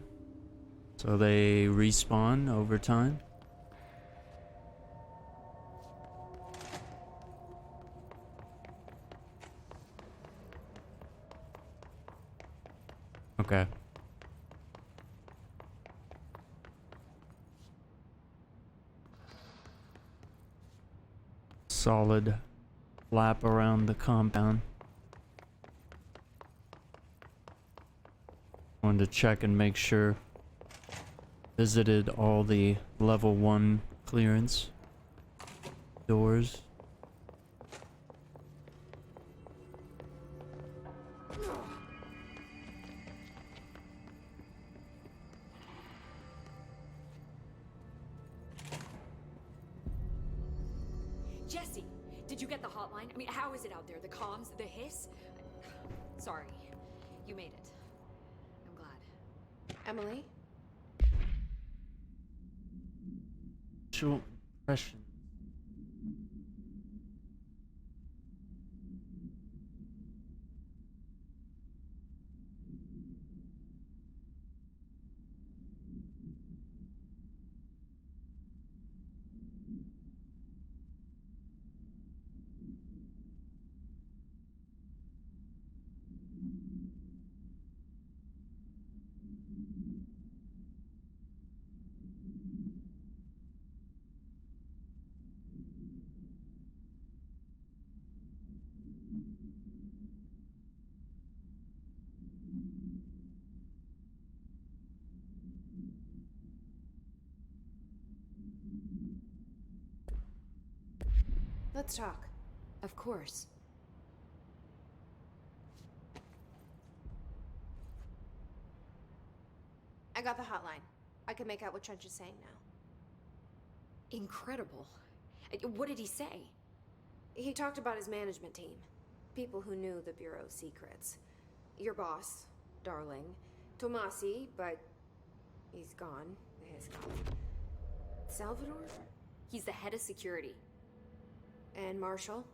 So they respawn over time? Okay. Solid flap around the compound. Wanted to check and make sure. Visited all the level 1 clearance doors. Jesse, did you get the hotline? I mean, how is it out there? The comms, the hiss? Sorry, you made it. I'm glad. Emily? Visual impression. Let's talk. Of course. I got the hotline. I can make out what Trench is saying now. Incredible. What did he say? He talked about his management team. People who knew the Bureau's secrets. Your boss, Darling. Tomasi, but he's gone. He's gone. Salvador? He's the head of security. And Marshall?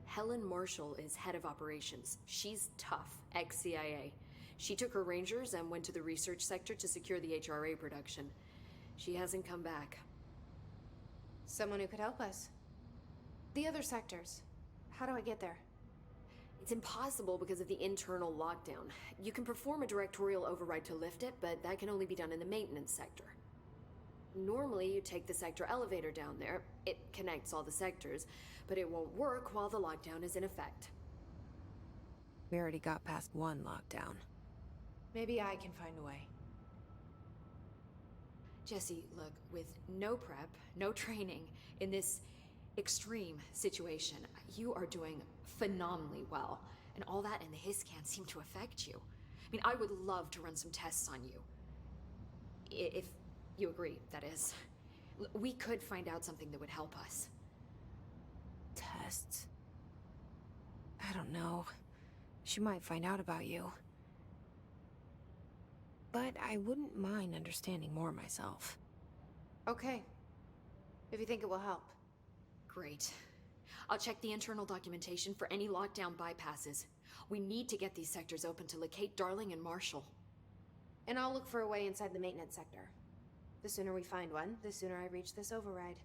Helen Marshall is head of operations. She's tough, ex-CIA. She took her rangers and went to the research sector to secure the HRA production. She hasn't come back. Someone who could help us. The other sectors. How do I get there? It's impossible because of the internal lockdown. You can perform a directorial override to lift it, but that can only be done in the maintenance sector. Normally, you take the sector elevator down there. It connects all the sectors, but it won't work while the lockdown is in effect. We already got past one lockdown. Maybe I can find a way. Jesse, look, with no prep, no training, in this extreme situation, you are doing phenomenally well. And all that and the hiss can't seem to affect you. I mean, I would love to run some tests on you. If you agree, that is. We could find out something that would help us. Tests? I don't know. She might find out about you. But I wouldn't mind understanding more myself. Okay. If you think it will help. Great. I'll check the internal documentation for any lockdown bypasses. We need to get these sectors open to locate Darling and Marshall. And I'll look for a way inside the maintenance sector. The sooner we find one, the sooner I reach this override.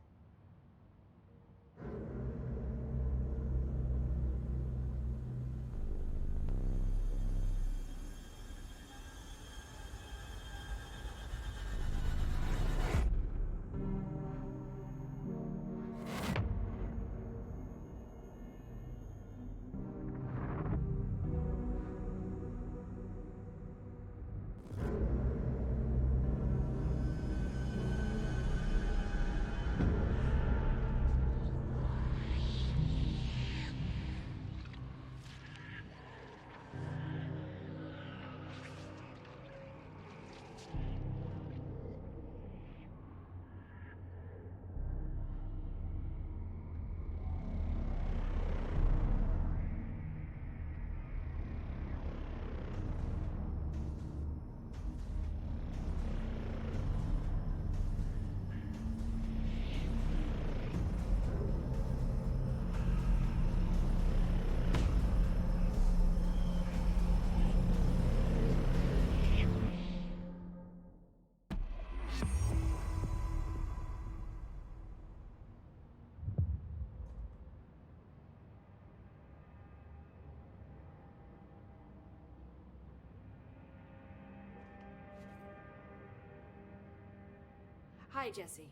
Hi, Jesse.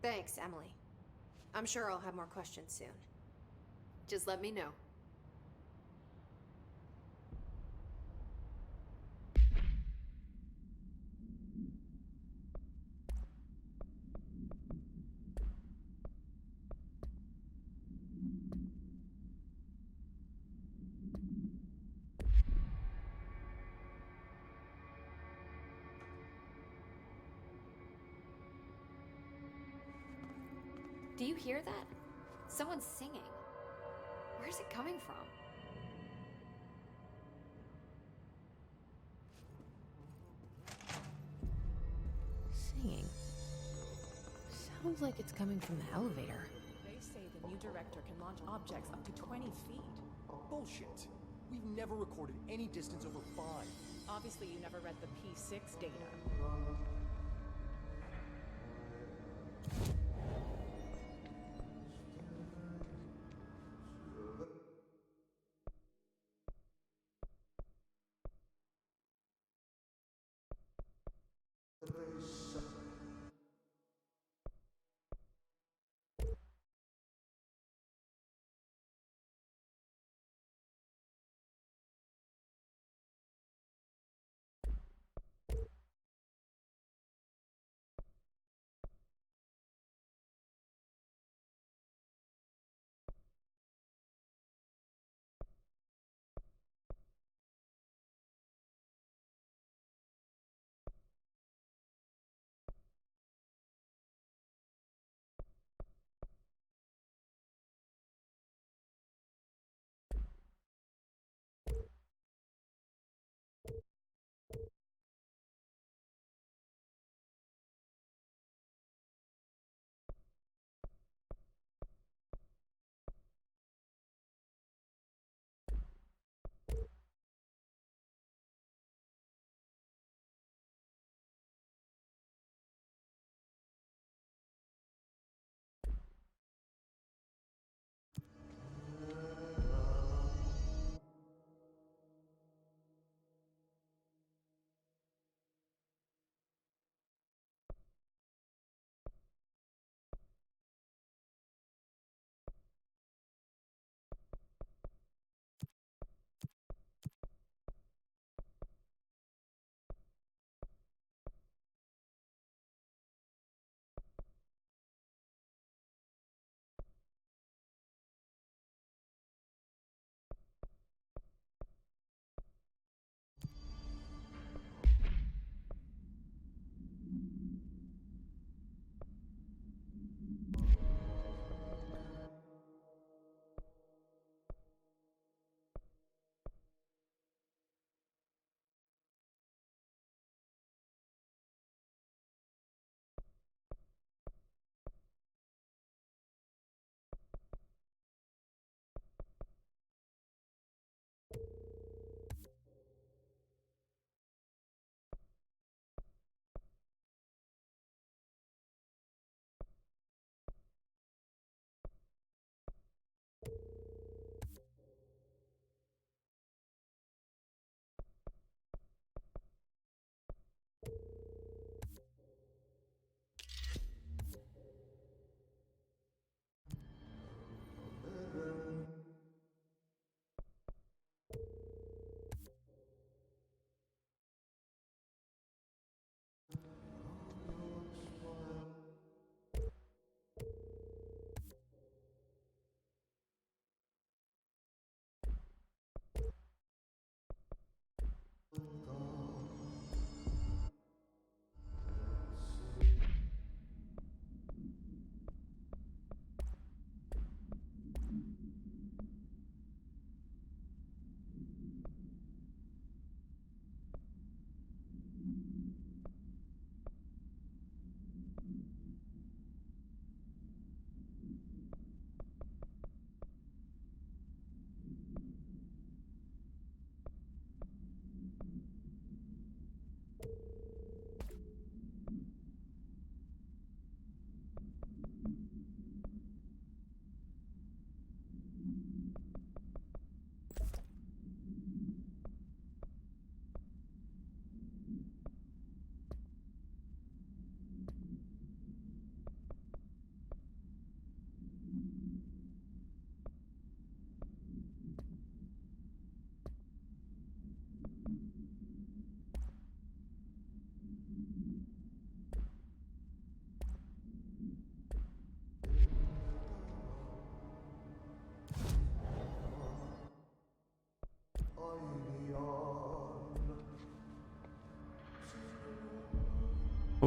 Thanks, Emily. I'm sure I'll have more questions soon. Just let me know. Do you hear that? Someone's singing. Where's it coming from? Singing. Sounds like it's coming from the elevator. They say the new director can launch objects up to 20 feet. Bullshit. We've never recorded any distance over 5. Obviously, you never read the P6 data.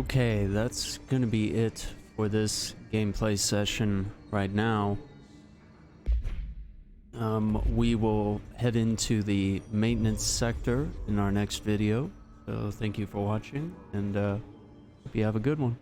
Okay, that's gonna be it for this gameplay session right now. We will head into the maintenance sector in our next video. So thank you for watching, and hope you have a good one.